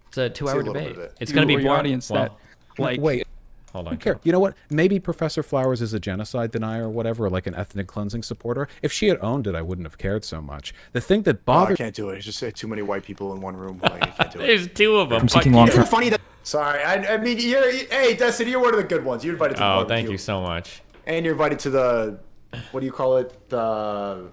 It's a 2-hour debate. It's going to be boring. Audience that, like, wait. Hold on. You know what? Maybe Professor Flowers is a genocide denier or whatever, or like an ethnic cleansing supporter. If she had owned it, I wouldn't have cared so much. The thing that bothers... I can't do it. It's just too many white people in one room. Like, I can't do it. There's 2 of them. Isn't it funny that... Sorry, I mean, hey, Destiny, you're one of the good ones. You're invited to the barbecue. Thank you so much. And you're invited to the... What do you call it? The...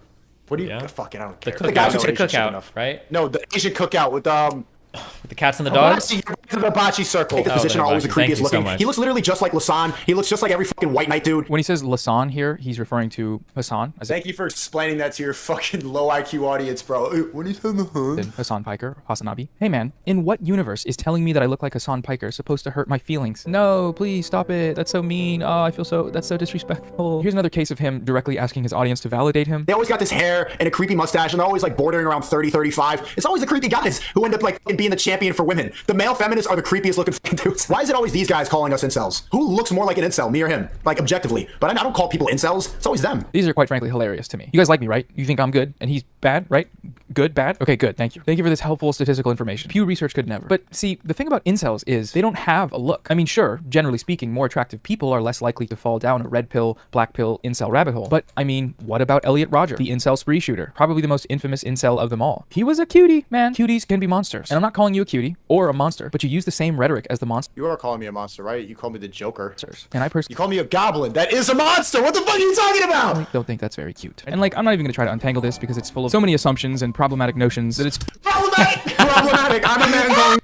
What do you... Fuck it, I don't care. The cookout, right? No, the Asian cookout with the cats and the dogs? The hibachi circle. The position are always the creepiest looking. So he looks literally just like Lasan. He looks just like every fucking white knight dude. When he says Lasan here, he's referring to Hassan. Thank you for explaining that to your fucking low IQ audience, bro. When he said Hassan Piker, Hasanabi. Hey man, in what universe is telling me that I look like Hassan Piker supposed to hurt my feelings? No, please stop it. That's so mean. Oh, I feel so, that's so disrespectful. Here's another case of him directly asking his audience to validate him. They always got this hair and a creepy mustache, and they're always like bordering around 30, 35. It's always the creepy guys who end up like being the champion for women. The male feminists are the creepiest looking dudes. Why is it always these guys calling us incels? Who looks more like an incel, me or him? Like, objectively. But I don't call people incels. It's always them. These are quite frankly hilarious to me. You guys like me, right? You think I'm good and he's bad, right? Good, bad? Okay, good. Thank you. Thank you for this helpful statistical information. Pew Research could never. But see, the thing about incels is they don't have a look. I mean, sure, generally speaking, more attractive people are less likely to fall down a red pill, black pill, incel rabbit hole. But I mean, what about Elliot Rodger, the incel spree shooter? Probably the most infamous incel of them all. He was a cutie, man. Cuties can be monsters. And I'm not calling you a cutie or a monster, but you use the same rhetoric as the monster. You are calling me a monster, right? You call me the Joker. And I personally... You call me a goblin. That is a monster! What the fuck are you talking about? I don't think that's very cute. And like, I'm not even gonna try to untangle this because it's full of so many assumptions and problematic notions that it's... Problematic! Problematic! I'm a man going...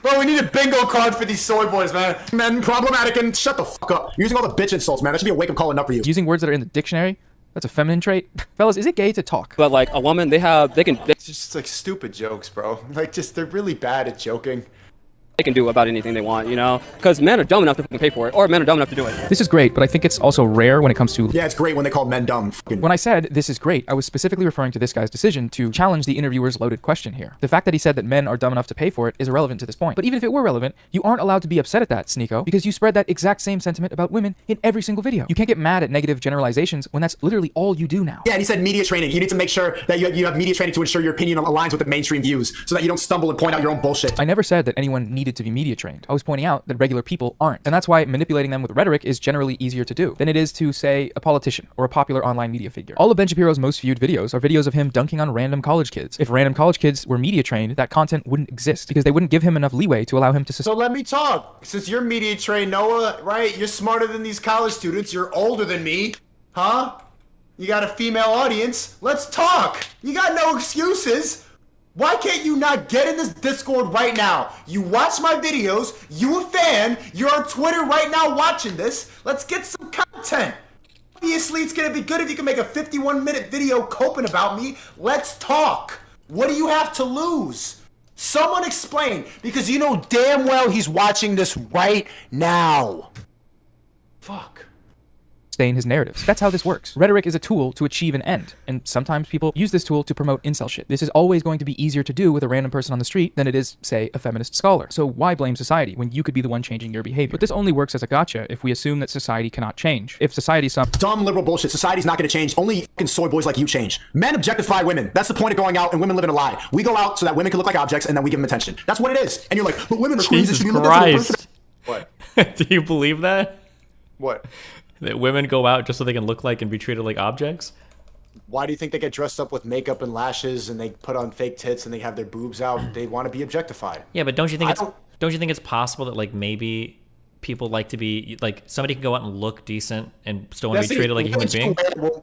Bro, we need a bingo card for these soy boys, man. Men, problematic, and shut the fuck up. You're using all the bitch insults, man. That should be a wake-up call enough for you. Using words that are in the dictionary? That's a feminine trait. Fellas, is it gay to talk? But like a woman, It's just like stupid jokes, bro. Like, they're really bad at joking. They can do about anything they want, you know? Because men are dumb enough to pay for it, or men are dumb enough to do it. This is great, but I think it's also rare when it comes to... Yeah, it's great when they call men dumb. When I said this is great, I was specifically referring to this guy's decision to challenge the interviewer's loaded question here. The fact that he said that men are dumb enough to pay for it is irrelevant to this point. But even if it were relevant, you aren't allowed to be upset at that, Sneeko, because you spread that exact same sentiment about women in every single video. You can't get mad at negative generalizations when that's literally all you do now. Yeah, and he said media training. You need to make sure that you have media training to ensure your opinion aligns with the mainstream views, so that you don't stumble and point out your own bullshit. I never said that anyone needed to be media trained. I was pointing out that regular people aren't. And that's why manipulating them with rhetoric is generally easier to do than it is to, say, a politician or a popular online media figure. All of Ben Shapiro's most viewed videos are videos of him dunking on random college kids. If random college kids were media trained, that content wouldn't exist because they wouldn't give him enough leeway to allow him to... So let me talk. Since you're media trained, Noah, right? You're smarter than these college students. You're older than me. Huh? You got a female audience. Let's talk. You got no excuses. Why can't you not get in this Discord right now? You watch my videos, you a fan, you're on Twitter right now watching this. Let's get some content. Obviously, it's gonna be good if you can make a 51-minute video coping about me. Let's talk. What do you have to lose? Someone explain, because you know damn well he's watching this right now. Fuck. Sustain his narratives. That's how this works. Rhetoric is a tool to achieve an end, and sometimes people use this tool to promote incel shit. This is always going to be easier to do with a random person on the street than it is, say, a feminist scholar. So why blame society when you could be the one changing your behavior? But this only works as a gotcha if we assume that society cannot change. If society's some dumb liberal bullshit, society's not gonna change. Only fucking soy boys like you change. Men objectify women. That's the point of going out, and women live in a lie. We go out so that women can look like objects, and then we give them attention. That's what it is. And you're like, but women are queens. Jesus Christ. What? Do you believe that? What? That women go out just so they can look like and be treated like objects? Why do you think they get dressed up with makeup and lashes and they put on fake tits and they have their boobs out? They want to be objectified. Yeah, but don't you think it's possible that like maybe people like to be like somebody can go out and look decent and still want to be treated like a human being?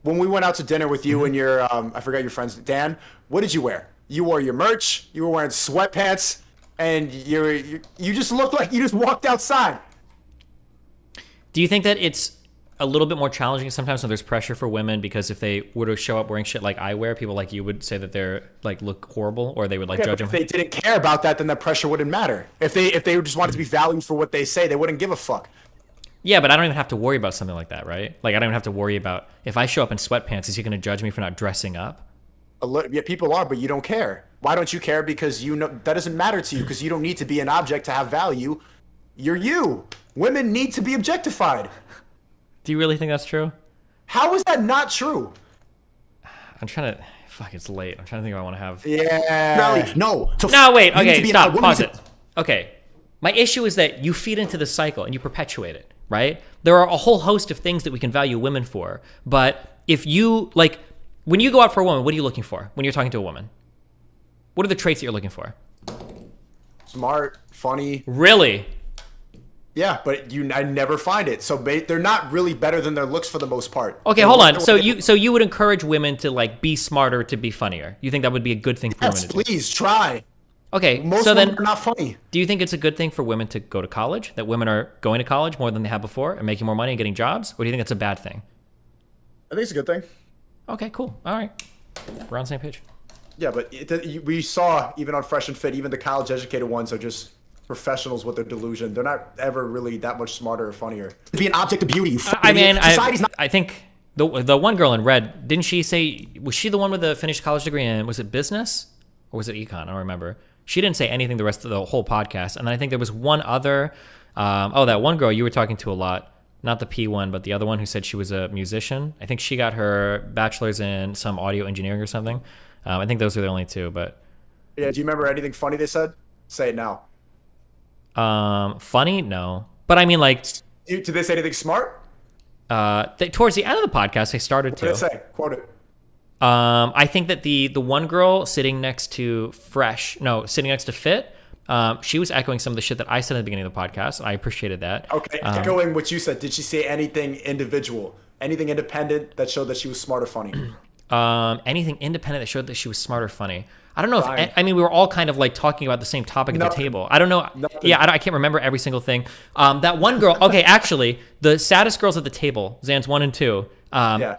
When we went out to dinner with you and your I forgot your friends, Dan, what did you wear? You wore your merch, you were wearing sweatpants, and you just looked like you just walked outside. Do you think that it's a little bit more challenging sometimes when there's pressure for women, because if they were to show up wearing shit like I wear, people like you would say that they're like look horrible, or they would like judge them? If they didn't care about that, then that pressure wouldn't matter. If they just wanted to be valued for what they say, they wouldn't give a fuck. Yeah, but I don't even have to worry about something like that, right? Like I don't even have to worry about if I show up in sweatpants, is he going to judge me for not dressing up? Yeah, people are, but you don't care. Why don't you care? Because you know that doesn't matter to you, because you don't need to be an object to have value. You're you. Women need to be objectified. Do you really think that's true? How is that not true? I'm trying to... Fuck, it's late. I'm trying to think if I want to have... Yeah. No. No, wait. Okay, stop. Pause it. Okay. My issue is that you feed into the cycle and you perpetuate it, right? There are a whole host of things that we can value women for. But if you... Like, when you go out for a woman, what are you looking for when you're talking to a woman? What are the traits that you're looking for? Smart, funny. Really? Yeah, but I never find it. So they're not really better than their looks for the most part. Okay, hold on. So you would encourage women to like be smarter, to be funnier. You think that would be a good thing for women to do? Yes, please try. Okay, most so women then are not funny. Do you think it's a good thing for women to go to college? That women are going to college more than they have before and making more money and getting jobs? Or do you think it's a bad thing? I think it's a good thing. Okay, cool. All right, we're on the same page. Yeah, but we saw even on Fresh and Fit, even the college-educated ones are just professionals with their delusion. They're not ever really that much smarter or funnier. To be an object of beauty. I think the one girl in red, didn't she say, was she the one with the finished college degree in, was it business or was it econ? I don't remember. She didn't say anything the rest of the whole podcast. And then I think there was one other, that one girl you were talking to a lot, not the P one, but the other one who said she was a musician. I think she got her bachelor's in some audio engineering or something. I think those are the only two, but. Yeah, do you remember anything funny they said? Say it now. Funny? No. But I mean, like... Did they say anything smart? Towards the end of the podcast, they started to. What did they say? Quote it. I think that the one girl sitting next to sitting next to Fit, she was echoing some of the shit that I said at the beginning of the podcast. I appreciated that. Okay, echoing what you said. Did she say anything individual? Anything independent that showed that she was smart or funny? Anything independent that showed that she was smart or funny? I don't know if, I mean, we were all kind of like talking about the same topic at the table. I don't know. Nothing. Yeah, I can't remember every single thing. That one girl, okay, actually, the saddest girls at the table, Zan's 1 and 2,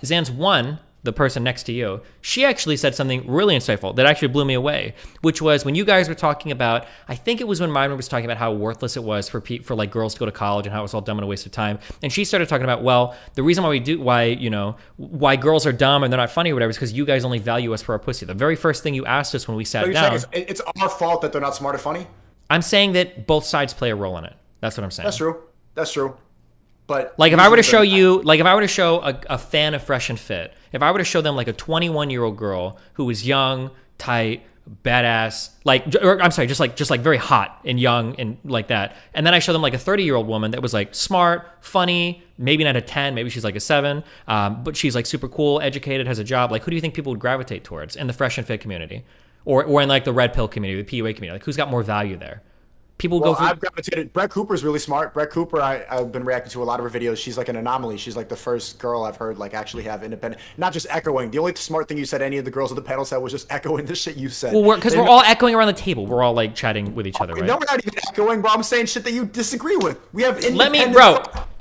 Zan's 1, the person next to you, she actually said something really insightful that actually blew me away, which was when you guys were talking about, I think it was when Myron was talking about how worthless it was for like girls to go to college and how it was all dumb and a waste of time. And she started talking about, well, the reason why girls are dumb and they're not funny or whatever is because you guys only value us for our pussy. The very first thing you asked us when we sat down. It's our fault that they're not smart or funny? I'm saying that both sides play a role in it. That's what I'm saying. That's true. But like if I were to show you, like if I were to show a fan of Fresh and Fit, if I were to show them like a 21-year-old girl who was young, tight, badass, just like very hot and young and like that, and then I show them like a 30-year-old woman that was like smart, funny, maybe not a 10, maybe she's like a 7, but she's like super cool, educated, has a job. Like who do you think people would gravitate towards in the Fresh and Fit community, or in like the Red Pill community, the PUA community? Like who's got more value there? People go through... I've gravitated. Brett Cooper's really smart. Brett Cooper, I've been reacting to a lot of her videos. She's like an anomaly. She's like the first girl I've heard like actually have independent, not just echoing. The only smart thing you said any of the girls at the panel said was just echoing the shit you said. Well, because we're all echoing around the table. We're all like chatting with each other, right? No, we're not even echoing, bro. I'm saying shit that you disagree with. We have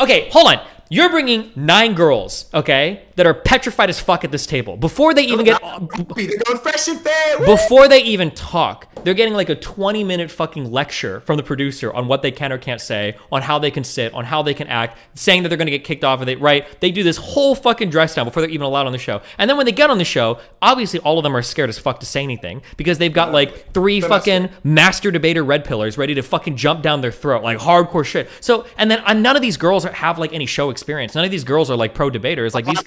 Okay, hold on. You're bringing 9 girls, okay, that are petrified as fuck at this table. Before they even get... They're going Fresh and Fit. Before they even talk, they're getting like a 20-minute fucking lecture from the producer on what they can or can't say, on how they can sit, on how they can act, saying that they're going to get kicked off of it, right? They do this whole fucking dress down before they're even allowed on the show. And then when they get on the show, obviously all of them are scared as fuck to say anything because they've got like 3 fucking master debater red pillars ready to fucking jump down their throat, like hardcore shit. So, and then none of these girls have like any show experience. None of these girls are like pro debaters. Like these,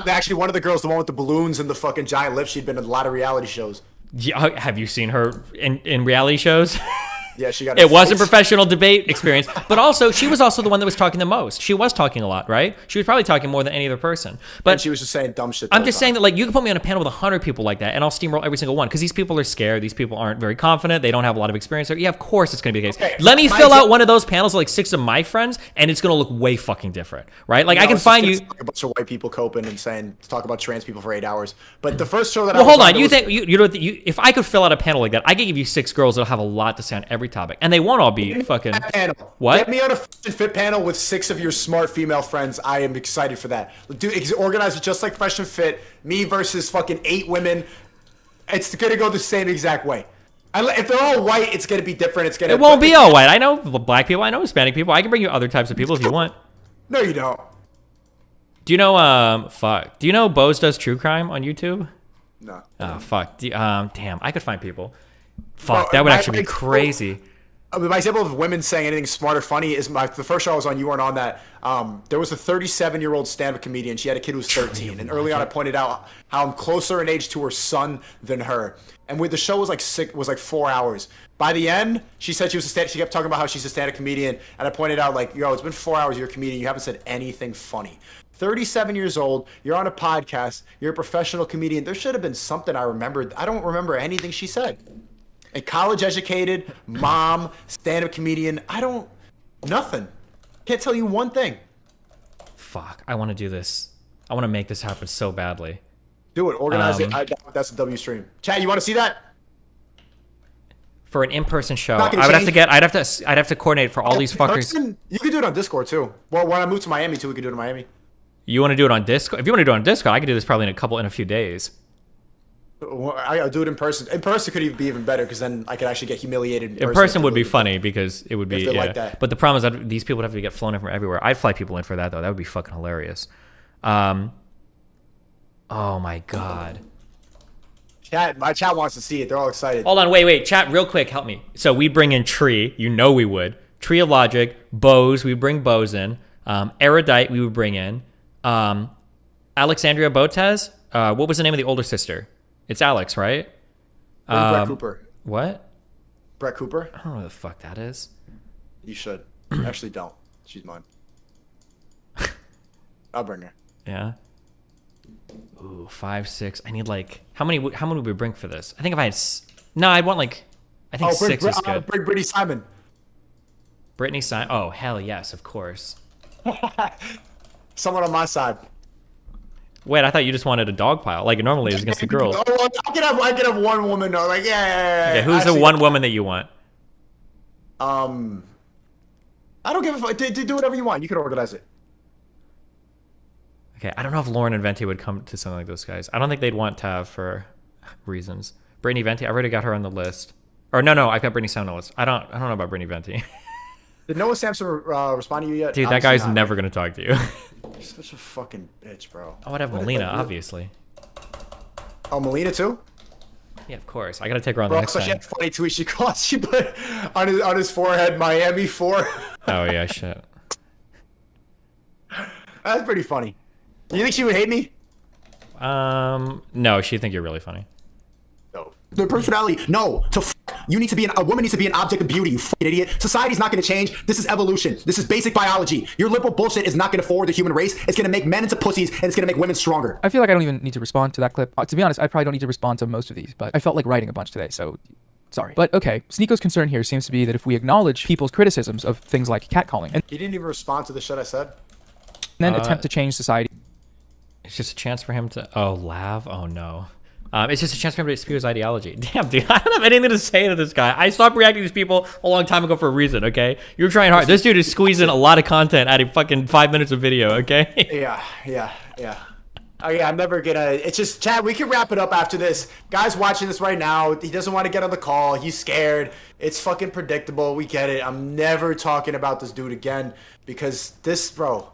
actually, one of the girls, the one with the balloons and the fucking giant lips, she'd been in a lot of reality shows. Yeah, have you seen her in reality shows? Yeah, she got. It was a professional debate experience, but also she was also the one that was talking the most. She was talking a lot, right? She was probably talking more than any other person. But and she was just saying dumb shit. I'm just saying that, like, you can put me on a panel with 100 people like that, and I'll steamroll every single one because these people are scared. These people aren't very confident. They don't have a lot of experience. Yeah, of course it's going to be the case. Okay, Let me fill out one of those panels with like 6 of my friends, and it's going to look way fucking different, right? Like, I can find you a bunch of white people coping and saying talk about trans people for 8 hours. But the first show that hold on, you think you know if I could fill out a panel like that, I could give you 6 girls that'll have a lot to say on every topic, and they won't all be fucking what? Get me on a Fresh and Fit panel with 6 of your smart female friends. I am excited for that. Organize it just like Fresh and Fit. Me versus fucking 8 women. It's gonna go the same exact way. If they're all white, it's gonna be different. It won't be all white. I know black people. I know Hispanic people. I can bring you other types of people if you want. No, you don't. Do you know? Fuck. Do you know Bose Does True Crime on YouTube? No. Oh fuck. Damn. I could find people. Fuck. That would actually be crazy. My example of women saying anything smart or funny is the first show I was on. You weren't on that. There was a 37-year-old stand-up comedian. She had a kid who was 13, and early on I pointed out how I'm closer in age to her son than her. And the show was like 4 hours. By the end, she said she kept talking about how she's a stand-up comedian, and I pointed out like, yo, it's been 4 hours. You're a comedian. You haven't said anything funny. 37 years old. You're on a podcast. You're a professional comedian. There should have been something I remembered. I don't remember anything she said. A college educated, mom, stand-up comedian. Nothing. Can't tell you one thing. Fuck, I want to do this. I want to make this happen so badly. Do it, organize it. That's a W stream. Chat, you want to see that? For an in-person show, I'd have to coordinate for all these fuckers. You could do it on Discord too. Well, when I move to Miami too, we could do it in Miami. You want to do it on Discord? If you want to do it on Discord, I could do this probably in a few days. I'll do it in person. In person could even be even better because then I could actually get humiliated. In person would be funny because it would be like that. But the problem is that these people would have to get flown in from everywhere. I'd fly people in for that though. That would be fucking hilarious. Oh my god. My chat wants to see it. They're all excited. Hold on, wait, chat, real quick, help me. So we'd bring in Tree. You know we would. Tree of Logic, Bose. We'd bring Bose in. Erudite. We would bring in. Alexandria Botez. What was the name of the older sister? It's Alex, right? Brett Cooper. What? Brett Cooper? I don't know who the fuck that is. You should. Actually, don't. She's mine. I'll bring her. Yeah. Ooh, 5, 6. I need like how many would we bring for this? I think if I had no, I'd want like I think 6 is good. Bring Brittany Simon. Brittany Simon. Oh hell yes, of course. Someone on my side. Wait, I thought you just wanted a dog pile, like it normally is against the girls. Oh, I could have one woman though. Like yeah. Okay, who's the one woman that you want? I don't give a fuck. Do whatever you want. You can organize it. Okay, I don't know if Lauren and Venti would come to something like those guys. I don't think they'd want Tav for reasons. Brittany Venti, I already got her on the list. Or no, I've got Brittany Sam on the list. I don't know about Brittany Venti. Did Noah Sampson respond to you yet? Dude, that guy's never gonna talk to you. You're such a fucking bitch, bro. I would have Melina, obviously. Oh, Melina too? Yeah, of course. I gotta take her on the next time. She had a funny tweet she put on his forehead, Miami 4. Oh yeah, shit. That's pretty funny. You think she would hate me? No, she'd think you're really funny. No. Their personality. No. You need to be a woman needs to be an object of beauty, you fucking idiot. Society's not going to change. This is evolution. This is basic biology. Your liberal bullshit is not going to forward the human race. It's going to make men into pussies, and it's going to make women stronger. I feel like I don't even need to respond to that clip. To be honest, I probably don't need to respond to most of these, but I felt like writing a bunch today, so sorry. But okay, Sneako's concern here seems to be that if we acknowledge people's criticisms of things like catcalling, and he didn't even respond to the shit I said, then attempt to change society. It's just a chance for him to... Oh, Lav? Oh, no. It's just a chance for him to spew his ideology. Damn, dude. I don't have anything to say to this guy. I stopped reacting to these people a long time ago for a reason, okay? You're trying hard. This dude is squeezing a lot of content out of fucking 5 minutes of video, okay? Yeah. Oh, yeah, I'm never gonna... It's just, Chad, we can wrap it up after this. Guy's watching this right now. He doesn't want to get on the call. He's scared. It's fucking predictable. We get it. I'm never talking about this dude again because this, bro...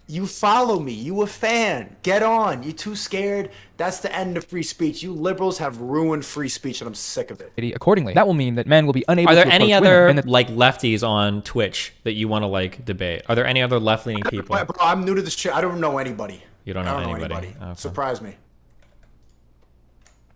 You follow me. You a fan. Get on. You too scared. That's the end of free speech. You liberals have ruined free speech, and I'm sick of it. Accordingly, that will mean that men will be unable to... Are there any other like lefties on Twitch that you want to like debate? Are there any other left-leaning people? Bro, I'm new to this shit. I don't know anybody. You don't know anybody. Okay. Surprise me.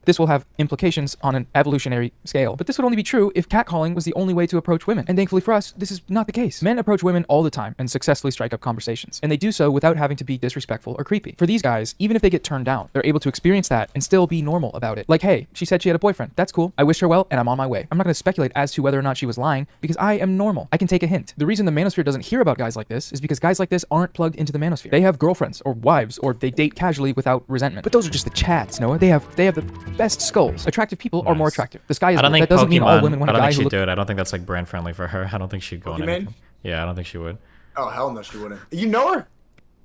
This will have implications on an evolutionary scale. But this would only be true if catcalling was the only way to approach women. And thankfully for us, this is not the case. Men approach women all the time and successfully strike up conversations. And they do so without having to be disrespectful or creepy. For these guys, even if they get turned down, they're able to experience that and still be normal about it. Like, hey, she said she had a boyfriend. That's cool. I wish her well, and I'm on my way. I'm not going to speculate as to whether or not she was lying because I am normal. I can take a hint. The reason the manosphere doesn't hear about guys like this is because guys like this aren't plugged into the manosphere. They have girlfriends or wives, or they date casually without resentment. But those are just the chads, Noah. They have the best skulls. Attractive people are more attractive. The sky is blue. That doesn't mean all women want a guy who I don't think she'd do it. I don't think that's like brand friendly for her. I don't think she'd go on anything. Yeah, I don't think she would. Oh, hell no, she wouldn't. You know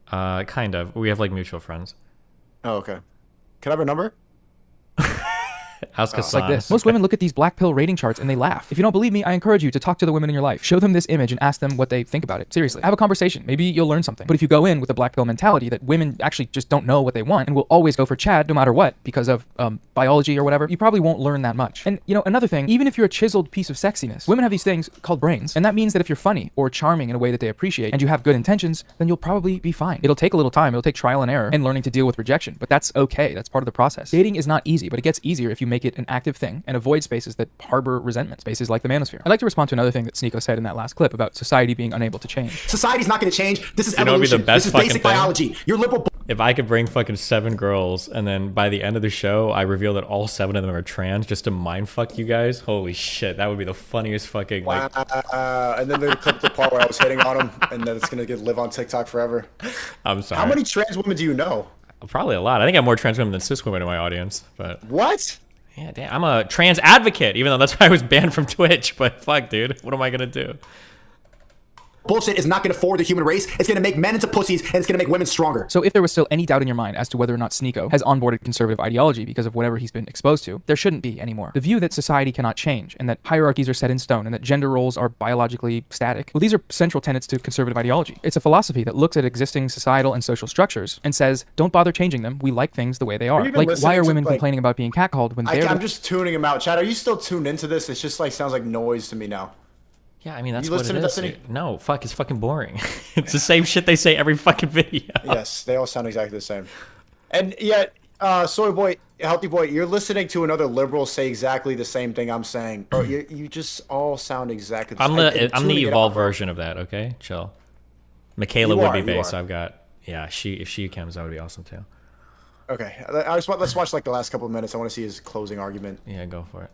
her? Kind of. We have like mutual friends. Oh, okay. Can I have her number? Ask us like this. Most women look at these black pill rating charts and they laugh. If you don't believe me, I encourage you to talk to the women in your life. Show them this image and ask them what they think about it. Seriously. Have a conversation. Maybe you'll learn something. But if you go in with a black pill mentality that women actually just don't know what they want and will always go for Chad no matter what because of biology or whatever, you probably won't learn that much. And you know, another thing, even if you're a chiseled piece of sexiness, women have these things called brains. And that means that if you're funny or charming in a way that they appreciate and you have good intentions, then you'll probably be fine. It'll take a little time. It'll take trial and error and learning to deal with rejection. But that's okay. That's part of the process. Dating is not easy, but it gets easier if you make it an active thing and avoid spaces that harbor resentment, spaces like the manosphere. I'd like to respond to another thing that Sneeko said in that last clip about society being unable to change. Society's not going to change. This is evolution. Be the best this is basic biology. You're liberal. If I could bring fucking 7 girls and then by the end of the show I reveal that all 7 of them are trans just to mindfuck you guys, holy shit, that would be the funniest fucking like. And then they clip the part where I was hitting on them, and then it's gonna live on TikTok forever. I'm sorry. How many trans women do you know? Probably a lot. I think I have more trans women than cis women in my audience. But what? Yeah, damn, I'm a trans advocate, even though that's why I was banned from Twitch. But fuck, dude, what am I gonna do? Bullshit is not going to forward the human race. It's going to make men into pussies, and it's going to make women stronger. So if there was still any doubt in your mind as to whether or not Sneeko has onboarded conservative ideology because of whatever he's been exposed to, there shouldn't be anymore. The view that society cannot change, and that hierarchies are set in stone, and that gender roles are biologically static, well, these are central tenets to conservative ideology. It's a philosophy that looks at existing societal and social structures and says, don't bother changing them. We like things the way they are. Like, why are women complaining about being catcalled when they're... I'm just tuning him out. Chad, are you still tuned into this? It's just like sounds like noise to me now. Yeah, I mean, that's what it is. Destiny? No, fuck, it's fucking boring. It's the same shit they say every fucking video. Yes, they all sound exactly the same. And yet, Soy Boy, Healthy Boy, you're listening to another liberal say exactly the same thing I'm saying. Bro, you just all sound exactly the same. I'm the evolved version of that, okay? Chill. Michaela would be base. I've got... Yeah, if she comes, that would be awesome, too. Okay, let's watch like the last couple of minutes. I want to see his closing argument. Yeah, go for it.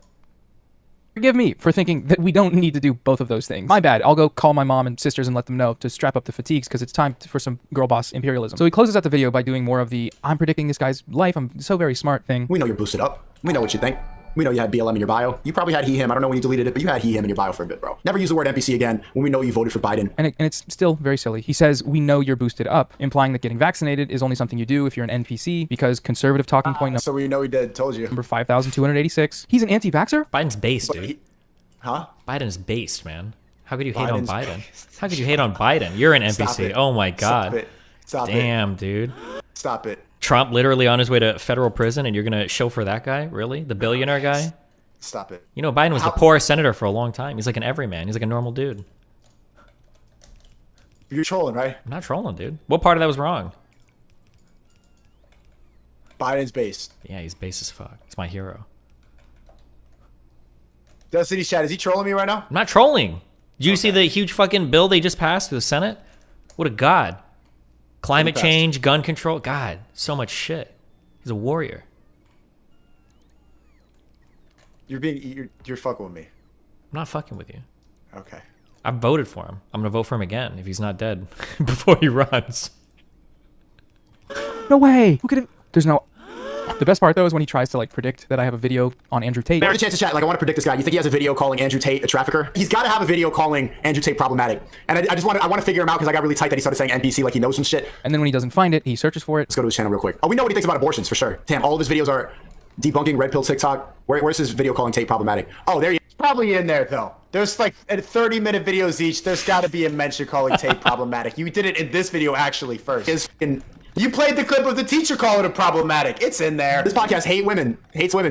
Forgive me for thinking that we don't need to do both of those things. My bad. I'll go call my mom and sisters and let them know to strap up the fatigues because it's time for some girl boss imperialism. So he closes out the video by doing more of the I'm predicting this guy's life, I'm so very smart thing. We know you're boosted up. We know what you think. We know you had BLM in your bio. You probably had he, him. I don't know when you deleted it, but you had he, him in your bio for a bit, bro. Never use the word NPC again when we know you voted for Biden. And it's still very silly. He says, we know you're boosted up, implying that getting vaccinated is only something you do if you're an NPC because conservative talking point so we know he did. Told you. Number 5,286. He's an anti-vaxxer? Biden's based, dude. Huh? Biden's based, man. How could you hate on Biden? How could you hate on Biden? You're an NPC. Oh my god. Stop it. Stop Damn, it. Dude. Stop it. Trump literally on his way to federal prison and you're going to chauffeur that guy? Really? The billionaire guy? Stop it. You know, Biden was the poorest senator for a long time. He's like an everyman. He's like a normal dude. You're trolling, right? I'm not trolling, dude. What part of that was wrong? Biden's based. Yeah, he's base as fuck. He's my hero. Destiny Chat, is he trolling me right now? I'm not trolling. Did you see the huge fucking bill they just passed through the Senate? What a god. Climate change, gun control. God, so much shit. He's a warrior. You're fucking with me. I'm not fucking with you. Okay. I voted for him. I'm gonna vote for him again if he's not dead before he runs. No way. Look at it. There's no... The best part, though, is when he tries to, like, predict that I have a video on Andrew Tate. I have a chance to chat. Like, I want to predict this guy. You think he has a video calling Andrew Tate a trafficker? He's got to have a video calling Andrew Tate problematic. And I want to figure him out because I got really tight that he started saying NPC like he knows some shit. And then when he doesn't find it, he searches for it. Let's go to his channel real quick. Oh, we know what he thinks about abortions, for sure. Damn, all of his videos are debunking red pill TikTok. Where's his video calling Tate problematic? Oh, there he is. It's probably in there, though. There's like 30-minute videos each. There's got to be a mention calling Tate problematic. You did it in this video, actually, first. You played the clip of the teacher calling it problematic. It's in there. This podcast hates women,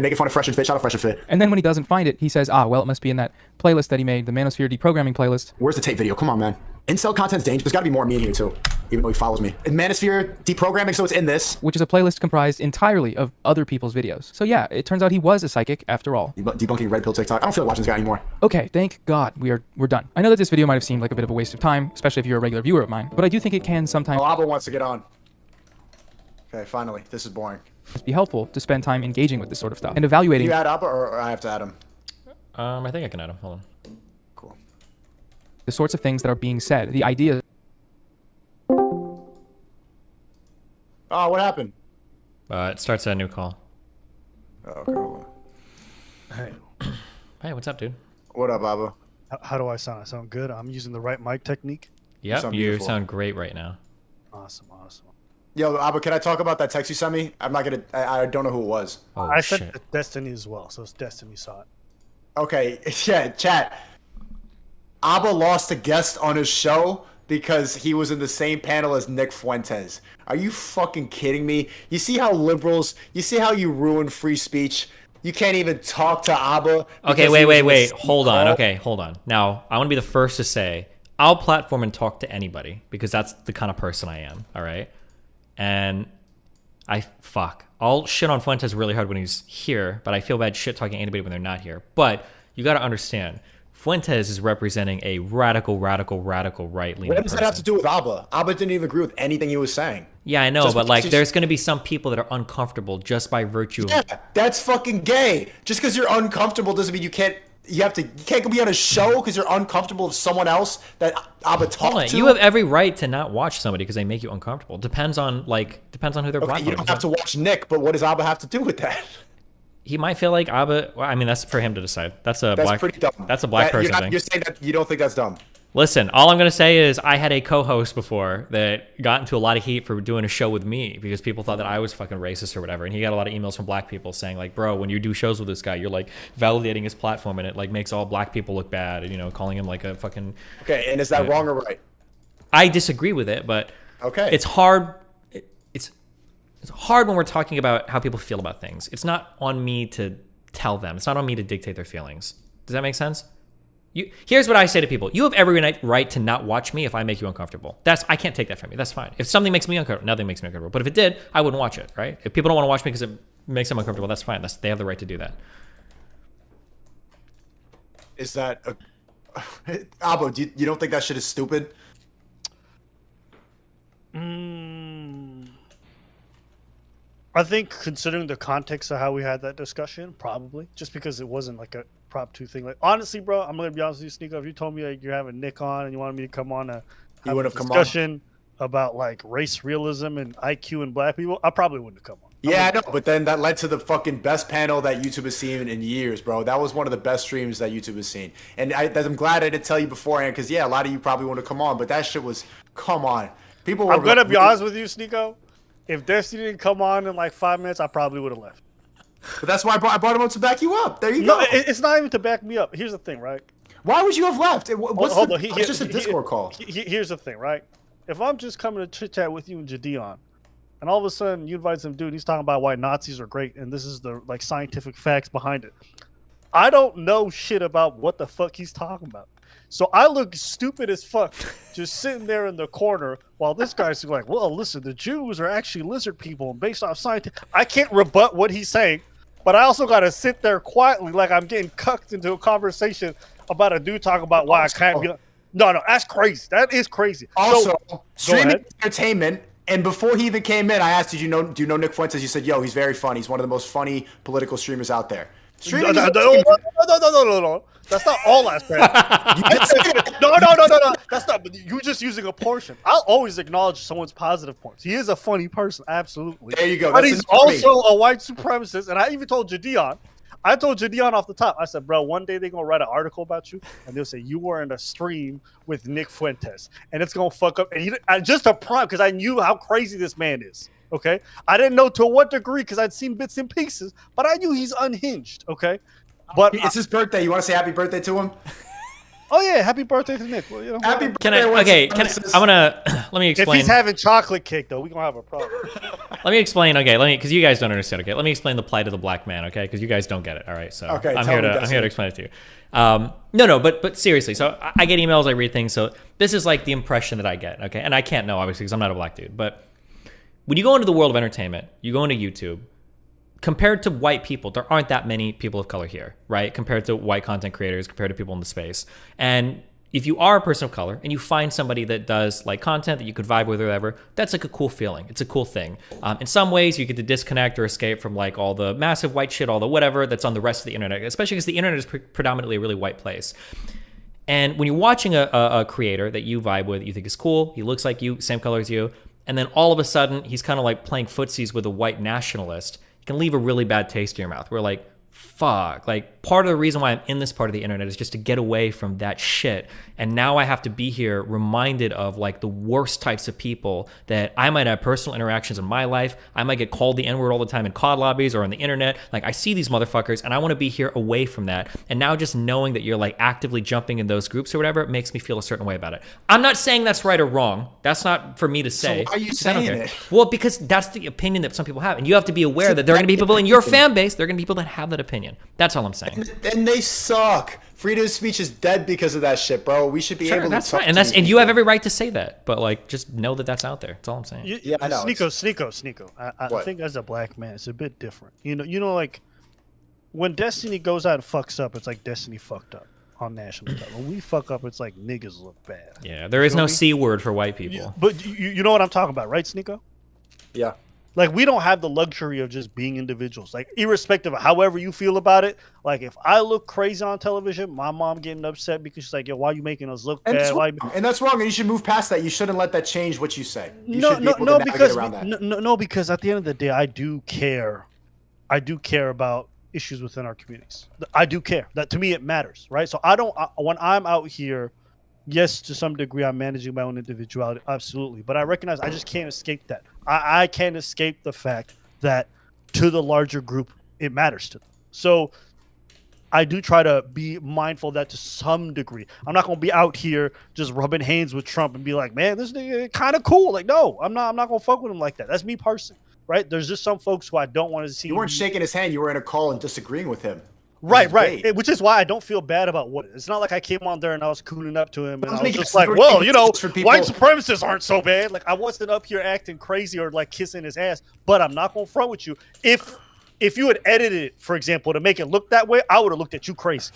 making fun of Fresh and Fit. Shout out Fresh and Fit. And then when he doesn't find it, he says, well, it must be in that playlist that he made, the Manosphere deprogramming playlist. Where's the Tate video? Come on, man. Incel content's dangerous. There's got to be more me in here, too. even though he follows me. In Manosphere deprogramming, so it's in this. Which is a playlist comprised entirely of other people's videos. So yeah, it turns out he was a psychic after all. Debunking Red Pill TikTok. I don't feel like watching this guy anymore. Okay, thank God we're done. I know that this video might have seemed like a bit of a waste of time, especially if you're a regular viewer of mine, but I do think it can sometimes Alaba wants to get on. Okay, finally. This is boring. be helpful to spend time engaging with this sort of stuff and evaluating. You add Abba or I have to add him? I think I can add him. Hold on. Cool. The sorts of things that are being said, the ideas. Oh, what happened? It starts a new call. Oh, okay, hold on. Hey. Hey, what's up, dude? What up, Abba? How do I sound? I sound good? I'm using the right mic technique? Yep, you sound great right now. Awesome, awesome. Yo, Abba, can I talk about that text you sent me? I'm not gonna. I don't know who it was. Oh, I sent Destiny as well, so it's Destiny saw it. Okay, yeah, chat. Abba lost a guest on his show because he was in the same panel as Nick Fuentes. Are you fucking kidding me? You see how liberals, you see how you ruin free speech? You can't even talk to Abba. Okay, wait. Hold on. Okay, hold on. Now, I want to be the first to say, I'll platform and talk to anybody because that's the kind of person I am, all right? And I'll shit on Fuentes really hard when he's here, but I feel bad shit talking to anybody when they're not here. But you got to understand, Fuentes is representing a radical right-leaning What does that have to do with Abba? Abba didn't even agree with anything he was saying. Yeah, I know, but like, there's going to be some people that are uncomfortable just by virtue of... Yeah, that's fucking gay. Just because you're uncomfortable doesn't mean you can't go be on a show because you're uncomfortable with someone else that Abba talked to. You have every right to not watch somebody because they make you uncomfortable. Depends on who they're platforming. You don't have to watch Nick, but what does Abba have to do with that? He might feel like Abba. Well, I mean, that's for him to decide. That's pretty dumb. That's a black person thing. You're saying that you don't think that's dumb. Listen, all I'm going to say is I had a co-host before that got into a lot of heat for doing a show with me because people thought that I was fucking racist or whatever. And he got a lot of emails from black people saying like, bro, when you do shows with this guy, you're like validating his platform and it like makes all black people look bad, and, you know, calling him like a fucking... Okay, and is that wrong or right? I disagree with it, but okay, it's hard. It's hard when we're talking about how people feel about things. It's not on me to tell them. It's not on me to dictate their feelings. Does that make sense? Here's what I say to people. You have every right to not watch me if I make you uncomfortable. I can't take that from you. That's fine. If something makes me uncomfortable, nothing makes me uncomfortable. But if it did, I wouldn't watch it, right? If people don't want to watch me because it makes them uncomfortable, that's fine. They have the right to do that. Is that... Abo, you don't think that shit is stupid? I think considering the context of how we had that discussion, probably. Just because it wasn't like a Prop 2 thing. Like, honestly, bro, I'm going to be honest with you, Sneeko. If you told me like, you're having Nick on and you wanted me to come on a discussion about like race realism and IQ and black people, I probably wouldn't have come on. Yeah, I know, but then that led to the fucking best panel that YouTube has seen in years, bro. That was one of the best streams that YouTube has seen. And I'm glad I didn't tell you beforehand because, yeah, a lot of you probably want to come on, but that shit was, come on. People were... I'm going to be honest with you, Sneeko. If Destiny didn't come on in like 5 minutes, I probably would have left. But that's why I brought him up to back you up. There you go. It's not even to back me up. Here's the thing, right? Why would you have left? It's just a Discord call. Here's the thing, right? If I'm just coming to chit-chat with you and Jadion, and all of a sudden you invite some dude and he's talking about why Nazis are great and this is the like scientific facts behind it. I don't know shit about what the fuck he's talking about. So I look stupid as fuck just sitting there in the corner while this guy's like, well, listen, the Jews are actually lizard people and based off science. I can't rebut what he's saying, but I also got to sit there quietly like I'm getting cucked into a conversation about a dude talking about why I can't be... No, that's crazy. That is crazy. Also, streaming entertainment, and before he even came in, I asked, do you know Nick Fuentes? You said, yo, he's very funny. He's one of the most funny political streamers out there. No. That's not all aspects. No. That's not. But you're just using a portion. I'll always acknowledge someone's positive points. He is a funny person, absolutely. There you go. But he's also a white supremacist. And I even told Jadion. I told Jadion off the top. I said, bro, one day they're gonna write an article about you, and they'll say you were in a stream with Nick Fuentes, and it's gonna fuck up. And just a prime because I knew how crazy this man is. Okay, I didn't know to what degree because I'd seen bits and pieces, but I knew he's unhinged. Okay, but it's his birthday. You want to say happy birthday to him? Oh yeah, happy birthday to Nick. Well, you know, Happy Can I? birthday. Okay, I'm gonna let me if explain. he's having chocolate cake though, we gonna have a problem. Let me explain. Okay, because you guys don't understand. Okay, let me explain the plight of the black man. Okay, because you guys don't get it. All right, so Okay, I'm tell here me, to Dustin. explain it to you. No, but seriously. So I get emails, I read things. So this is like the impression that I get. Okay, and I can't know obviously because I'm not a black dude. But when you go into the world of entertainment, you go into YouTube. Compared to white people, there aren't that many people of color here, right? Compared to white content creators, compared to people in the space. And if you are a person of color and you find somebody that does like content that you could vibe with or whatever, that's like a cool feeling. It's a cool thing. In some ways, you get to disconnect or escape from like all the massive white shit, all the whatever that's on the rest of the internet, especially because the internet is predominantly a really white place. And when you're watching a creator that you vibe with, you think is cool, he looks like you, same color as you, and then all of a sudden he's kind of like playing footsies with a white nationalist, it can leave a really bad taste in your mouth. We're like, fuck, like part of the reason why I'm in this part of the internet is just to get away from that shit. And now I have to be here reminded of like the worst types of people that I might have personal interactions in my life. I might get called the N-word all the time in COD lobbies or on the internet. Like I see these motherfuckers and I want to be here away from that. And now just knowing that you're like actively jumping in those groups or whatever, it makes me feel a certain way about it. I'm not saying that's right or wrong. That's not for me to say. So why are you saying it? Well, because that's the opinion that some people have. And you have to be aware that there are going to be people in your fan base, there are going to be people that have that opinion. That's all I'm saying. And they suck. Freedom of speech is dead because of that shit, bro. We should be able to that's talk fine. to And these you have people. every right to say that. But like just know that that's out there. That's all I'm saying. Yeah, I know. Sneeko. I think as a black man, it's a bit different. You know, like when Destiny goes out and fucks up, it's like Destiny fucked up on national level. When we fuck up, it's like niggas look bad. Yeah, there is no C word for white people. But you know what I'm talking about, right, Sneeko? Yeah. Like, we don't have the luxury of just being individuals. Like, irrespective of however you feel about it, like, if I look crazy on television, my mom getting upset because she's like, yo, why are you making us look And bad? that's wrong, and you should move past that. You shouldn't let that change what you say. You should be able to navigate because around that. no, because at the end of the day, I do care about issues within our communities. I do care. That to me, it matters, right? So when I'm out here, yes, to some degree, I'm managing my own individuality, absolutely. But I recognize I just can't escape that. I can't escape the fact that to the larger group, it matters to them. So I do try to be mindful of that to some degree. I'm not going to be out here just rubbing hands with Trump and be like, man, this nigga kind of cool. Like, no, I'm not going to fuck with him like that. That's me personally, right? There's just some folks who I don't want to see. You weren't shaking his hand. You were in a call and disagreeing with him. Right. Which is why I don't feel bad about what it's not like I came on there and I was cooning up to him and I was just like, well, you know, white supremacists aren't so bad. Like I wasn't up here acting crazy or like kissing his ass, but I'm not gonna front with you. If you had edited it, for example, to make it look that way, I would have looked at you crazy.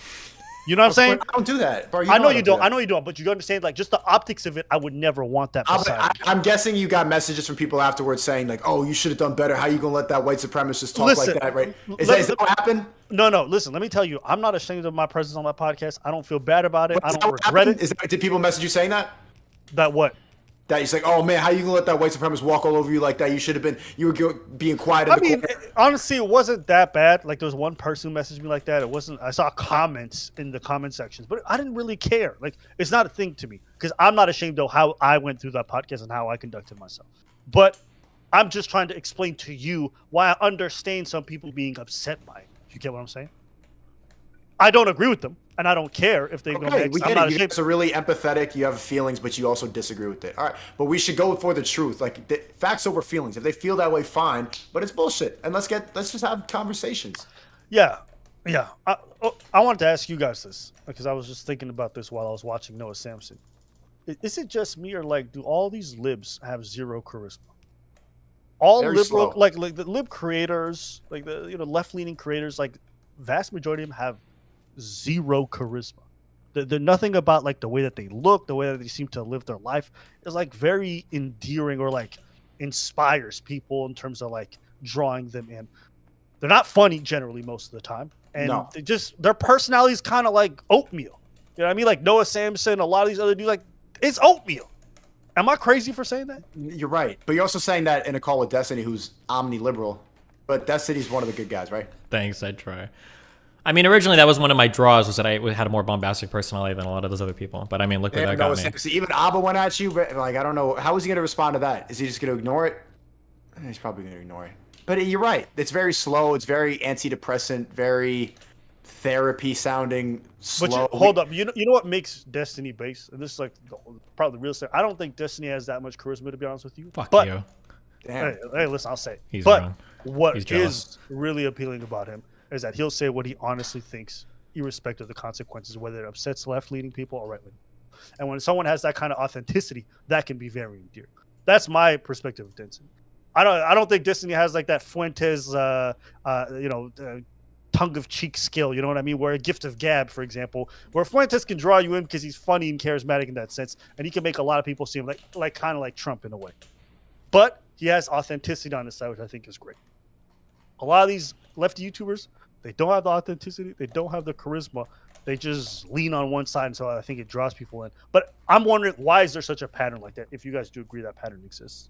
You know what I'm saying? I don't do that, bro. I know you don't. I know you don't. But you understand, like, just the optics of it, I would never want that. I'm guessing you got messages from people afterwards saying, like, "Oh, you should have done better. How you gonna let that white supremacist talk like that?" Right? Is that what happened? No. Listen, let me tell you, I'm not ashamed of my presence on that podcast. I don't feel bad about it. I don't regret it. Did people message you saying that? That what? That he's like, oh man, how you gonna let that white supremacist walk all over you like that? You were being quiet. Honestly, it wasn't that bad. Like there was one person who messaged me like that. It wasn't. I saw comments in the comment sections, but I didn't really care. Like it's not a thing to me because I'm not ashamed of how I went through that podcast and how I conducted myself. But I'm just trying to explain to you why I understand some people being upset by it. You get what I'm saying? I don't agree with them, and I don't care if they go next. We get it. You guys are really empathetic. You have feelings, but you also disagree with it. All right, but we should go for the truth, like facts over feelings. If they feel that way, fine. But it's bullshit, and let's just have conversations. Yeah. I wanted to ask you guys this because I was just thinking about this while I was watching Noah Samson. Is it just me, or like, do all these libs have zero charisma? All Very liberal, slow. like the lib creators, like the left-leaning creators, like vast majority of them have zero charisma. They're nothing about like the way that they look, the way that they seem to live their life is like very endearing or like inspires people in terms of like drawing them in. They're not funny generally most of the time, and their personality is kind of like oatmeal. You know what I mean? Like Noah Samson, a lot of these other dudes, like it's oatmeal. Am I crazy for saying that? You're right, but you're also saying that in a call with Destiny, who's omni-liberal. But Destiny's one of the good guys, right? Thanks, I try. I mean, originally that was one of my draws, was that I had a more bombastic personality than a lot of those other people. But I mean, look where that got me. Even Abba went at you, but like I don't know, how is he going to respond to that? Is he just going to ignore it? He's probably going to ignore it. But you're right. It's very slow. It's very antidepressant. Very therapy sounding slow. But hold up, you know what makes Destiny base? And this is like probably the real thing. I don't think Destiny has that much charisma, to be honest with you. Fuck but, you. Hey, listen, I'll say it. He's but wrong. What He's is jealous. really appealing about him is that he'll say what he honestly thinks, irrespective of the consequences, whether it upsets left-leaning people or right-leaning. And when someone has that kind of authenticity, that can be very endearing. That's my perspective of Destiny. I don't think Destiny has like that Fuentes, tongue-of-cheek skill. You know what I mean? Where a gift of gab, for example, where Fuentes can draw you in because he's funny and charismatic in that sense, and he can make a lot of people seem like kind of like Trump in a way. But he has authenticity on his side, which I think is great. A lot of these lefty YouTubers, they don't have the authenticity, they don't have the charisma. They just lean on one side, and so I think it draws people in. But I'm wondering, why is there such a pattern like that? If you guys do agree that pattern exists.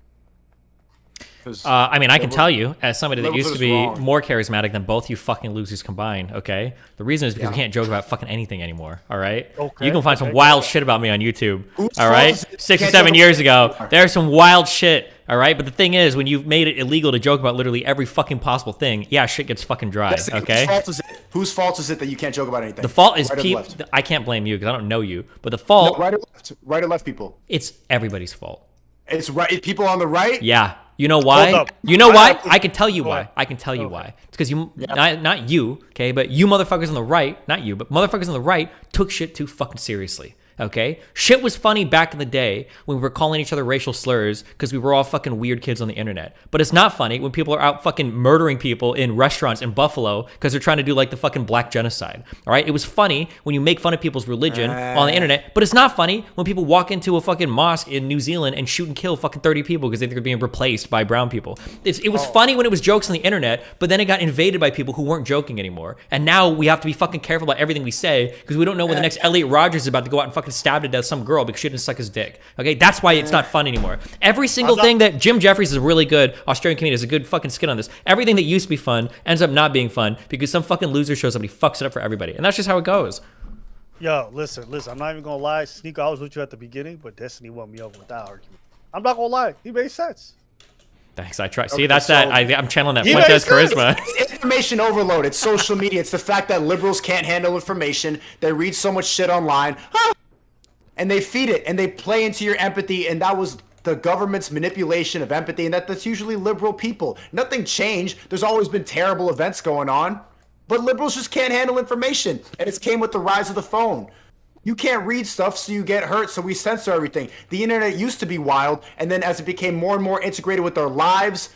I mean, I can tell you, as somebody that used to be wrong. more charismatic than both you fucking losers combined, okay? The reason is because we can't joke about fucking anything anymore, all right? Okay, you can find some wild shit about me on YouTube, Whose all fault right? is it? 6 or Can't 7 joke years about ago, anything. there's some wild shit, all right? But the thing is, when you've made it illegal to joke about literally every fucking possible thing, yeah, shit gets fucking dry, That's it. okay? Whose fault is it that you can't joke about anything? The fault is right or people. left? I can't blame you because I don't know you, but the fault, No, right or left people. it's everybody's fault. It's right. People on the right. Yeah. You know why? Hold up. You know why? I I can tell you Go why. ahead. I can tell you Okay. why. It's because you, not you, okay, but you motherfuckers on the right, not you, but motherfuckers on the right took shit too fucking seriously. Okay? Shit was funny back in the day when we were calling each other racial slurs because we were all fucking weird kids on the internet. But it's not funny when people are out fucking murdering people in restaurants in Buffalo because they're trying to do like the fucking black genocide. All right? It was funny when you make fun of people's religion on the internet, but it's not funny when people walk into a fucking mosque in New Zealand and shoot and kill fucking 30 people because they're being replaced by brown people. It was funny when it was jokes on the internet, but then it got invaded by people who weren't joking anymore. And now we have to be fucking careful about everything we say because we don't know when the next Elliot Rodgers is about to go out and fucking stab to death some girl because she didn't suck his dick. Okay, that's why it's not fun anymore. Every single thing that Jim Jeffries is a really good Australian comedian, is a good fucking skin on this. Everything that used to be fun ends up not being fun because some fucking loser shows up and he fucks it up for everybody, and that's just how it goes. Yo, listen. I'm not even gonna lie. Sneaker, I was with you at the beginning, but Destiny won me over with that argument. I'm not gonna lie. He made sense. Thanks. I try. See, Okay, that's so- that. I'm channeling that You Fuentes guys- charisma. It's information overload. It's social media. It's the fact that liberals can't handle information. They read so much shit online, and they feed it, and they play into your empathy, and that was the government's manipulation of empathy, and that's usually liberal people. Nothing changed. There's always been terrible events going on, but liberals just can't handle information, and it's came with the rise of the phone. You can't read stuff, so you get hurt, so we censor everything. The internet used to be wild, and then as it became more and more integrated with our lives,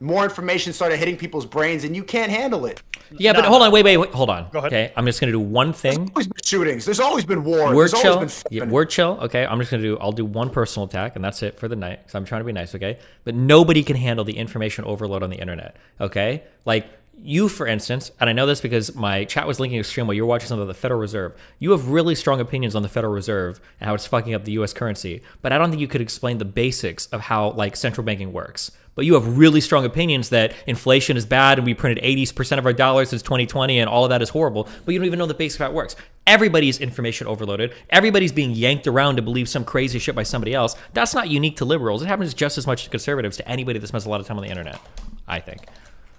more information started hitting people's brains, and you can't handle it. Yeah, but hold on, wait, hold on. Go ahead. Okay, I'm just gonna do one thing. There's always been shootings. There's always been war. We're There's chill. always been Yeah, famine. we're chill. Okay, I'll do one personal attack, and that's it for the night. Because I'm trying to be nice. Okay, but nobody can handle the information overload on the internet. Okay, like you, for instance, and I know this because my chat was linking a stream while you were watching something about the Federal Reserve. You have really strong opinions on the Federal Reserve and how it's fucking up the U.S. currency, but I don't think you could explain the basics of how like central banking works. But you have really strong opinions that inflation is bad and we printed 80% of our dollars since 2020 and all of that is horrible, but you don't even know the basics of how it works. Everybody's information overloaded. Everybody's being yanked around to believe some crazy shit by somebody else. That's not unique to liberals. It happens just as much to conservatives, to anybody that spends a lot of time on the internet, I think.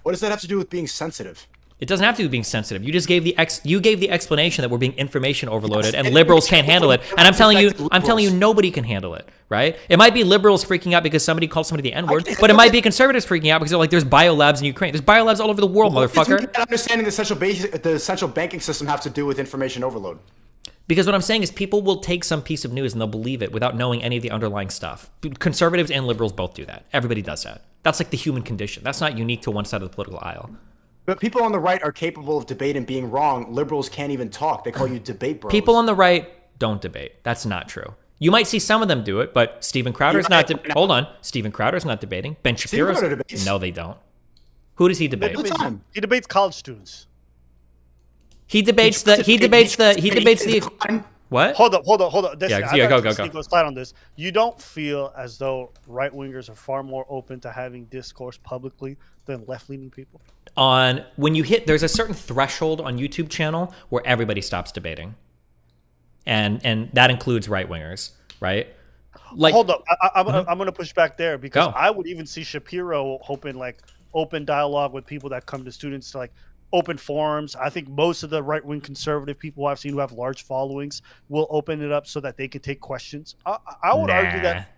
What does that have to do with being sensitive? It doesn't have to be being sensitive. You just gave the explanation that we're being information overloaded and liberals can't handle it. And I'm telling you, nobody can handle it, right? It might be liberals freaking out because somebody called somebody the N-word, but it might be conservatives freaking out because they're like, there's biolabs in Ukraine. There's biolabs all over the world, motherfucker. Understanding the central banking system have to do with information overload. Because what I'm saying is people will take some piece of news and they'll believe it without knowing any of the underlying stuff. Conservatives and liberals both do that. Everybody does that. That's like the human condition. That's not unique to one side of the political aisle. But people on the right are capable of debate and being wrong. Liberals can't even talk. They call you debate bros. People on the right don't debate. That's not true. You might see some of them do it, but Steven Crowder's not. Hold on, Steven Crowder's not debating. Ben Shapiro's. No, they don't. Who does he debate? He debates college students. He debates the. What? Hold up. Yeah, go. Slide on this. You don't feel as though right wingers are far more open to having discourse publicly than left leaning people? On when you hit, there's a certain threshold on YouTube channel where everybody stops debating, and that includes right wingers, right? Like, hold up, I'm gonna push back there because Go. I would even see Shapiro open dialogue with people that come to students to like open forums. I think most of the right-wing conservative people I've seen who have large followings will open it up so that they can take questions. I would argue that.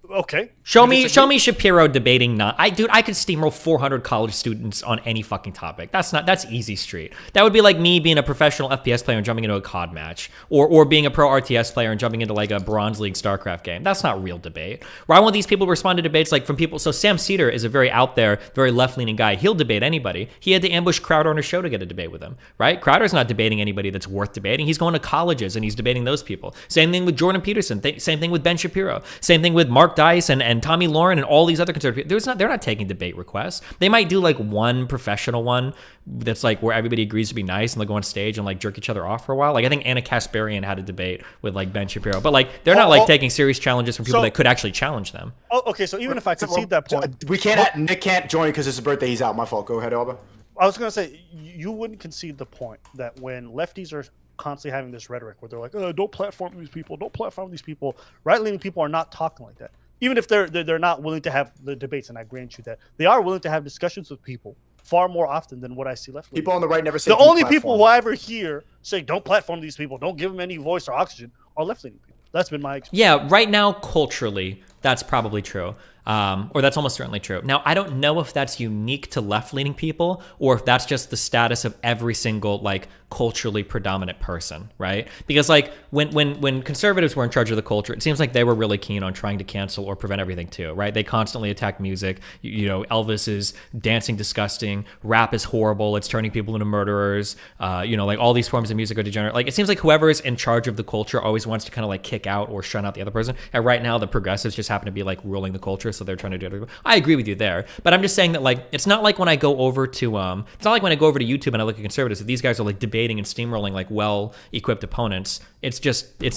Okay. Show me Shapiro debating I could steamroll 400 college students on any fucking topic. That's easy street. That would be like me being a professional FPS player and jumping into a COD match, or being a pro RTS player and jumping into like a Bronze League StarCraft game. That's not real debate. Where I want these people to respond to debates like from people. So Sam Cedar is a very out there, very left-leaning guy. He'll debate anybody. He had to ambush Crowder on his show to get a debate with him, right? Crowder's not debating anybody that's worth debating. He's going to colleges and he's debating those people. Same thing with Jordan Peterson. Same thing with Ben Shapiro. Same thing with Mark Dice and Tommy Lauren and all these other conservative people. They're not taking debate requests. They might do like one professional one that's like where everybody agrees to be nice and they'll go on stage and like jerk each other off for a while. Like I think Anna Kasparian had a debate with like Ben Shapiro, but like they're not like taking serious challenges from people that could actually challenge them. Oh, okay, so even if I concede that point, Nick can't join because it's his birthday. He's out. My fault. Go ahead, Alba. I was gonna say you wouldn't concede the point that when lefties are constantly having this rhetoric where they're like, don't platform these people, don't platform these people. Right-leaning people are not talking like that. Even if they're not willing to have the debates, and I grant you that, they are willing to have discussions with people far more often than what I see left. People on the right never say the only people who I ever hear say don't platform these people, don't give them any voice or oxygen, are left-leaning people. That's been my experience. Yeah, right now culturally, that's probably true. Or that's almost certainly true. Now, I don't know if that's unique to left-leaning people or if that's just the status of every single like culturally predominant person, right? Because like when conservatives were in charge of the culture, it seems like they were really keen on trying to cancel or prevent everything too, right? They constantly attack music. You know, Elvis is dancing disgusting, rap is horrible, it's turning people into murderers. Like all these forms of music are degenerate. Like it seems like whoever is in charge of the culture always wants to kind of like kick out or shun out the other person. And right now the progressives just happen to be like ruling the culture, so they're trying to do it. I agree with you there, but I'm just saying that like it's not like when I go over to YouTube and I look at conservatives, that these guys are like debating and steamrolling like well-equipped opponents. It's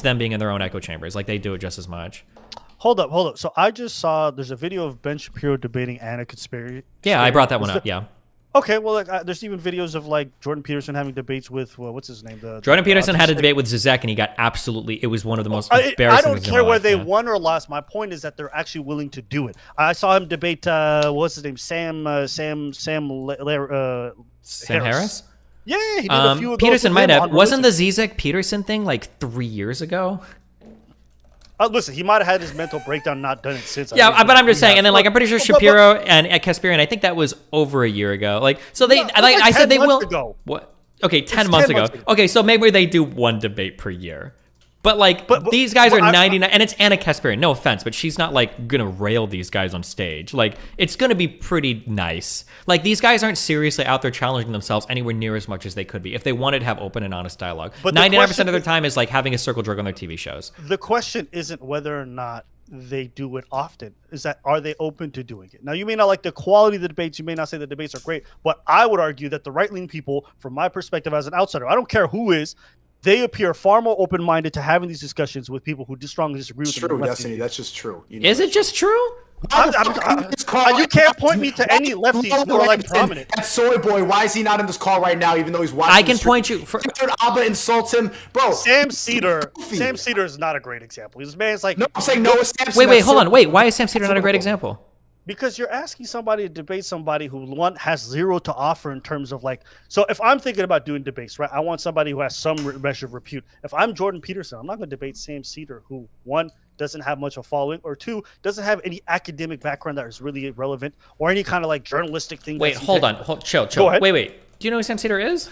them being in their own echo chambers. Like they do it just as much. Hold up. So I just saw there's a video of Ben Shapiro debating Anna Kasparian. Yeah, I brought that one up. Yeah. Okay, well, like, there's even videos of like Jordan Peterson having debates with what's his name? Jordan Peterson had a debate with Zizek, and he got absolutely. It was one of the most embarrassing. I don't care whether they won or lost. My point is that they're actually willing to do it. I saw him debate. What's his name? Sam Harris. Yeah, he did a few of those. Peterson might have. Wasn't the Zizek Peterson thing like 3 years ago? Listen, he might have had his mental breakdown, not done it since. Yeah, but I'm just saying. And then, like, I'm pretty sure Shapiro and Kasparian, I think that was over a year ago. Like, so they, like I said, they will. Ago. What? Okay, 10 months ago. Okay, so maybe they do one debate per year. But like these guys are 99, and it's Anna Kasparian. No offense, but she's not like gonna rail these guys on stage. Like it's gonna be pretty nice. Like these guys aren't seriously out there challenging themselves anywhere near as much as they could be if they wanted to have open and honest dialogue. But 99% of their time is like having a circle jerk on their TV shows. The question isn't whether or not they do it often. Is that are they open to doing it? Now you may not like the quality of the debates. You may not say the debates are great, but I would argue that the right-leaning people, from my perspective as an outsider, I don't care who is. They appear far more open-minded to having these discussions with people who strongly disagree with them. True, Destiny. That's just true. You know, is it just true? You can't point me to any lefties who are like prominent. That soy boy, why is he not in this call right now? Even though he's watching. I can point you. Alba insults him, bro. Sam Cedar is not a great example. This man's like. No, I'm saying Noah Sampson. Wait, hold on. Wait, why is Sam Cedar not a great example? Because you're asking somebody to debate somebody who one has zero to offer in terms of like. So if I'm thinking about doing debates, right, I want somebody who has some measure of repute. If I'm Jordan Peterson, I'm not going to debate Sam Cedar, who one doesn't have much of a following, or two doesn't have any academic background that is really relevant, or any kind of like journalistic thing. Wait, hold on, chill. Go ahead. Wait. Do you know who Sam Cedar is?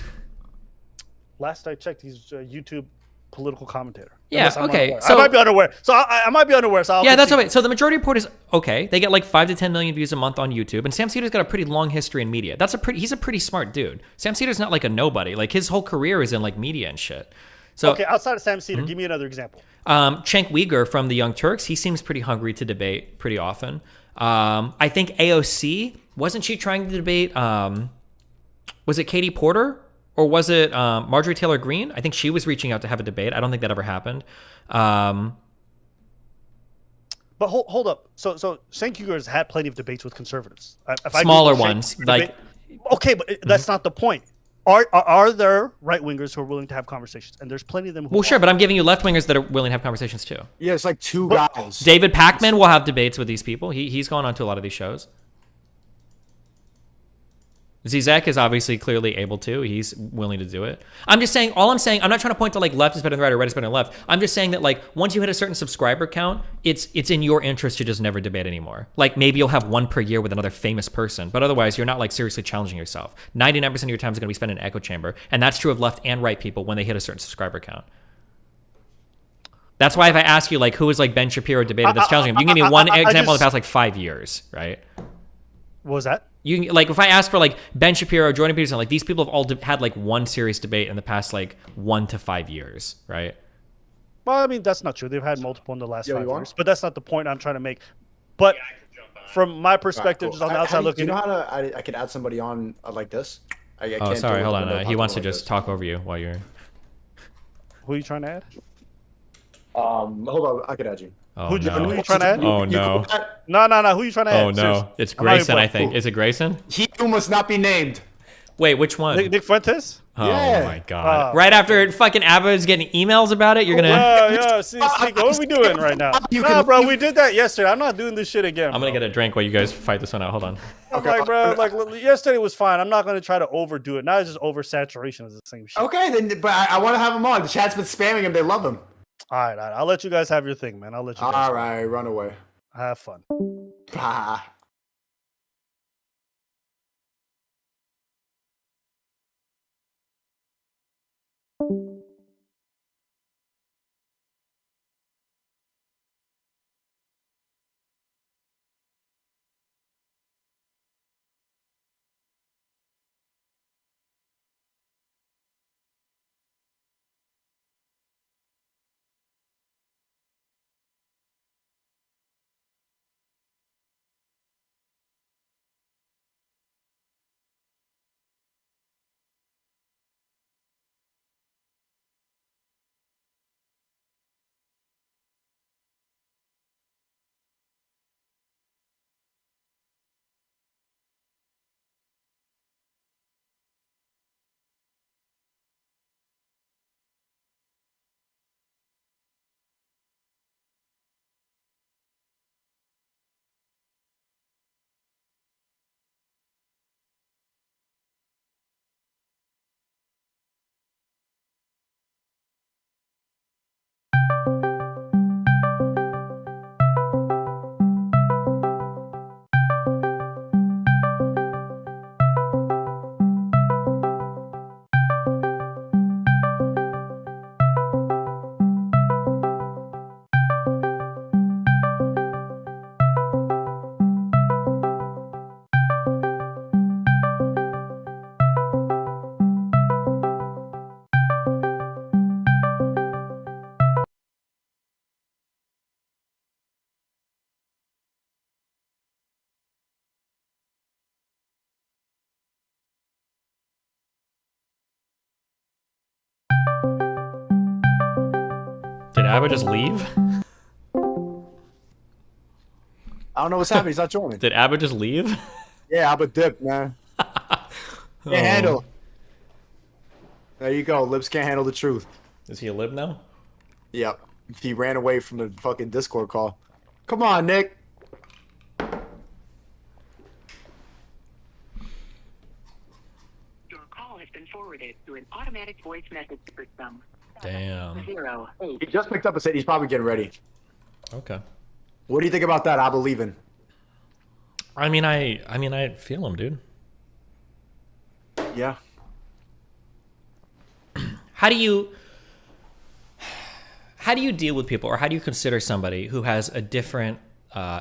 Last I checked, he's a YouTube political commentator. Yeah, okay. So I might be unaware. So I might be unaware. So yeah, that's okay. So the majority report is okay. They get like 5 to 10 million views a month on YouTube, and Sam Cedar's got a pretty long history in media. He's a pretty smart dude. Sam Cedar's not like a nobody. Like his whole career is in like media and shit. So okay, outside of Sam Cedar, give me another example. Cenk Uygur from the Young Turks. He seems pretty hungry to debate pretty often. I think AOC, wasn't she trying to debate? Was it Katie Porter? Or was it Marjorie Taylor Greene? I think she was reaching out to have a debate. I don't think that ever happened. But hold up. So Cenk Uygur has had plenty of debates with conservatives. Smaller ones. Okay, but that's not the point. Are there right-wingers who are willing to have conversations? And there's plenty of them who Well, sure, but I'm giving you left-wingers that are willing to have conversations too. Yeah, it's like two guys. David Pakman will have debates with these people. He's gone on to a lot of these shows. Zizek is obviously clearly able to. He's willing to do it. I'm just saying, all I'm saying, I'm not trying to point to like left is better than right or right is better than left. I'm just saying that like once you hit a certain subscriber count, it's in your interest to just never debate anymore. Like maybe you'll have one per year with another famous person, but otherwise you're not like seriously challenging yourself. 99% of your time is going to be spent in an echo chamber. And that's true of left and right people when they hit a certain subscriber count. That's why if I ask you like who is like Ben Shapiro debated that's challenging him, you can give me one example in the past like 5 years, right? What was that? You can, like if I ask for like Ben Shapiro, Jordan Peterson, like these people have all had like one serious debate in the past like 1 to 5 years, right? Well, I mean that's not true. They've had multiple in the last 5 years, but that's not the point I'm trying to make. But from my perspective, just on the outside looking, do you know how to? I could add somebody on like this. I oh, can't sorry, do hold it on. He wants to like just this. talk over you while you're. Who are you trying to add? Hold on, I could add you. Oh, who no. you trying to add? Oh no. No. Who you trying to add? Oh no, Seriously. it's I'm not even Grayson. I playing. think is it Grayson? He who must not be named. Wait, which one? Nick Fuentes? Oh Yeah. my god! Right after fucking Abba is getting emails about it, you're gonna. Yeah. See, what are we doing right now? Nah, bro, we did that yesterday. I'm not doing this shit again. I'm gonna get a drink while you guys fight this one out. Hold on. I'm like, bro, like yesterday was fine. I'm not gonna try to overdo it. Now it's just oversaturation of the same shit. Okay, then, but I want to have him on. The chat's been spamming him. They love him. All right. I'll let you guys have your thing, man. I'll let you guys. All right, run away. Have fun. Bah. Did Abba just leave? I don't know what's happening. He's not joining. Did Abba just leave? Yeah, Abba dip, man. Can't handle. There you go. Libs can't handle the truth. Is he a lib now? Yep. He ran away from the fucking Discord call. Come on, Nick. Your call has been forwarded to an automatic voice message system. Damn. 0. He just picked up and said he's probably getting ready. Okay. What do you think about that? I believe in. I mean, I feel him, dude. Yeah. How do you deal with people, or how do you consider somebody who has a different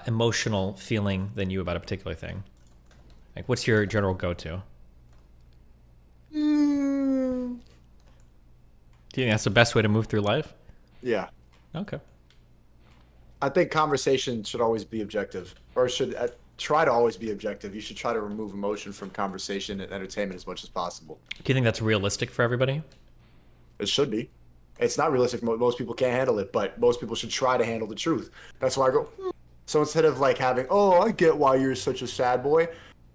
emotional feeling than you about a particular thing? Like, what's your general go-to? Do you think that's the best way to move through life? Yeah. Okay. I think conversation should always be objective, or should try to always be objective. You should try to remove emotion from conversation and entertainment as much as possible. Do you think that's realistic for everybody? It should be. It's not realistic. Most people can't handle it, but most people should try to handle the truth. That's why I go. So instead of like having, oh, I get why you're such a sad boy,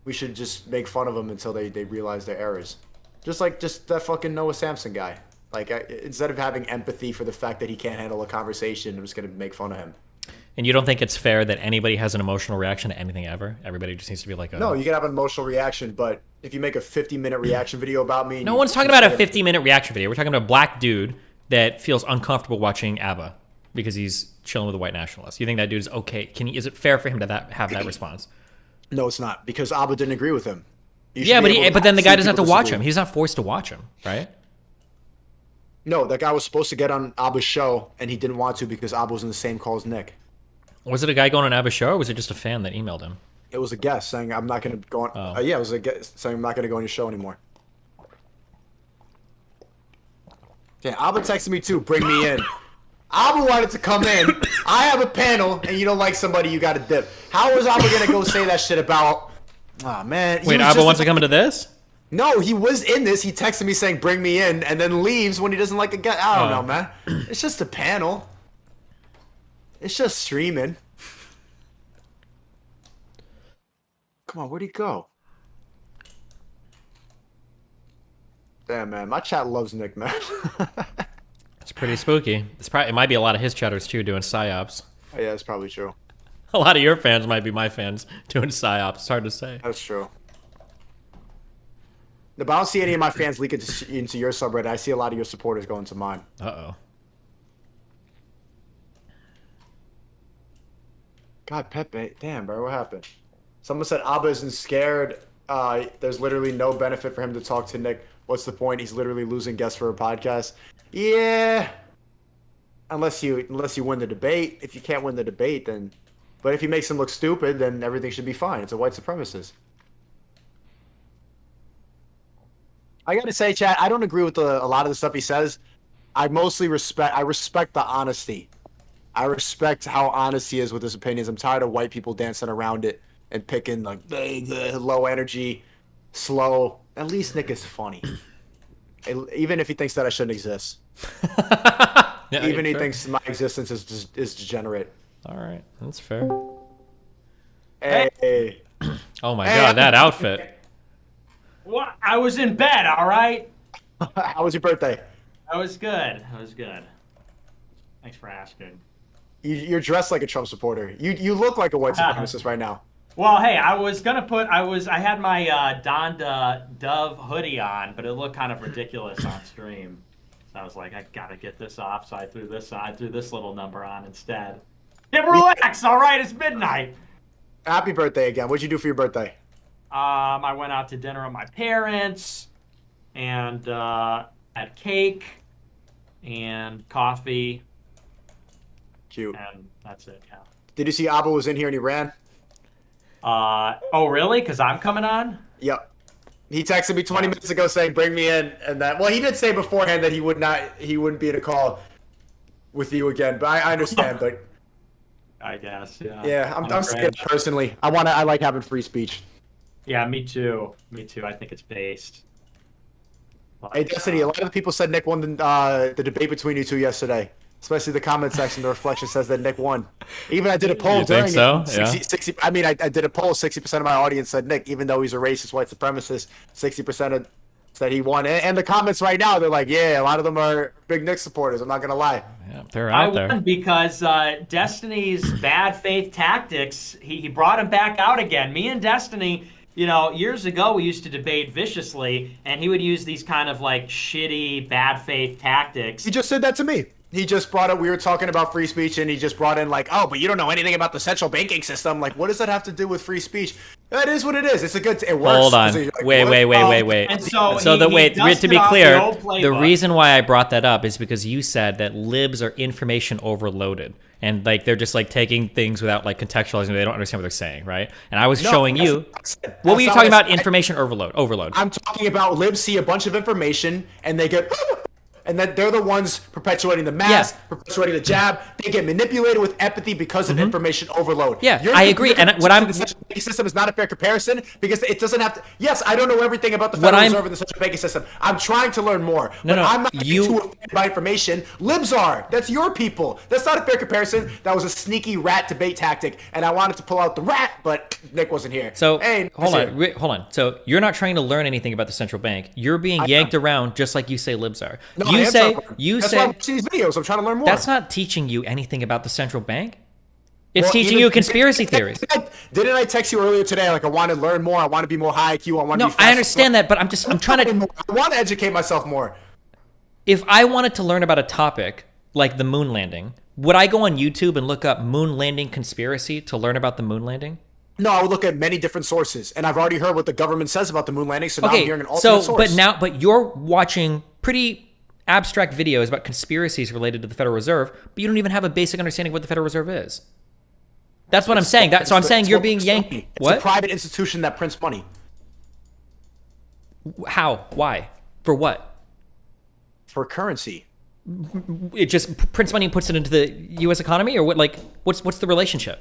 we should just make fun of them until they realize their errors. Just that fucking Noah Samson guy. Like, instead of having empathy for the fact that he can't handle a conversation, I'm just going to make fun of him. And you don't think it's fair that anybody has an emotional reaction to anything ever? Everybody just needs to be like a... No, you can have an emotional reaction, but if you make a 50-minute reaction video about me. No one's talking about a 50-minute reaction video. We're talking about a black dude that feels uncomfortable watching ABBA because he's chilling with a white nationalist. You think that dude is okay? Is it fair for him to have that response? No, it's not, because ABBA didn't agree with him. Yeah, but then the guy doesn't have to watch him. He's not forced to watch him, right? No, that guy was supposed to get on ABBA's show, and he didn't want to because ABBA was in the same call as Nick. Was it a guy going on ABBA's show, or was it just a fan that emailed him? It was a guest saying, I'm not going to go on... yeah, it was a guest saying, I'm not going to go on your show anymore. Yeah, ABBA texted me too, bring me in. ABBA wanted to come in. I have a panel, and you don't like somebody, you got to dip. How was ABBA going to go say that shit about... Oh, man. Wait, ABBA wants to come into this? No, he was in this. He texted me saying, bring me in, and then leaves when he doesn't like a guest. I don't know, man. It's just a panel. It's just streaming. Come on, where'd he go? Damn, man. My chat loves Nick, man. It's pretty spooky. It might be a lot of his chatters, too, doing psyops. Oh, yeah, that's probably true. A lot of your fans might be my fans doing psyops. It's hard to say. That's true. No, but I don't see any of my fans leak into your subreddit. I see a lot of your supporters going to mine. Uh-oh. God, Pepe. Damn, bro. What happened? Someone said Abba isn't scared. There's literally no benefit for him to talk to Nick. What's the point? He's literally losing guests for a podcast. Yeah. Unless you win the debate. If you can't win the debate, then... But if he makes him look stupid, then everything should be fine. It's a white supremacist. I gotta say, chat, I don't agree with a lot of the stuff he says. I respect the honesty. I respect how honest he is with his opinions. I'm tired of white people dancing around it and picking like low energy, slow. At least Nick is funny. Even if he thinks that I shouldn't exist. Yeah, even he thinks my existence is degenerate. All right, that's fair. Hey. Oh my god, that outfit. What? I was in bed, all right? How was your birthday? I was good. I was good. Thanks for asking. You're dressed like a Trump supporter. You look like a white supremacist right now. Well, hey, I was gonna put I had my Donda Dove hoodie on, but it looked kind of ridiculous on stream. So I was like, I gotta get this off. So I threw this little number on instead. Yeah, relax. All right, it's midnight. Happy birthday again. What'd you do for your birthday? I went out to dinner with my parents, and had cake and coffee. Cute. And that's it. Yeah. Did you see Abba was in here and he ran? Oh really? Because I'm coming on? Yep. He texted me 20 minutes ago saying, "Bring me in," and that. Well, he did say beforehand that he wouldn't be in a call with you again. But I understand. But I guess. Yeah. Yeah, I'm scared personally. I like having free speech. Yeah, me too. Me too. I think it's based. But, Hey, Destiny, a lot of the people said Nick won the debate between you two yesterday. Especially the comment section, the reflection says that Nick won. Even I did a poll You during think so? it. 60, Yeah. I mean, I did a poll. 60% of my audience said Nick, even though he's a racist white supremacist. 60% said he won. And the comments right now, they're like, yeah, a lot of them are big Nick supporters. I'm not gonna lie. Yeah, they're out there. I won because Destiny's bad faith tactics. He brought him back out again. Me and Destiny. You know, years ago we used to debate viciously, and he would use these kind of like shitty, bad faith tactics. He just said that to me. He just brought up, we were talking about free speech, and he just brought in like, oh, but you don't know anything about the central banking system. Like, what does that have to do with free speech? That is what it is. It's a good, it works. Hold on. Like, wait. And so wait, to be clear, the playbook. reason why I brought that up is because you said that libs are information overloaded. And like they're just like taking things without like contextualizing. They don't understand what they're saying, right? And I was showing you. What were you talking about? Information overload. I'm talking about libs see a bunch of information and they get, and then they're the ones perpetuating the mask, perpetuating the jab. They get manipulated with empathy because of information overload. Yeah, I agree. And what I'm the central banking system is not a fair comparison because it doesn't have to. Yes, I don't know everything about the Federal Reserve and the central banking system. I'm trying to learn more. No, I'm not getting too offended by information. Libs are. That's your people. That's not a fair comparison. That was a sneaky rat debate tactic, and I wanted to pull out the rat, but Nick wasn't here. So hey, hold on. So you're not trying to learn anything about the central bank. You're being yanked around just like you say libs are. No, you that's say why I'm watching these videos. I'm trying to learn more. That's not teaching you anything about the central bank. It's teaching you conspiracy theories. Didn't I text you earlier today? Like, I want to learn more. I want to be more high IQ. I want to be faster. I understand that, but I'm trying to. I want to educate myself more. If I wanted to learn about a topic like the moon landing, would I go on YouTube and look up moon landing conspiracy to learn about the moon landing? No, I would look at many different sources, and I've already heard what the government says about the moon landing. So now I'm hearing an alternate source. But you're watching pretty abstract videos about conspiracies related to the Federal Reserve, but you don't even have a basic understanding of what the Federal Reserve is. That's what I'm saying. So I'm saying you're being yanked. What? It's a private institution that prints money. How? Why? For what? For currency. It just prints money and puts it into the U.S. economy, or what? Like, what's the relationship?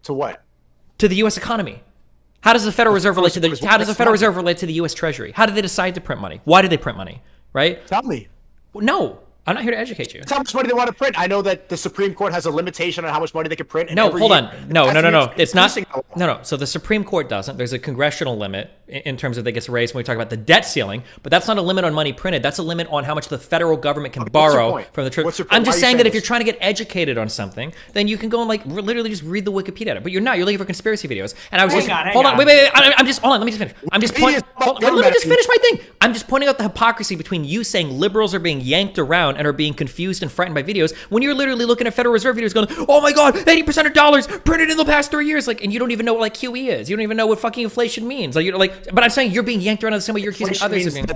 To what? To the U.S. economy. How does the Federal Reserve relate to the? How does the Federal Reserve relate to the U.S. Treasury? How did they decide to print money? Why did they print money? Right? Tell me. No, I'm not here to educate you. That's how much money they want to print. I know that the Supreme Court has a limitation on how much money they can print. No, hold on. No. It's not. No. So the Supreme Court doesn't. There's a congressional limit in terms of that gets raised when we talk about the debt ceiling, but that's not a limit on money printed. That's a limit on how much the federal government can borrow from the church. I'm just saying that if you're trying to get educated on something, then you can go and like literally just read the Wikipedia. But you're not. You're looking for conspiracy videos. And I was just hold on. Wait. I'm just hold on. Let me just finish. I'm just pointing. Let me just finish my thing. I'm just pointing out the hypocrisy between you saying liberals are being yanked around and are being confused and frightened by videos when you're literally looking at Federal Reserve videos going, oh my God, 80% of dollars printed in the past 3 years. Like, and you don't even know what like QE is. You don't even know what fucking inflation means. Like, you're like, but I'm saying you're being yanked around the same way you're accusing others of being.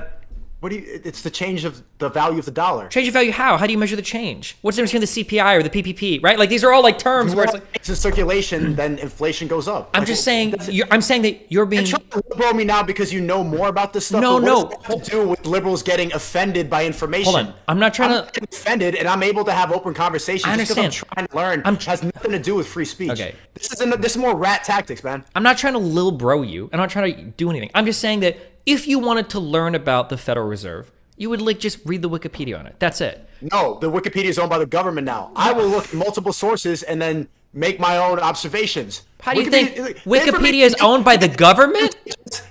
It's the change of the value of the dollar. Change of value how? How do you measure the change? What's the difference between the CPI or the PPP, right? Like, these are all like terms where it's like. It's in circulation, then inflation goes up. I'm just saying, I'm saying that you're being. You're trying to liberal me now because you know more about this stuff. No. What does that do with liberals getting offended by information? Hold on. I'm not trying to. I'm offended, and I'm able to have open conversations. I understand. Just because I'm trying to learn. It has nothing to do with free speech. Okay. This is more rat tactics, man. I'm not trying to lil bro you. I'm not trying to do anything. I'm just saying that if you wanted to learn about the Federal Reserve, you would like just read the Wikipedia on it. That's it. No, the Wikipedia is owned by the government now. I will look at multiple sources and then make my own observations. How do you think Wikipedia is owned by the government?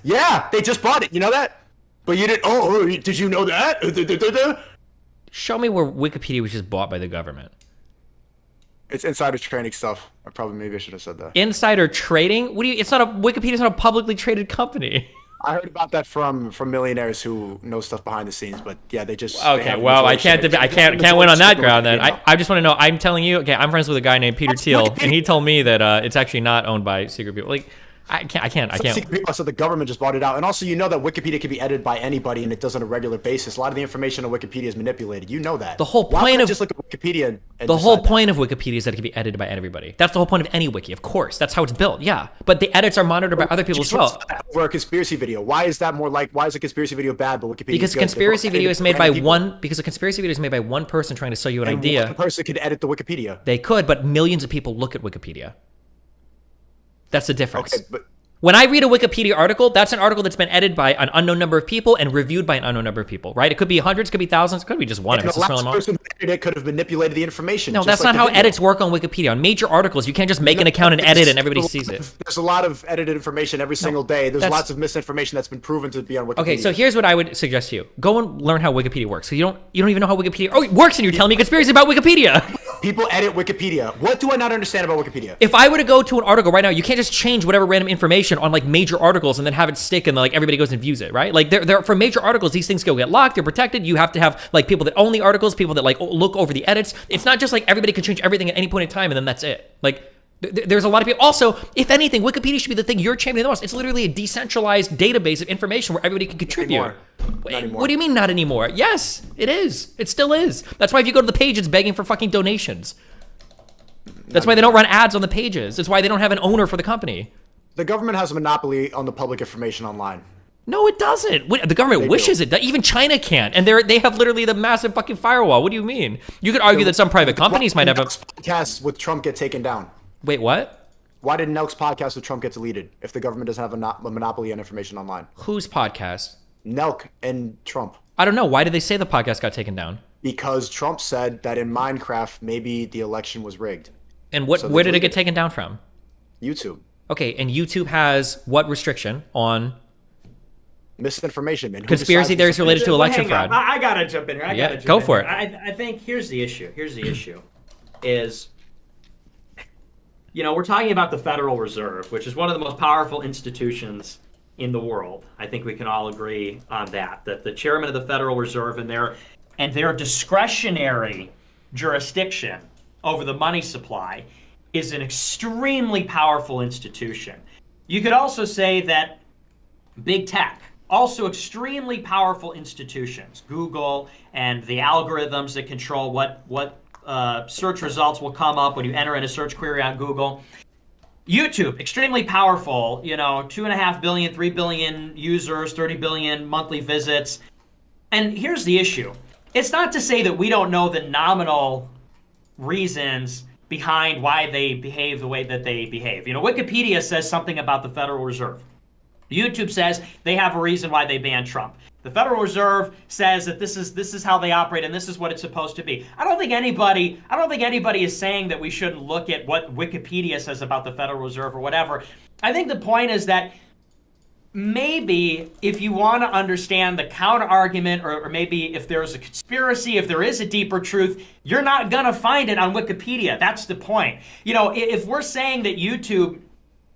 Yeah, they just bought it. You know that? But you didn't. Oh, did you know that? Show me where Wikipedia was just bought by the government. It's insider trading stuff. Maybe I should have said that. Insider trading? What do you? It's not a Wikipedia's not a publicly traded company. I heard about that from millionaires who know stuff behind the scenes, but yeah, they just. Okay, well, I can't win on that ground then. I just want to know. I'm telling you. Okay, I'm friends with a guy named Peter Thiel, and he told me that it's actually not owned by secret people. Like, I can't. Secret people, so the government just bought it out, and also you know that Wikipedia can be edited by anybody, and it does on a regular basis. A lot of the information on Wikipedia is manipulated. You know that. The whole point of just look at Wikipedia. The whole point of Wikipedia is that it can be edited by everybody. That's the whole point of any wiki, of course. That's how it's built. Yeah, but the edits are monitored by other people as well. Over a conspiracy video, why is that more like? Why is a conspiracy video bad, but Wikipedia? Because a conspiracy video is made by one. Because a conspiracy video is made by one person trying to sell you an idea. One person could edit the Wikipedia. They could, but millions of people look at Wikipedia. That's the difference. Okay, but. When I read a Wikipedia article, that's an article that's been edited by an unknown number of people and reviewed by an unknown number of people, right? It could be hundreds, it could be thousands, it could be just one. And the last person who edited it could have manipulated the information. No, that's not how edits work on Wikipedia. On major articles, you can't just make an account and edit and everybody sees it. There's a lot of edited information every single day. There's lots of misinformation that's been proven to be on Wikipedia. Okay, so here's what I would suggest to you. Go and learn how Wikipedia works. So you don't even know how Wikipedia works, and you're telling me conspiracy about Wikipedia. People edit Wikipedia. What do I not understand about Wikipedia? If I were to go to an article right now, you can't just change whatever random information on like major articles and then have it stick and like everybody goes and views it, right? Like they're for major articles, these things go get locked, they're protected. You have to have like people that own the articles, people that like look over the edits. It's not just like everybody can change everything at any point in time and then that's it. Like there's a lot of people. Also, if anything, Wikipedia should be the thing you're championing the most. It's literally a decentralized database of information where everybody can contribute. What do you mean not anymore? Yes, it is. It still is. That's why if you go to the page, it's begging for fucking donations. That's why they don't run ads on the pages. That's why they don't have an owner for the company. The government has a monopoly on the public information online. No, it doesn't. The government wishes it. Even China can't. And they have literally the massive fucking firewall. What do you mean? You could argue that some private companies might have a... podcasts with Trump get taken down. Wait, what? Why did Nelk's podcast with Trump get deleted if the government doesn't have a monopoly on information online? Whose podcast? Nelk and Trump. I don't know. Why did they say the podcast got taken down? Because Trump said that in Minecraft, maybe the election was rigged. And where did it get taken down from? YouTube. Okay, and YouTube has what restriction on misinformation and conspiracy theories related to election fraud? I gotta jump in here. Go for it. I think here's the issue. Is you know, we're talking about the Federal Reserve, which is one of the most powerful institutions in the world. I think we can all agree on that the chairman of the Federal Reserve and their discretionary jurisdiction over the money supply is an extremely powerful institution. You could also say that big tech, also extremely powerful institutions, Google and the algorithms that control what search results will come up when you enter in a search query on Google. YouTube, extremely powerful, you know, 2.5 billion, 3 billion users, 30 billion monthly visits. And here's the issue. It's not to say that we don't know the nominal reasons behind why they behave the way that they behave. You know, Wikipedia says something about the Federal Reserve. YouTube says they have a reason why they banned Trump. The Federal Reserve says that this is how they operate and this is what it's supposed to be. I don't think anybody is saying that we shouldn't look at what Wikipedia says about the Federal Reserve or whatever. I think the point is that maybe if you want to understand the counter argument, or maybe if there's a conspiracy, if there is a deeper truth, you're not going to find it on Wikipedia. That's the point. You know, if we're saying that YouTube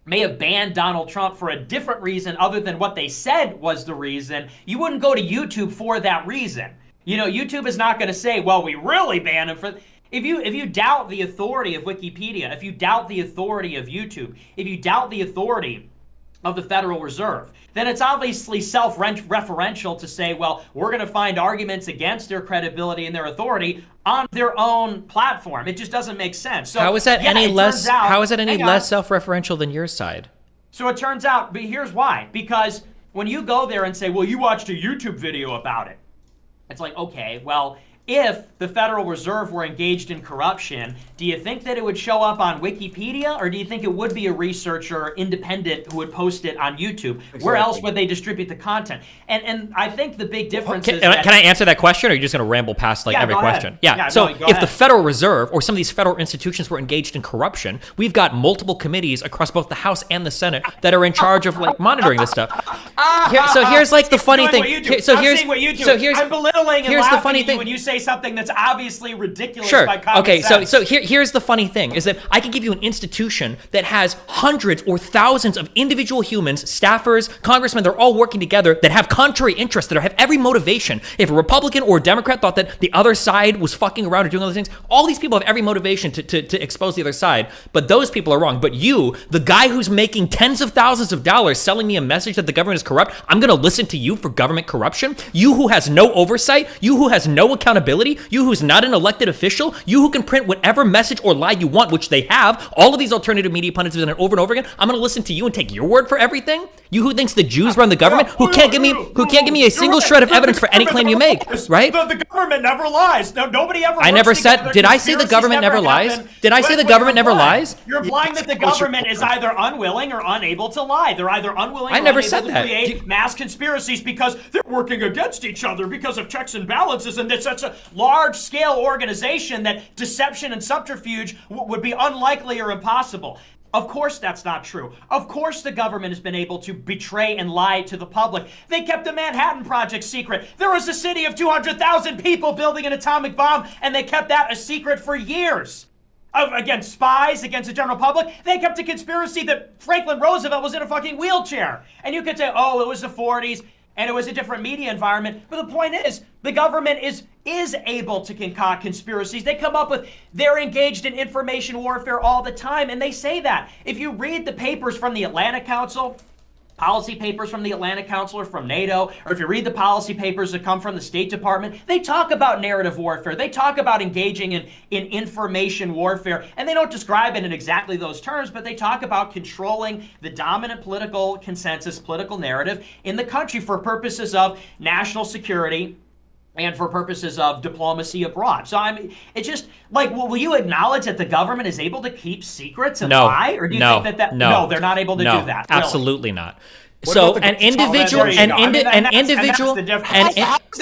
may have banned Donald Trump for a different reason other than what they said was the reason, you wouldn't go to YouTube for that reason. You know, YouTube is not going to say, well, we really banned him for... If you doubt the authority of Wikipedia, if you doubt the authority of YouTube, if you doubt the authority of the Federal Reserve, then it's obviously self-referential to say, well, we're going to find arguments against their credibility and their authority on their own platform. It just doesn't make sense. So how is that any less? How is it any less on. self-referential than your side? So it turns out, but here's why. Because when you go there and say, well, you watched a YouTube video about it, it's like, okay, well, if the Federal Reserve were engaged in corruption, do you think that it would show up on Wikipedia, or do you think it would be a researcher independent who would post it on YouTube? Exactly. Where else would they distribute the content? And I think the big difference is that... Can I answer that question, or are you just going to ramble past like every question? Yeah. So if the Federal Reserve or some of these federal institutions were engaged in corruption, we've got multiple committees across both the House and the Senate that are in charge of like monitoring this stuff. So here's like the funny thing. I'm belittling and laughing at you when you say something that's obviously ridiculous by common sense. So here's the funny thing, is that I can give you an institution that has hundreds or thousands of individual humans, staffers, congressmen, they're all working together, that have contrary interests, that have every motivation. If a Republican or a Democrat thought that the other side was fucking around or doing other things, all these people have every motivation to expose the other side, but those people are wrong. But you, the guy who's making tens of thousands of dollars selling me a message that the government is corrupt, I'm gonna listen to you for government corruption? You who has no oversight, you who has no accountability, you who's not an elected official, you who can print whatever message or lie you want, which they have, all of these alternative media pundits have done it over and over again. I'm going to listen to you and take your word for everything? You who thinks the Jews run the government, who can't give me a single shred of evidence for any claim you make, right? The government never lies. No, nobody ever. I never said. Did I say the government never lies? Did I say the government never lies? You're implying that the government is either unwilling or unable to lie. They're either unwilling. I never said that. Create mass conspiracies because they're working against each other because of checks and balances, and it's such a large-scale organization that deception and subterfuge would be unlikely or impossible. Of course that's not true. Of course the government has been able to betray and lie to the public. They kept the Manhattan Project secret. There was a city of 200,000 people building an atomic bomb, and they kept that a secret for years. Against spies, against the general public, they kept a conspiracy that Franklin Roosevelt was in a fucking wheelchair. And you could say, oh, it was the 40s, and it was a different media environment. But the point is, the government is able to concoct conspiracies. They come up with, they're engaged in information warfare all the time, and they say that. If you read the papers from the Atlantic Council, policy papers from the Atlantic Council or from NATO, or if you read the policy papers that come from the State Department, they talk about narrative warfare. They talk about engaging in information warfare, and they don't describe it in exactly those terms, but they talk about controlling the dominant political consensus, political narrative in the country for purposes of national security and for purposes of diplomacy abroad. So it's just like, will you acknowledge that the government is able to keep secrets and lie? Or do you think that no, they're not able to do that? Really? Absolutely not. So an individual,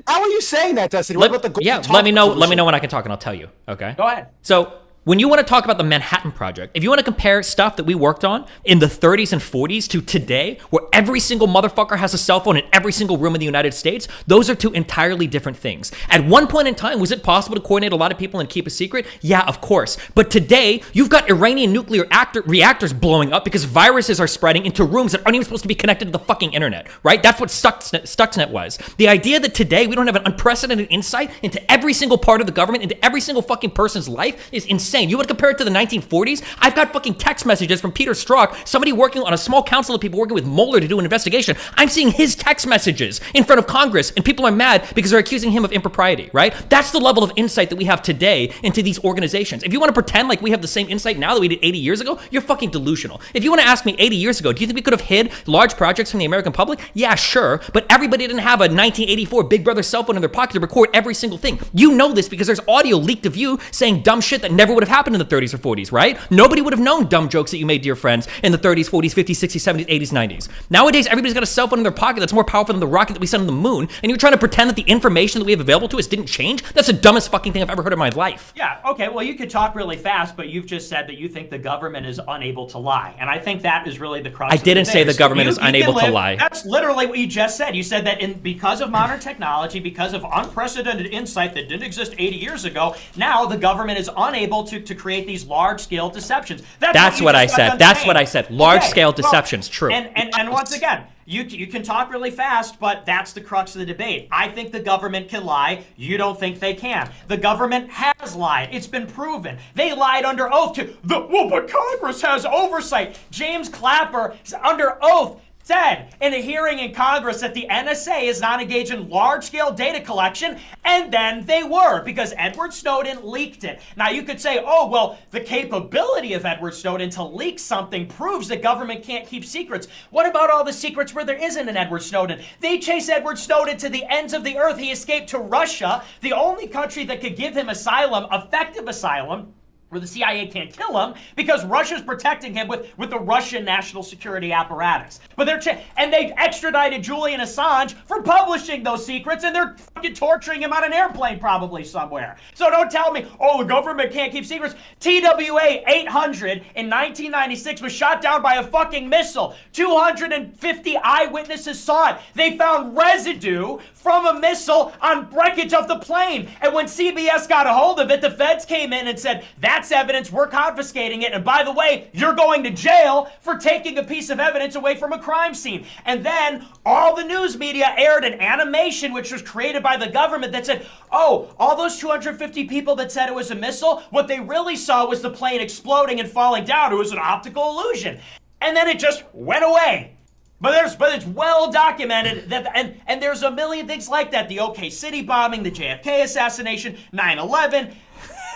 how are you saying that, Destiny? What about the let me know when I can talk, and I'll tell you. Okay. Go ahead. So When you want to talk about the Manhattan Project, if you want to compare stuff that we worked on in the 30s and 40s to today, where every single motherfucker has a cell phone in every single room in the United States, those are two entirely different things. At one point in time, was it possible to coordinate a lot of people and keep a secret? Yeah, of course. But today, you've got Iranian nuclear reactors blowing up because viruses are spreading into rooms that aren't even supposed to be connected to the fucking internet, right? That's what Stuxnet was. The idea that today we don't have an unprecedented insight into every single part of the government, into every single fucking person's life is insane. You want to compare it to the 1940s? I've got fucking text messages from Peter Strzok, somebody working on a small council of people working with Mueller to do an investigation. I'm seeing his text messages in front of Congress, and people are mad because they're accusing him of impropriety, right? That's the level of insight that we have today into these organizations. If you want to pretend like we have the same insight now that we did 80 years ago, you're fucking delusional. If you want to ask me 80 years ago, do you think we could have hid large projects from the American public? Yeah, sure, but everybody didn't have a 1984 Big Brother cell phone in their pocket to record every single thing. You know this because there's audio leaked of you saying dumb shit that never would have happened in the 30s or 40s, right? Nobody would have known dumb jokes that you made, dear friends, in the 30s, 40s, 50s, 60s, 70s, 80s, 90s. Nowadays, everybody's got a cell phone in their pocket that's more powerful than the rocket that we sent on the moon, and you're trying to pretend that the information that we have available to us didn't change? That's the dumbest fucking thing I've ever heard in my life. Yeah, okay, well, you could talk really fast, but you've just said that you think the government is unable to lie, and I think that is really the crux I of didn't the say debate. the government is unable to lie. That's literally what you just said. You said that because of modern technology, because of unprecedented insight that didn't exist 80 years ago, now the government is unable to create these large-scale deceptions. That's what I said. That's what I said. Large-scale deceptions, true. And once again, you can talk really fast, but that's the crux of the debate. I think the government can lie. You don't think they can. The government has lied. It's been proven. They lied under oath to but Congress has oversight. James Clapper is under oath said in a hearing in Congress that the NSA is not engaged in large-scale data collection, and then they were, because Edward Snowden leaked it. Now, you could say, oh, well, the capability of Edward Snowden to leak something proves that government can't keep secrets. What about all the secrets where there isn't an Edward Snowden? They chase Edward Snowden to the ends of the earth. He escaped to Russia, the only country that could give him asylum, effective asylum, where the CIA can't kill him because Russia's protecting him with the Russian national security apparatus. But and they extradited Julian Assange for publishing those secrets, and they're fucking torturing him on an airplane probably somewhere. So don't tell me, oh, the government can't keep secrets. TWA 800 in 1996 was shot down by a fucking missile. 250 eyewitnesses saw it. They found residue from a missile on wreckage of the plane. And when CBS got a hold of it, the feds came in and said, that's evidence, we're confiscating it, and by the way, you're going to jail for taking a piece of evidence away from a crime scene. And then all the news media aired an animation which was created by the government that said, oh, all those 250 people that said it was a missile, what they really saw was the plane exploding and falling down. It was an optical illusion. And then it just went away. But it's well documented that, and there's a million things like that. The OK City bombing, the JFK assassination, 9/11,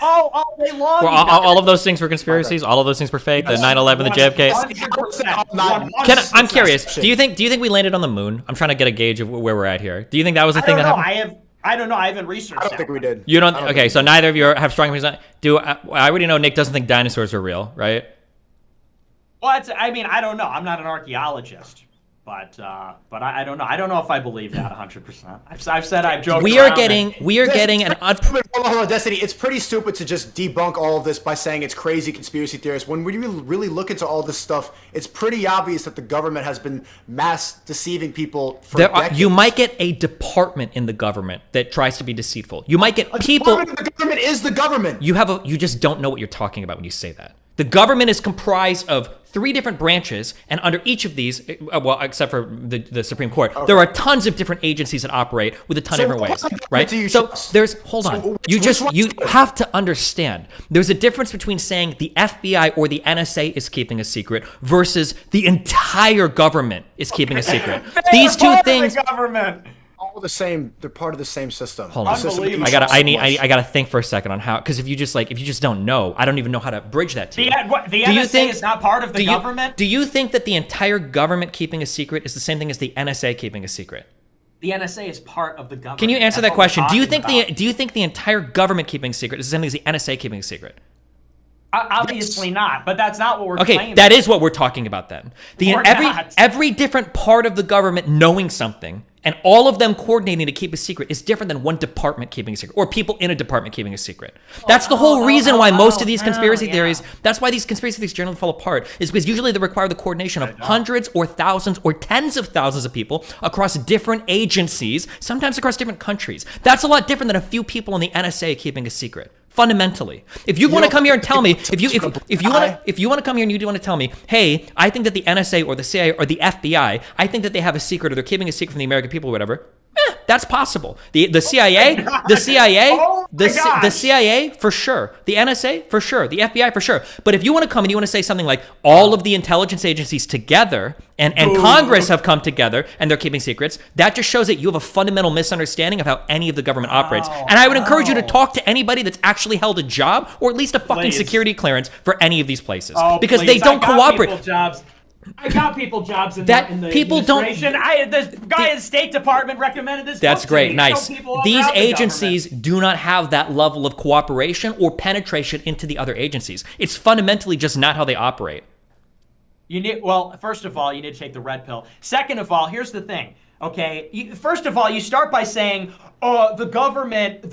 all day long. Well, all of those things were conspiracies. All of those things were fake. The 9/11, the JFK. I'm curious. Do you think we landed on the moon? I'm trying to get a gauge of where we're at here. Do you think that was the thing that happened? I don't know. I haven't researched. I don't think we did. You don't. Okay, so neither of you have strong opinions. I already know Nick doesn't think dinosaurs are real, right? Well, I don't know. I'm not an archaeologist. But I don't know. I don't know if I believe that 100%. I've said I've joked. We are getting an hold on, Destiny. It's pretty stupid to just debunk all of this by saying it's crazy conspiracy theorists. When we really look into all this stuff, it's pretty obvious that the government has been mass deceiving people for decades. You might get a department in the government that tries to be deceitful. You might get people. The government is the government. You just don't know what you're talking about when you say that. The government is comprised of 3 different branches, and under each of these, well, except for the Supreme Court, there are tons of different agencies that operate with a ton of different ways, right? So you have to understand, there's a difference between saying the FBI or the NSA is keeping a secret versus the entire government is keeping a secret. These two things. All the same. They're part of the same system. Hold on. I gotta think for a second on how, because if you just don't know, I don't even know how to bridge that to you. The NSA is not part of the government? Do you think that the entire government keeping a secret is the same thing as the NSA keeping a secret? The NSA is part of the government. Can you answer that question? Do you think the entire government keeping a secret is the same thing as the NSA keeping a secret? Obviously not, but that's not what we're claiming. Okay, that is what we're talking about then. Every different part of the government knowing something And all of them coordinating to keep a secret is different than one department keeping a secret or people in a department keeping a secret. That's the whole reason why most of these conspiracy theories, that's why these conspiracy theories generally fall apart, is because usually they require the coordination of hundreds or thousands or tens of thousands of people across different agencies, sometimes across different countries. That's a lot different than a few people in the NSA keeping a secret. Fundamentally, if you want to come here and tell me, if you want to come here and you want to tell me, hey, I think that the NSA or the CIA or the FBI, I think that they have a secret or they're keeping a secret from the American people or whatever, that's possible. The CIA, the CIA for sure, the NSA for sure, the FBI for sure. But if you want to come and you want to say something like all of the intelligence agencies together and Congress have come together and they're keeping secrets, that just shows that you have a fundamental misunderstanding of how any of the government operates. And I would encourage you to talk to anybody that's actually held a job or at least a fucking security clearance for any of these places, because they don't cooperate. I got people jobs in the people don't. This guy in the State Department recommended this. That's great, nice. These agencies do not have that level of cooperation or penetration into the other agencies. It's fundamentally just not how they operate. Well, first of all, you need to take the red pill. Second of all, here's the thing. Okay, first of all, you start by saying, the government,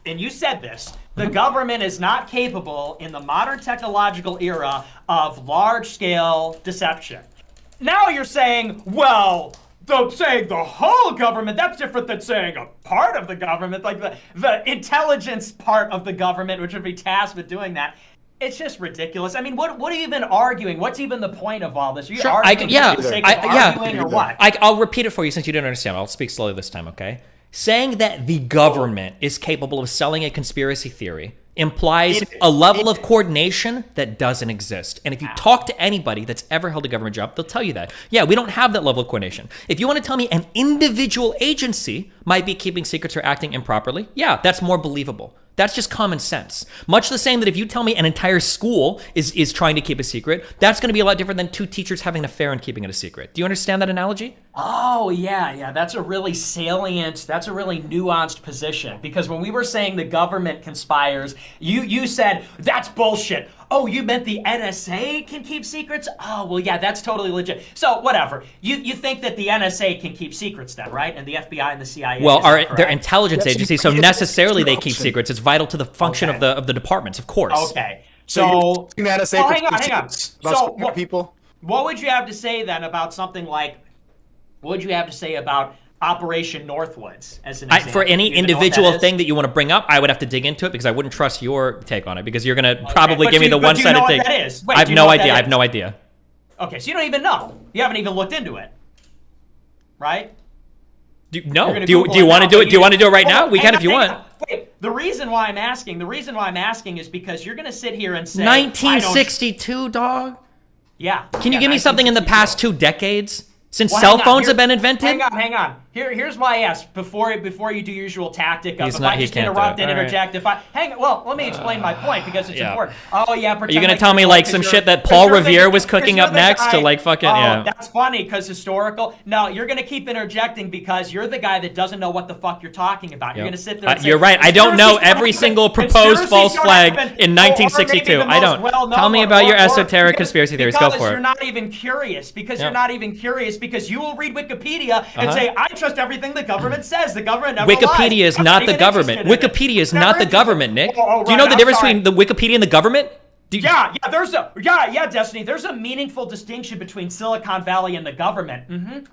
and you said this. The government is not capable in the modern technological era of large-scale deception. Now you're saying, well, saying the whole government, that's different than saying a part of the government, like the intelligence part of the government, which would be tasked with doing that. It's just ridiculous. I mean, what are you even arguing? What's even the point of all this? Are you arguing for the sake of arguing or what? I'll repeat it for you since you didn't understand. I'll speak slowly this time, okay? Saying that the government is capable of selling a conspiracy theory implies a level of coordination that doesn't exist. And if you talk to anybody that's ever held a government job, they'll tell you that. Yeah, we don't have that level of coordination. If you want to tell me an individual agency might be keeping secrets or acting improperly, yeah, that's more believable. That's just common sense. Much the same that if you tell me an entire school is trying to keep a secret, that's going to be a lot different than two teachers having an affair and keeping it a secret. Do you understand that analogy? Oh, yeah. That's a really salient, that's a really nuanced position. Because when we were saying the government conspires, you said, that's bullshit. Oh, you meant the NSA can keep secrets? Oh, well, yeah, that's totally legit. So, whatever. You think that the NSA can keep secrets then, right? And the FBI and the CIA? Well, they're intelligence agencies, so necessarily they keep secrets. It's vital to the function of the departments, of course. Okay. So the NSA hang on. So people? What would you have to say then about something like, what would you have to say about Operation Northwoods as an example? For any individual thing that you want to bring up, I would have to dig into it because I wouldn't trust your take on it because you're going to probably give me the one-sided take. I have no idea. I have no idea. Okay, so you don't even know. You haven't even looked into it, right? No. Do you want to do it? Do you want to do it right now? We can if you want. Wait, the reason why I'm asking is because you're going to sit here and say 1962, dog. Yeah. Can you give me something in the past 2 decades? Since cell phones have been invented? Hang on. Here's why I asked before you do your usual tactic of if I just interrupt and interject. Let me explain my point because it's important. Oh yeah, are you gonna tell me like some shit that Paul Revere was cooking up next to like fucking that's funny because historical. No, you're gonna keep interjecting because you're the guy that doesn't know what the fuck you're talking about. You're gonna sit there and say, you're right. I don't know every single proposed false flag in 1962. I don't. Tell me about your esoteric conspiracy theories. Go for it. Because you're not even curious. Because you will read Wikipedia and say, I trust everything the government says. The government never lies. Wikipedia is not the government. Wikipedia is not the government, Nick. Do you know the difference between the Wikipedia and the government? Destiny. There's a meaningful distinction between Silicon Valley and the government.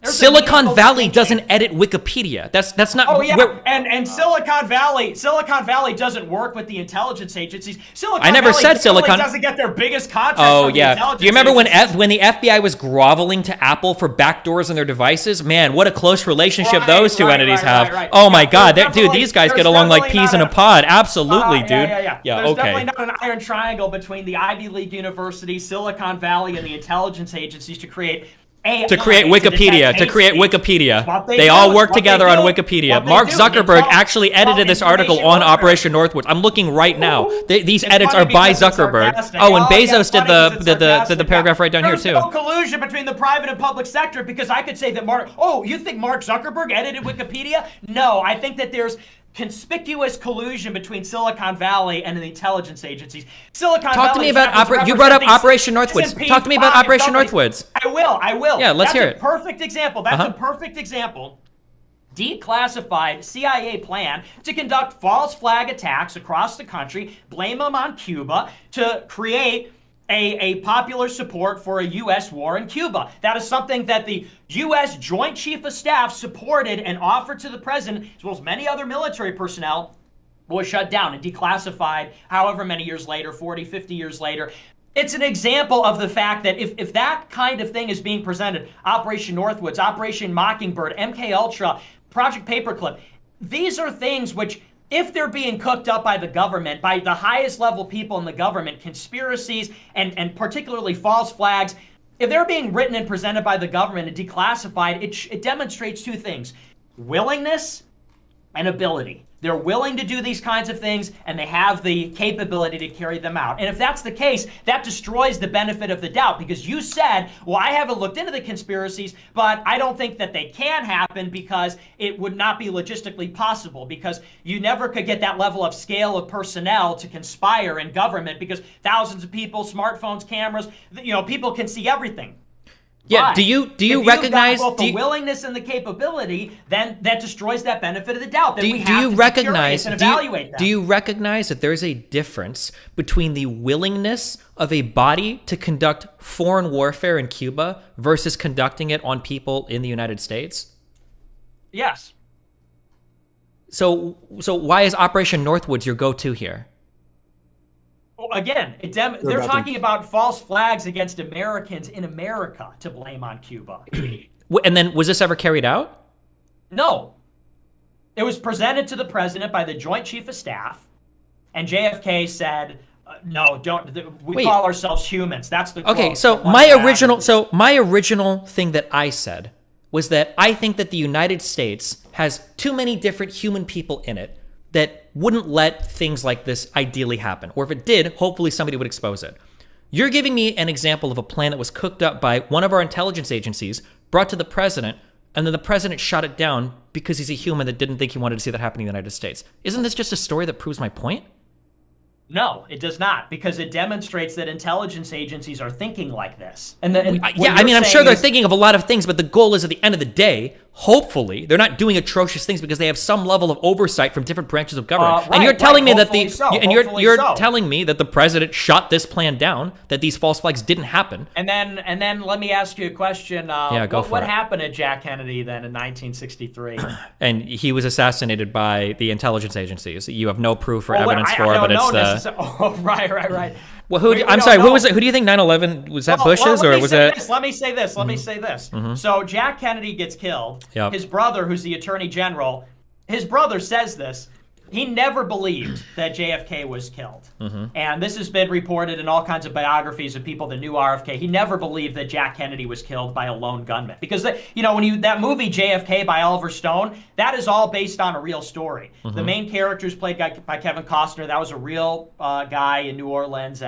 Silicon Valley doesn't edit Wikipedia. That's not. Oh yeah, and Silicon Valley doesn't work with the intelligence agencies. I never said Silicon doesn't get their biggest contracts. Oh yeah. Do you remember when the FBI was groveling to Apple for backdoors in their devices? Man, what a close relationship those two entities have. Oh my God, dude, these guys get along like peas in a pod. Absolutely, dude. Yeah. There's definitely not an iron triangle between the Ivy League universities, Silicon Valley, and the intelligence agencies to create Wikipedia. They all work together on Wikipedia. Mark Zuckerberg actually edited this article on Operation Northwoods. I'm looking right now. These edits are by Zuckerberg. Oh, and Bezos did the paragraph right down here too. There's no collusion between the private and public sector because I could say that you think Mark Zuckerberg edited Wikipedia? No, I think that there's conspicuous collusion between Silicon Valley and the intelligence agencies. Talk to me about you brought up Operation Northwoods. Talk to me about Operation Northwoods. I will. Yeah, let's hear it. Perfect example. That's a perfect example declassified CIA plan to conduct false flag attacks across the country, blame them on Cuba, to create a popular support for a U.S. war in Cuba. That is something that the U.S. Joint Chief of Staff supported and offered to the president, as well as many other military personnel, was shut down and declassified however many years later, 40, 50 years later. It's an example of the fact that if that kind of thing is being presented, Operation Northwoods, Operation Mockingbird, MK Ultra, Project Paperclip, these are things which, if they're being cooked up by the government, by the highest level people in the government, conspiracies and particularly false flags, if they're being written and presented by the government and declassified, it demonstrates two things: willingness and ability. They're willing to do these kinds of things, and they have the capability to carry them out. And if that's the case, that destroys the benefit of the doubt, because you said, well, I haven't looked into the conspiracies, but I don't think that they can happen because it would not be logistically possible, because you never could get that level of scale of personnel to conspire in government, because thousands of people, smartphones, cameras, people can see everything. Yeah, but do you if recognize you've got both the willingness and the capability, then that destroys that benefit of the doubt. Then do we you have to recognize and evaluate that. Do you recognize that there's a difference between the willingness of a body to conduct foreign warfare in Cuba versus conducting it on people in the United States? Yes. So why is Operation Northwoods your go-to here? Again, they're talking about false flags against Americans in America to blame on Cuba. And then, was this ever carried out? No. It was presented to the president by the Joint Chief of Staff, and JFK said, no, we call ourselves humans. That's the quote. Okay, so my original thing that I said was that I think that the United States has too many different human people in it that wouldn't let things like this ideally happen. Or if it did, hopefully somebody would expose it. You're giving me an example of a plan that was cooked up by one of our intelligence agencies, brought to the president, and then the president shot it down because he's a human that didn't think he wanted to see that happen in the United States. Isn't this just a story that proves my point? No, it does not, because it demonstrates that intelligence agencies are thinking like this. I'm sure they're thinking of a lot of things, but the goal is, at the end of the day, hopefully, they're not doing atrocious things because they have some level of oversight from different branches of government. And you're telling me that telling me that the president shot this plan down, that these false flags didn't happen. And then let me ask you a question. What happened to Jack Kennedy then in 1963? And he was assassinated by the intelligence agencies. You have no proof or evidence for it, but it's the... Oh, right. Well, I'm sorry, who was it? Who do you think 9/11 was? That Bush's or was it? Let me say this. Mm-hmm. So Jack Kennedy gets killed. Yep. His brother, who's the attorney general, his brother says this. He never believed that JFK was killed. Mm-hmm. And this has been reported in all kinds of biographies of people that knew RFK. He never believed that Jack Kennedy was killed by a lone gunman. Because, that movie JFK by Oliver Stone, that is all based on a real story. Mm-hmm. The main character is played by Kevin Costner. That was a real guy in New Orleans.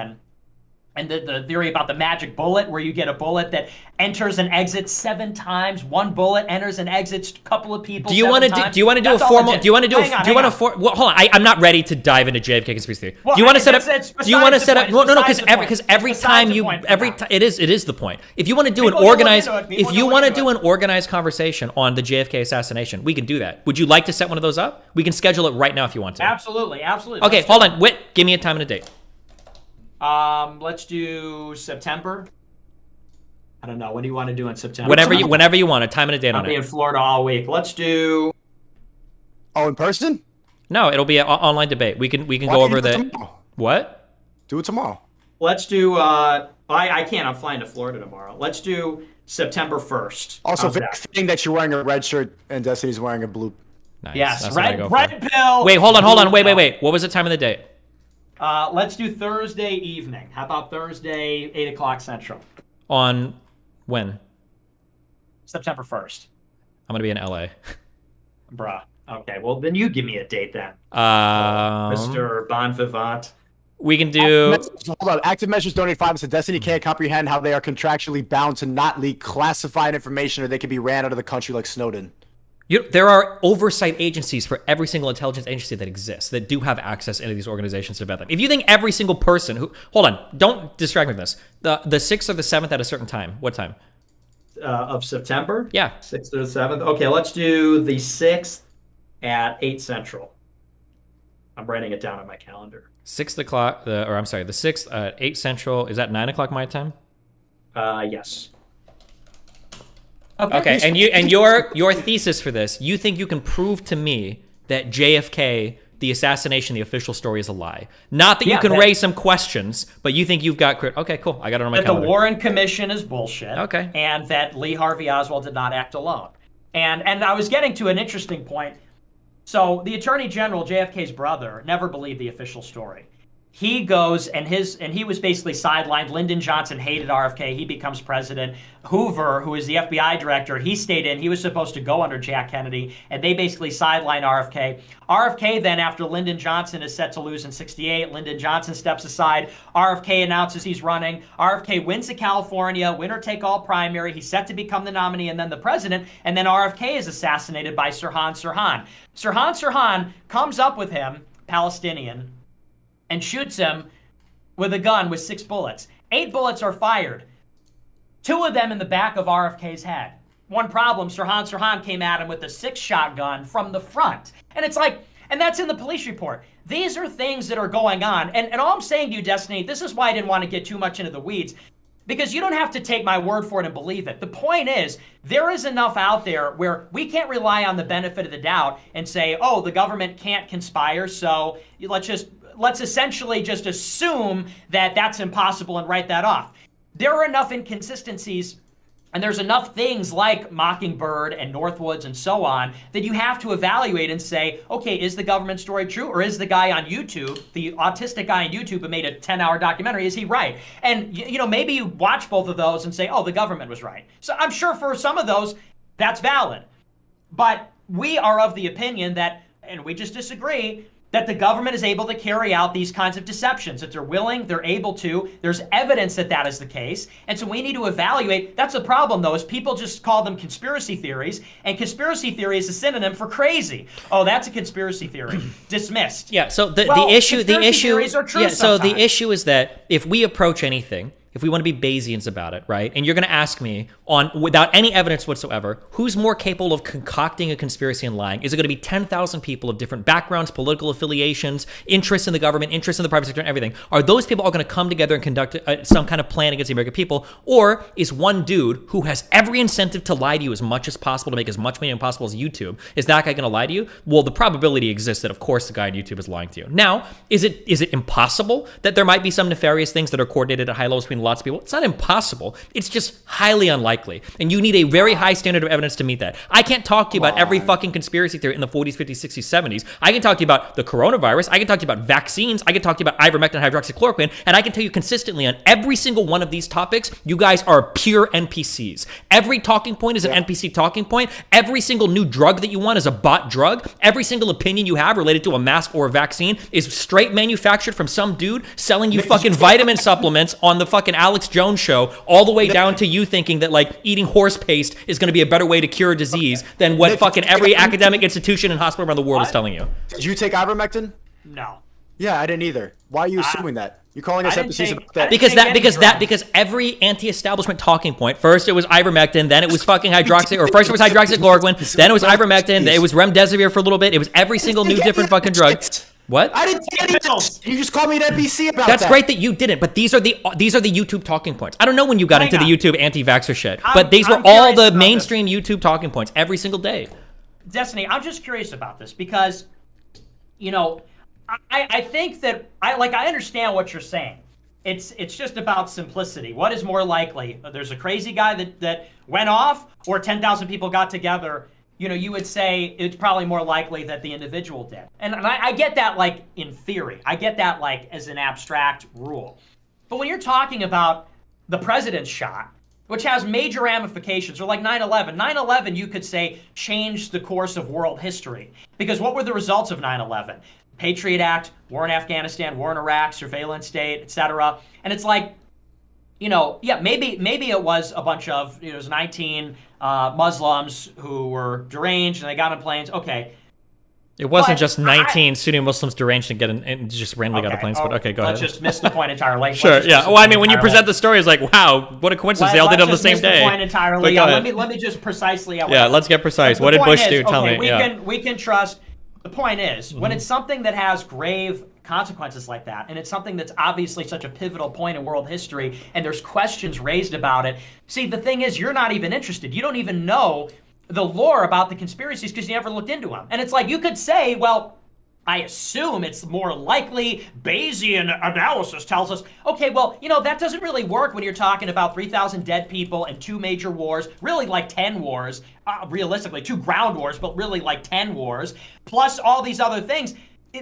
And the theory about the magic bullet, where you get a bullet that enters and exits 7 times. One bullet enters and exits a couple of people. Do you want to do a formal? Do you want to do? Hold on. I'm not ready to dive into JFK conspiracy theory. Well, do you want to set up? Do you want to set up? No, because every time it is the point. If you want to do an organized conversation on the JFK assassination, we can do that. Would you like to set one of those up? We can schedule it right now if you want to. Absolutely. Okay, hold on. Wait, give me a time and a date. Let's do September. I don't know. What do you want to do in September? Whenever you want, a time and a date on it. I'll be in Florida all week. Let's do. Oh, in person? No, it'll be an online debate. We can go over the. What? Do it tomorrow. Let's do. I can't. I'm flying to Florida tomorrow. Let's do September 1st. Also, fitting that you're wearing a red shirt and Destiny's wearing a blue. Nice. Yes, red pill. Wait, hold on. Wait. What was the time of the date? Let's do Thursday evening. How about Thursday, 8 o'clock Central? On when? September 1st. I'm going to be in LA. Bruh. Okay, well, then you give me a date then. Mr. Bon Vivant. We can do... Hold on. Active Measures donate 5 so Destiny can't comprehend how they are contractually bound to not leak classified information or they can be ran out of the country like Snowden. There are oversight agencies for every single intelligence agency that exists that do have access into these organizations to vet them. If you think every single person who... Hold on. Don't distract me with this. The 6th or the 7th at a certain time. What time? of September? Yeah. 6th to the 7th. Okay, let's do the 6th at 8 Central. I'm writing it down on my calendar. 6 o'clock, or I'm sorry, the 6th at 8 Central. Is that 9 o'clock my time? Yes. Okay, and your thesis for this, you think you can prove to me that JFK, the assassination, the official story is a lie. Not that you can raise some questions, but you think you've got... Okay, cool. I got it on my calendar. That the Warren Commission is bullshit. Okay. And that Lee Harvey Oswald did not act alone. And I was getting to an interesting point. So the Attorney General, JFK's brother, never believed the official story. He goes and he was basically sidelined. Lyndon Johnson hated RFK. He becomes president. Hoover, who is the FBI director, he stayed in. He was supposed to go under Jack Kennedy, and they basically sidelined RFK. RFK then, after Lyndon Johnson is set to lose in 68, Lyndon Johnson steps aside. RFK announces he's running. RFK wins the California winner-take-all primary. He's set to become the nominee and then the president, and then RFK is assassinated by Sirhan Sirhan. Sirhan Sirhan comes up with him, Palestinian, and shoots him with a gun with 6 bullets. 8 bullets are fired. 2 of them in the back of RFK's head. One problem, Sirhan Sirhan came at him with a 6-shot gun from the front. And it's like, and that's in the police report. These are things that are going on. And all I'm saying to you, Destiny, this is why I didn't want to get too much into the weeds, because you don't have to take my word for it and believe it. The point is, there is enough out there where we can't rely on the benefit of the doubt and say, oh, the government can't conspire, so let's essentially just assume that that's impossible and write that off. There are enough inconsistencies, and there's enough things like Mockingbird and Northwoods and so on that you have to evaluate and say, okay, is the government story true, or is the guy on YouTube, the autistic guy on YouTube who made a 10-hour documentary, is he right? And maybe you watch both of those and say, oh, the government was right. So I'm sure for some of those, that's valid. But we are of the opinion that, and we just disagree, that the government is able to carry out these kinds of deceptions, that they're willing, they're able to. There's evidence that that is the case. And so we need to evaluate. That's the problem, though, is people just call them conspiracy theories, and conspiracy theory is a synonym for crazy. Oh, that's a conspiracy theory. Dismissed. Yeah, so the issue theories are true so the sometimes. issue is that if we approach anything, if we want to be Bayesians about it, right? And you're going to ask me without any evidence whatsoever, who's more capable of concocting a conspiracy and lying? Is it going to be 10,000 people of different backgrounds, political affiliations, interests in the government, interests in the private sector, and everything? Are those people all going to come together and conduct some kind of plan against the American people? Or is one dude who has every incentive to lie to you as much as possible, to make as much money as possible as YouTube, is that guy going to lie to you? Well, the probability exists that, of course, the guy on YouTube is lying to you. Now, is it impossible that there might be some nefarious things that are coordinated at high levels between lots of people? It's not impossible. It's just highly unlikely. And you need a very high standard of evidence to meet that. I can't talk to you about every fucking conspiracy theory in the 40s, 50s, 60s, 70s. I can talk to you about the coronavirus. I can talk to you about vaccines. I can talk to you about ivermectin, hydroxychloroquine. And I can tell you consistently on every single one of these topics, you guys are pure NPCs. Every talking point is an NPC talking point. Every single new drug that you want is a bot drug. Every single opinion you have related to a mask or a vaccine is straight manufactured from some dude selling you fucking vitamin supplements on the fucking Alex Jones show, all the way down to you thinking that like eating horse paste is going to be a better way to cure a disease than what fucking every academic institution and hospital around the world is telling you. Did you take ivermectin? No. Yeah, I didn't either. Why are you assuming that? You're calling us NPCs about that? Because every anti-establishment talking point, first it was ivermectin, then it was fucking first it was hydroxychloroquine, then it was ivermectin, it was remdesivir for a little bit, it was every single new different fucking drug. What? I didn't say anything. You just called me an NPC about that. That's great that you didn't, but these are the YouTube talking points. I don't know when you got into the YouTube anti-vaxxer shit, but these were all the mainstream YouTube talking points every single day. Destiny, I'm just curious about this because, I think that I understand what you're saying. It's just about simplicity. What is more likely? There's a crazy guy that went off, or 10,000 people got together. You would say it's probably more likely that the individual did. And I get that, like, in theory. I get that, like, as an abstract rule. But when you're talking about the president's shot, which has major ramifications, or like 9/11. 9/11, you could say, changed the course of world history. Because what were the results of 9/11? Patriot Act, war in Afghanistan, war in Iraq, surveillance state, etc. And it's like, maybe it was a bunch of, it was 19 Muslims who were deranged and they got on planes. Okay. It wasn't just 19 Sunni Muslims deranged and just randomly got the planes. But okay, go Let's ahead. just miss the point entirely. Sure. Yeah. Well, I mean, when you present the story, it's like, wow, what a coincidence. They all did it on the same day. Let's just miss the point entirely. But Let me just precisely. Yeah. Let's get precise. What did Bush do? Tell me. We can trust. The point is, when it's something that has grave consequences like that, and it's something that's obviously such a pivotal point in world history, and there's questions raised about it. See, the thing is, you're not even interested. You don't even know the lore about the conspiracies because you never looked into them. And it's like, you could say, well, I assume it's more likely. Bayesian analysis tells us, okay, well, that doesn't really work when you're talking about 3,000 dead people and 2 major wars, really like 10 wars, realistically, 2 ground wars, but really like 10 wars, plus all these other things.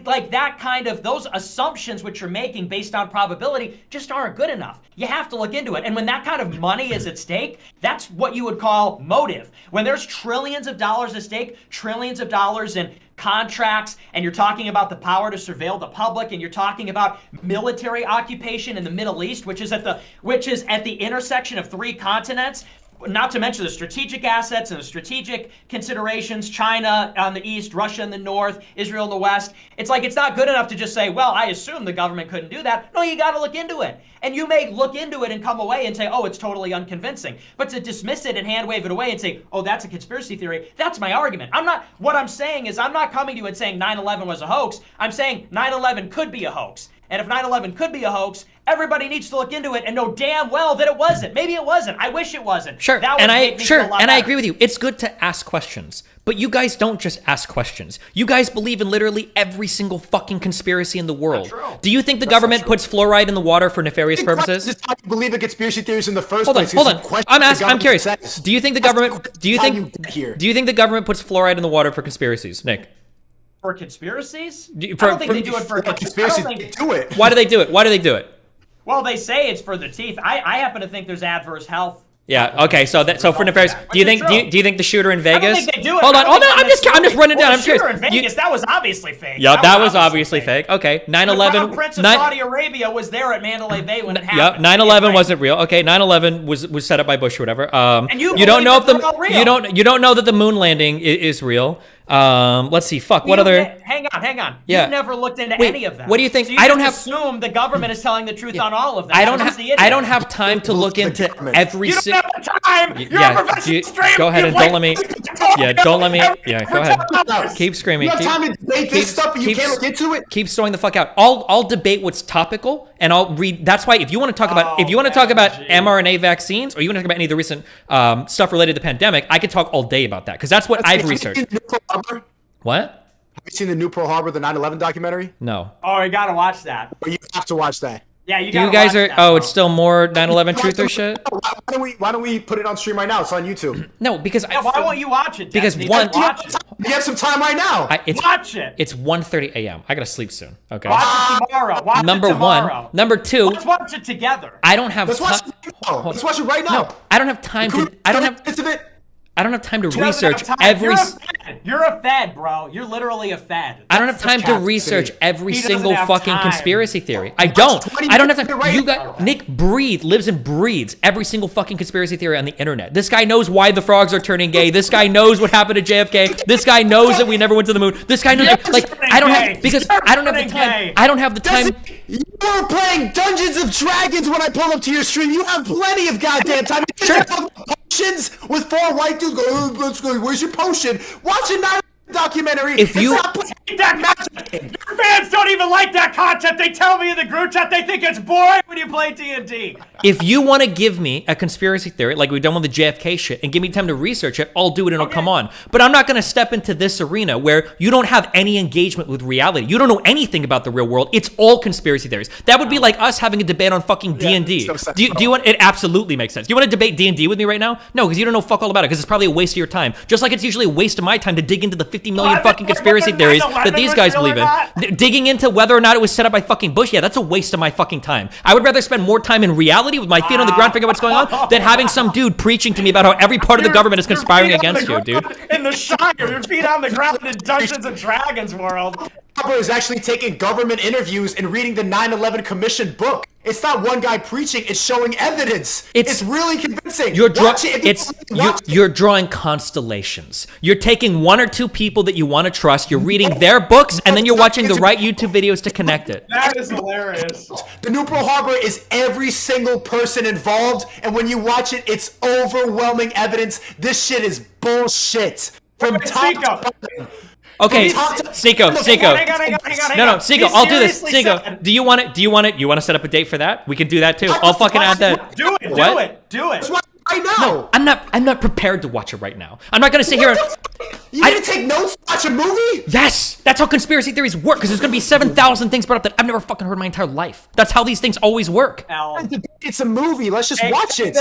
Like that kind of, those assumptions which you're making based on probability just aren't good enough. You have to look into it. And when that kind of money is at stake, that's what you would call motive. When there's trillions of dollars at stake, trillions of dollars in contracts, and you're talking about the power to surveil the public, and you're talking about military occupation in the Middle East, which is at the intersection of 3 continents, not to mention the strategic assets and the strategic considerations, China on the east, Russia in the north, Israel in the west. It's like, it's not good enough to just say, well, I assume the government couldn't do that. No, you got to look into it. And you may look into it and come away and say, oh, it's totally unconvincing. But to dismiss it and hand wave it away and say, oh, that's a conspiracy theory, that's my argument. What I'm saying is, I'm not coming to you and saying 9/11 was a hoax. I'm saying 9/11 could be a hoax. And if 9/11 could be a hoax, everybody needs to look into it and know damn well that it wasn't. Maybe it wasn't. I wish it wasn't. Sure, that and I agree with you. It's good to ask questions, but you guys don't just ask questions. You guys believe in literally every single fucking conspiracy in the world. Do you think the government puts fluoride in the water for nefarious purposes? Just how you believe in conspiracy theories in the first Hold on, place. hold on. I'm curious. Do you think the government? Do you think the government puts fluoride in the water for conspiracies, Nick? For conspiracies? I don't think they do it for conspiracies. They do it. Why do they do it? Why do they do it? Well, they say it's for the teeth. I happen to think there's adverse health. Yeah. Okay. So for nefarious, do you think the shooter in Vegas? I don't think they do it. Hold on. I'm just running down. I'm The shooter curious. in Vegas, that was obviously fake. Yeah, that was obviously fake. Okay. 9/11. The Crown Prince of Saudi Arabia was there at Mandalay Bay when it happened. Yep. 9/11 wasn't real. Okay. 9/11 was set up by Bush or whatever. And you don't know if you don't know that the moon landing is real. Let's see. What other? Hang on. Yeah. You've never looked into any of that. What do you think? So you assume the government is telling the truth on all of that. I don't have time to look into every. You don't have the time. You're a professional streamer. Go ahead and don't let me. Yeah, don't let me. Yeah, go ahead. Keep screaming. You have time to debate this stuff, but you can't look into it. Keep throwing the fuck out. I'll debate what's topical, and I'll read. That's why if you want to talk about mRNA vaccines, or you want to talk about any of the recent stuff related to the pandemic, I could talk all day about that because that's what I've researched. What? Have you seen the new Pearl Harbor, the 9/11 documentary? No. Oh, you gotta watch that. But you have to watch that. Yeah, you guys are. It's still more 9/11 truth or shit. Why don't we put it on stream right now? It's on YouTube. No, because why won't you watch it? Because Destiny? You have some time right now. Watch it. It's 1:30 a.m. I gotta sleep soon. Okay. Watch it tomorrow. Watch Number it tomorrow. one. Number two. Let's watch it together. I don't have. Let's watch it right now. No, I don't have time to. I don't have time to research every. You're a fed, bro. You're literally a fed. I don't have time to research every single fucking conspiracy theory. I don't have time. You got Nick lives and breathes every single fucking conspiracy theory on the internet. This guy knows why the frogs are turning gay. This guy knows what happened to JFK. This guy knows that we never went to the moon. This guy knows I don't have the time. I don't have the time. You were playing Dungeons of Dragons when I pulled up to your stream. You have plenty of goddamn time. Sure. Potions with 4 white dudes go, oh, let's go, where's your potion? Watch a documentary. If you your fans don't even like that content. They tell me in the group chat they think it's boring when you play D&D. If you want to give me a conspiracy theory like we've done with the JFK shit and give me time to research it, I'll do it and it'll come on. But I'm not going to step into this arena where you don't have any engagement with reality. You don't know anything about the real world. It's all conspiracy theories. That would be like us having a debate on fucking D&D. Do you want? It absolutely makes sense. Do you want to debate D&D with me right now? No, because you don't know fuck all about it. Because it's probably a waste of your time. Just like it's usually a waste of my time to dig into the 50 million fucking conspiracy theories that these guys believe in. Digging into whether or not it was set up by fucking Bush, yeah, that's a waste of my fucking time. I would rather spend more time in reality with my feet on the ground figuring out what's going on than having some dude preaching to me about how every part of the government is conspiring against you, dude. In the Shire, your feet on the ground in Dungeons and Dragons world. Harper is actually taking government interviews and reading the 9/11 Commission book. It's not one guy preaching; it's showing evidence. It's really convincing. You're Watch it. If you watch it. you're drawing constellations. You're taking one or two people that you want to trust. You're reading their books, and then you're watching the right YouTube videos to connect it. That is hilarious. The new Pearl Harbor is every single person involved, and when you watch it, it's overwhelming evidence. This shit is bullshit. From top to bottom. Okay, Sneeko. No, Sneeko, I'll do this. Sneeko, do you want it? You want to set up a date for that? We can do that too. I'll fucking add that. Do it. Do it. Right now. No, I'm not prepared to watch it right now. I'm not gonna sit here. You gonna take notes to watch a movie? Yes, that's how conspiracy theories work. Because there's gonna be 7,000 things brought up that I've never fucking heard in my entire life. That's how these things always work. It's a movie. Let's just watch it.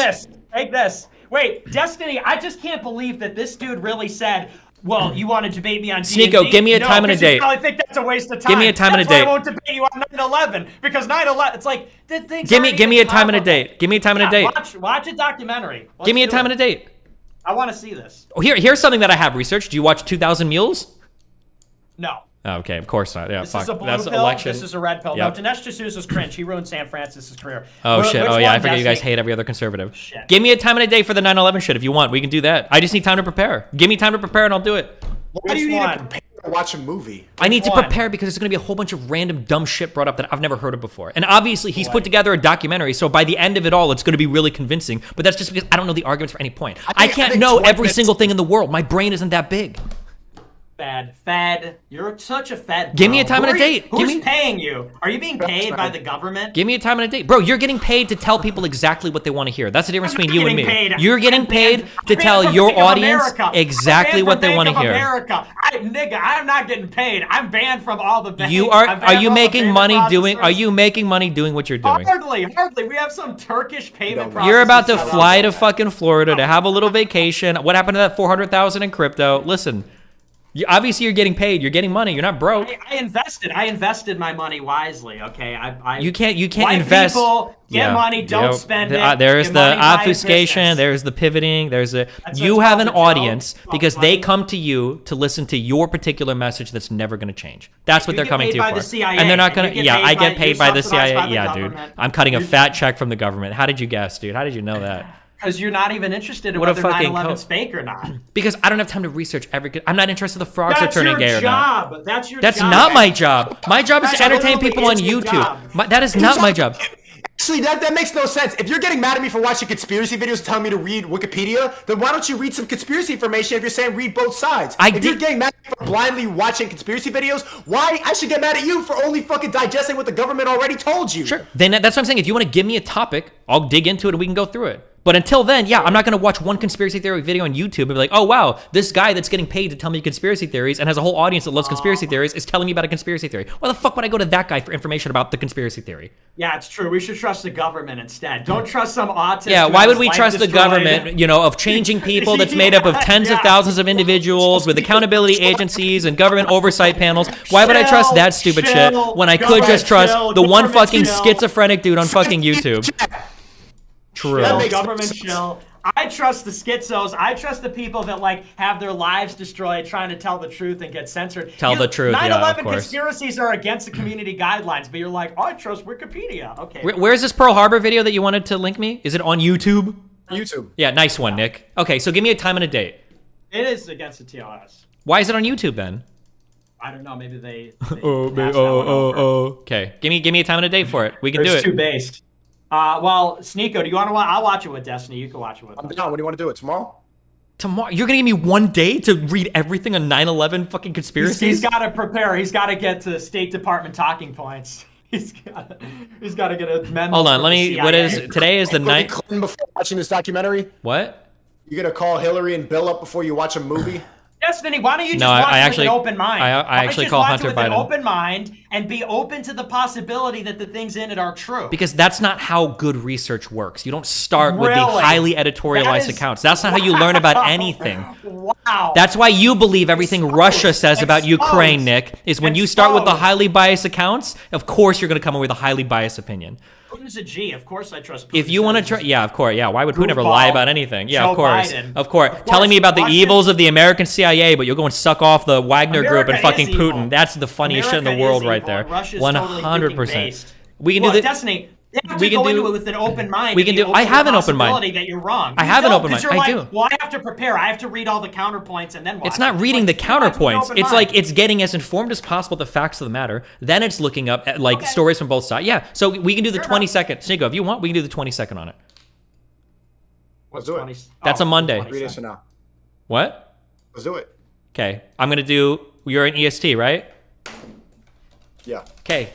Take this. Wait, Destiny. I just can't believe that this dude really said, well, you want to debate me on DMZ? Sneeko, give me a time and a date. You probably think that's a waste of time. Give me a time and a date. That's why I won't debate you on 9/11 because 9/11. It's like the things. Give me a time and a date. Give me a time and a date. Watch a documentary. Give me a time and a date. I want to see this. Oh, here's something that I have researched. Do you watch 2,000 Mules? No. Oh, okay, of course not. Yeah, This fuck. is a blue That's pill. election. This is a red pill. Yep. No, Dinesh D'Souza's cringe. He ruined Sam Francis's career. Oh shit! Which Oh yeah, I one, forget you guys Destiny? hate every other conservative. Shit. Give me a time and a day for the 9/11 shit if you want. We can do that. I just need time to prepare. Give me time to prepare and I'll do it. Why do you need to prepare to watch a movie? I need to prepare because there's going to be a whole bunch of random dumb shit brought up that I've never heard of before. And obviously he's put together a documentary, so by the end of it all, it's going to be really convincing. But that's just because I don't know the arguments for any point. I can't know every single thing in the world. My brain isn't that big. Fed. You're such a fed. Give me a time and a date. Who's paying you? Are you being paid by the government? Give me a time and a date. Bro, you're getting paid to tell people exactly what they want to hear. That's the difference between you and me. You're getting paid to tell your audience exactly what they want to hear. Nigga, I'm not getting paid. I'm banned from all the banks. Are you making money doing what you're doing? Hardly. We have some Turkish payment process. You're about to fly to fucking Florida to have a little vacation. What happened to that 400,000 in crypto? Listen. Obviously, you're getting paid. You're getting money. You're not broke. I invested my money wisely. Okay, you can't white invest. People get money, don't spend it. There's the obfuscation. There's the pivoting. You have an audience because they come to you to listen to your particular message that's never going to change. That's what they're coming to you for. The CIA. And they're not going to. Yeah, I get paid by the CIA. By the yeah, dude. I'm cutting a fat check from the government. How did you guess, dude? How did you know that? Because you're not even interested in whether 9/11's fake or not. Because I don't have time to research I'm not interested in the frogs are turning gay or not. That's your job. That's not my job. My job is to entertain people on YouTube. That is not my job. Actually, that makes no sense. If you're getting mad at me for watching conspiracy videos telling me to read Wikipedia, then why don't you read some conspiracy information if you're saying read both sides? If you're getting mad at me for blindly watching conspiracy videos, why I should get mad at you for only fucking digesting what the government already told you? Sure. Then that's what I'm saying. If you want to give me a topic, I'll dig into it and we can go through it. But until then, yeah, I'm not going to watch one conspiracy theory video on YouTube and be like, oh, wow, this guy that's getting paid to tell me conspiracy theories and has a whole audience that loves conspiracy theories is telling me about a conspiracy theory. Why the fuck would I go to that guy for information about the conspiracy theory? Yeah, it's true. We should trust the government instead. Don't trust some autist. Yeah, why would we trust the government, of changing people that's made up of tens of thousands of individuals with accountability agencies and government oversight panels? Why would I trust that stupid shit when I could just trust the one fucking schizophrenic dude on fucking YouTube? True. Government chill. I trust the schizos. I trust the people that have their lives destroyed trying to tell the truth and get censored. Tell the truth, 9/11 of course. conspiracies are against the community guidelines, but you're like, oh, I trust Wikipedia. Okay. Where's this Pearl Harbor video that you wanted to link me? Is it on YouTube? YouTube. Yeah, nice one, Nick. Okay, so give me a time and a date. It is against the TLS. Why is it on YouTube then? I don't know. Maybe they Okay, give me a time and a date for it. We can do it. It's too based. Well, Sneeko, do you want to watch? I'll watch it with Destiny. You can watch it with I'm down. When do you want to do it? Tomorrow? Tomorrow? You're going to give me one day to read everything on 9/11 fucking conspiracies? He's got to prepare. He's got to get to the State Department talking points. He's got to get a memo. Hold on. Today is the night. Before watching this documentary? What? You going to call Hillary and Bill up before you watch a movie? Destiny, why don't you just watch it with an open mind? I actually call Hunter Biden. An open mind and be open to the possibility that the things in it are true. Because that's not how good research works. You don't start with the highly editorialized accounts. That's not how you learn about anything. Wow. That's why you believe everything Russia says about Ukraine, Nick, is when you start with the highly biased accounts, of course you're going to come up with a highly biased opinion. Putin's a G. Of course I trust Putin. If you want to try, yeah, of course, yeah. Why would Putin ever Goofball. lie about anything? Yeah, Joe of course, Biden. of course. Telling me about the evils of the American CIA, but you'll go and suck off the Wagner group and America fucking is evil. Putin. That's the funniest shit in the America world is right evil, there. and Russia's 100%. We can Look, do the Destiny. You have we to can go into do- it with an open mind. we and can be do- open I to have the an open mind. possibility that you're wrong. I You have an don't, open 'cause mind. you're I like, do. Well, I have to prepare. I have to read all the counterpoints and then watch. It's not it. reading the Like, you have to be counterpoints. open It's mind. like it's getting as informed as possible the facts of the matter. Then it's looking up at, like stories from both sides. Yeah, so we can do the 20-second. Sneeko, if you want, we can do the 20-second on it. What's do it. 20? That's a Monday. 3 days from now. What? Let's do it. Okay, I'm gonna do. You're in EST, right? Yeah. Okay.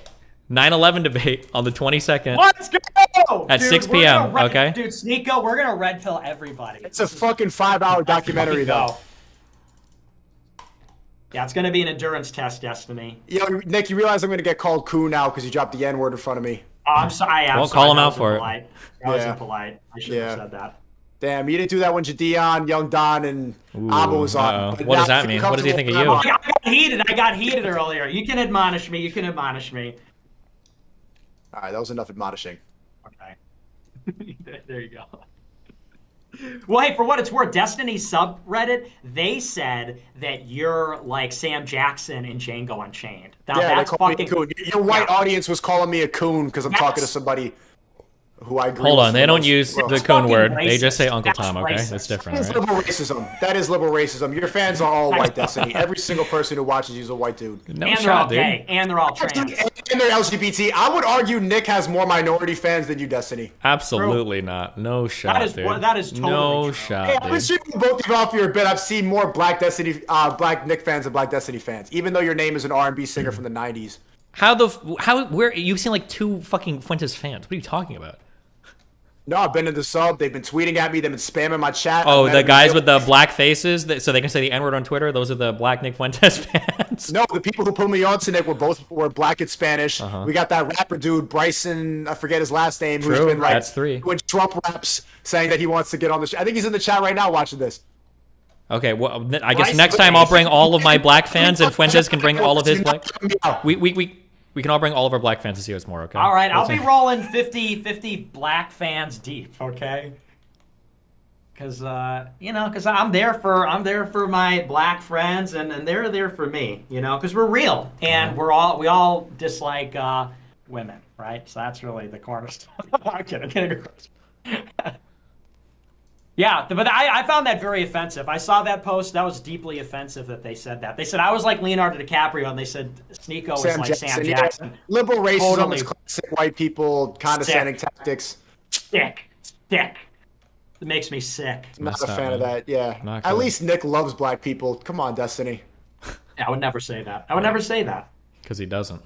9/11 debate on the 22nd Let's go! at Dude, 6 we're p.m. gonna red- Okay. Dude, Sneeko, we're gonna red pill everybody. It's a fucking 5-hour documentary, though. Yeah, it's gonna be an endurance test, Destiny. Yo, Nick, you realize I'm gonna get called coon now because you dropped the N-word in front of me. Oh, I'm sorry. Well, call him out for it. That was impolite. I should have said that. Damn, you didn't do that when Jadion, Young Don, and Abba was on. uh-oh. But What now does that if mean? you're What does he think of comfortable- you? I got heated earlier. You can admonish me. You can admonish me. All right, that was enough admonishing. Okay. There you go. Well, hey, for what it's worth, Destiny subreddit, they said that you're like Sam Jackson in Django Unchained. Now, Yeah, that's they called fucking... me a coon. Your white audience was calling me a coon because I'm talking to somebody who I agree Hold with on, the they don't most. use Well, the coon word. They just say Uncle Tom. Okay, that's different, That's right? liberal racism. That is liberal racism. Your fans are all white, Destiny. Every single person who watches you is a white dude. No and shot, they're all dude. gay. And they're all trans. And they're LGBT. I would argue Nick has more minority fans than you, Destiny. Absolutely not. No shot, is- dude. that is totally no true. shot, Hey, I've been dude. shooting both of you off your bit. I've seen more Black Destiny, Black Nick fans than Black Destiny fans. Even though your name is an R&B singer from the '90s. Where you've seen like 2 fucking Fuentes fans? What are you talking about? No, I've been in the sub. They've been tweeting at me. They've been spamming my chat. Oh, I've the met guys them. with the black faces, so they can say the N-word on Twitter. Those are the Black Nick Fuentes fans. No, the people who put me on to Nick were Black and Spanish. We got that rapper dude, Bryson. I forget his last name. Who's True, been like that's 3. doing Trump raps, saying that he wants to get on the show. I think he's in the chat right now watching this. Okay, well, I guess next time I'll bring all of my black fans, and Fuentes can bring all of his black. We can all bring all of our black fans to see us more. Okay. All right, I'll be rolling 50 black fans deep, okay? Because because I'm there for my black friends, and they're there for me, because we're real, and we all dislike women, right? So that's really the cornerstone. I'm kidding. Yeah, but I found that very offensive. I saw that post. That was deeply offensive that they said that. They said I was like Leonardo DiCaprio, and they said Sneeko was like Sam Jackson. Yeah. Liberal racism Totally. is classic white people condescending tactics. Sick. It makes me sick. I'm not a fan of that. Yeah. At least Nick loves black people. Come on, Destiny. I would never say that. I would never say that. Because he doesn't.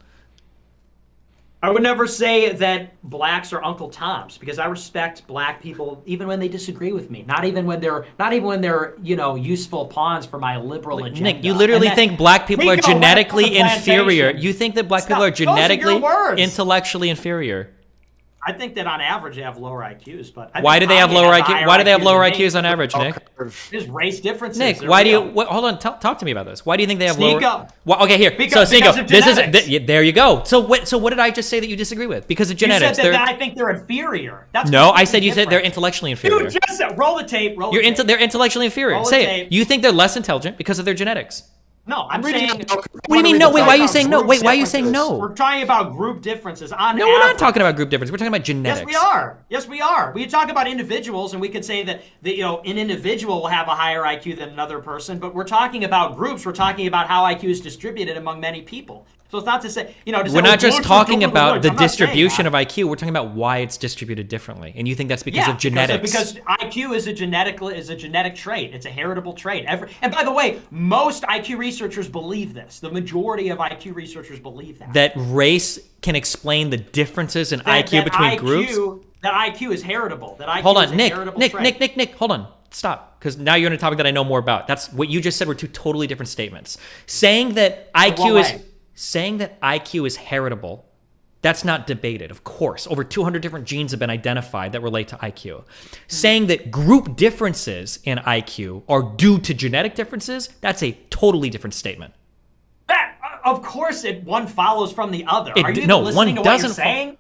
I would never say that blacks are Uncle Toms, because I respect black people even when they disagree with me. Not even when they're useful pawns for my liberal agenda. Nick, you literally think black people are Nico went genetically to the inferior. plantation. You think that black people are Those are your genetically, words. intellectually inferior. I think that on average they have lower IQs, but I Why do think they have Kanye lower has a IQ? higher Why do they have IQ lower than me. IQs on average, Nick? There's race differences. Nick, They're why do you? real. Hold on, talk to me about this. Why do you think they have Sneeko. lower? Well, okay, here. Because so Sneeko, of this is genetics. there. You go. So what did I just say that you disagree with? Because of genetics. You said that I think they're inferior. That's No, I completely said you said they're different. intellectually inferior. You just said roll the tape. They're intellectually inferior. Roll the Say tape. it. You think they're less intelligent because of their genetics. No, I'm saying. What do you mean no? Wait, why are you saying no? Wait, why are you saying no? We're talking about group differences on No, we're not average. talking about group difference. We're talking about genetics. Yes, we are. Yes, we are. We talk about individuals, and we could say that an individual will have a higher IQ than another person. But we're talking about groups. We're talking about how IQ is distributed among many people. So it's not to say, We're not just talking about the distribution of IQ. We're talking about why it's distributed differently, and you think that's because of genetics. Because IQ is a genetic trait. It's a heritable trait. And by the way, most IQ researchers believe this. The majority of IQ researchers believe that. That race can explain the differences in IQ between groups. That IQ is heritable. That IQ Hold is on, a Nick, heritable Nick, trait. Nick, Nick, Nick. Hold on. Stop, because now you're in a topic that I know more about. That's what you just said were 2 totally different statements. Saying that IQ is heritable, that's not debated, of course. Over 200 different genes have been identified that relate to IQ. Saying that group differences in IQ are due to genetic differences, that's a totally different statement. Of course, one follows from the other. Are you no, listening one to what doesn't you're saying?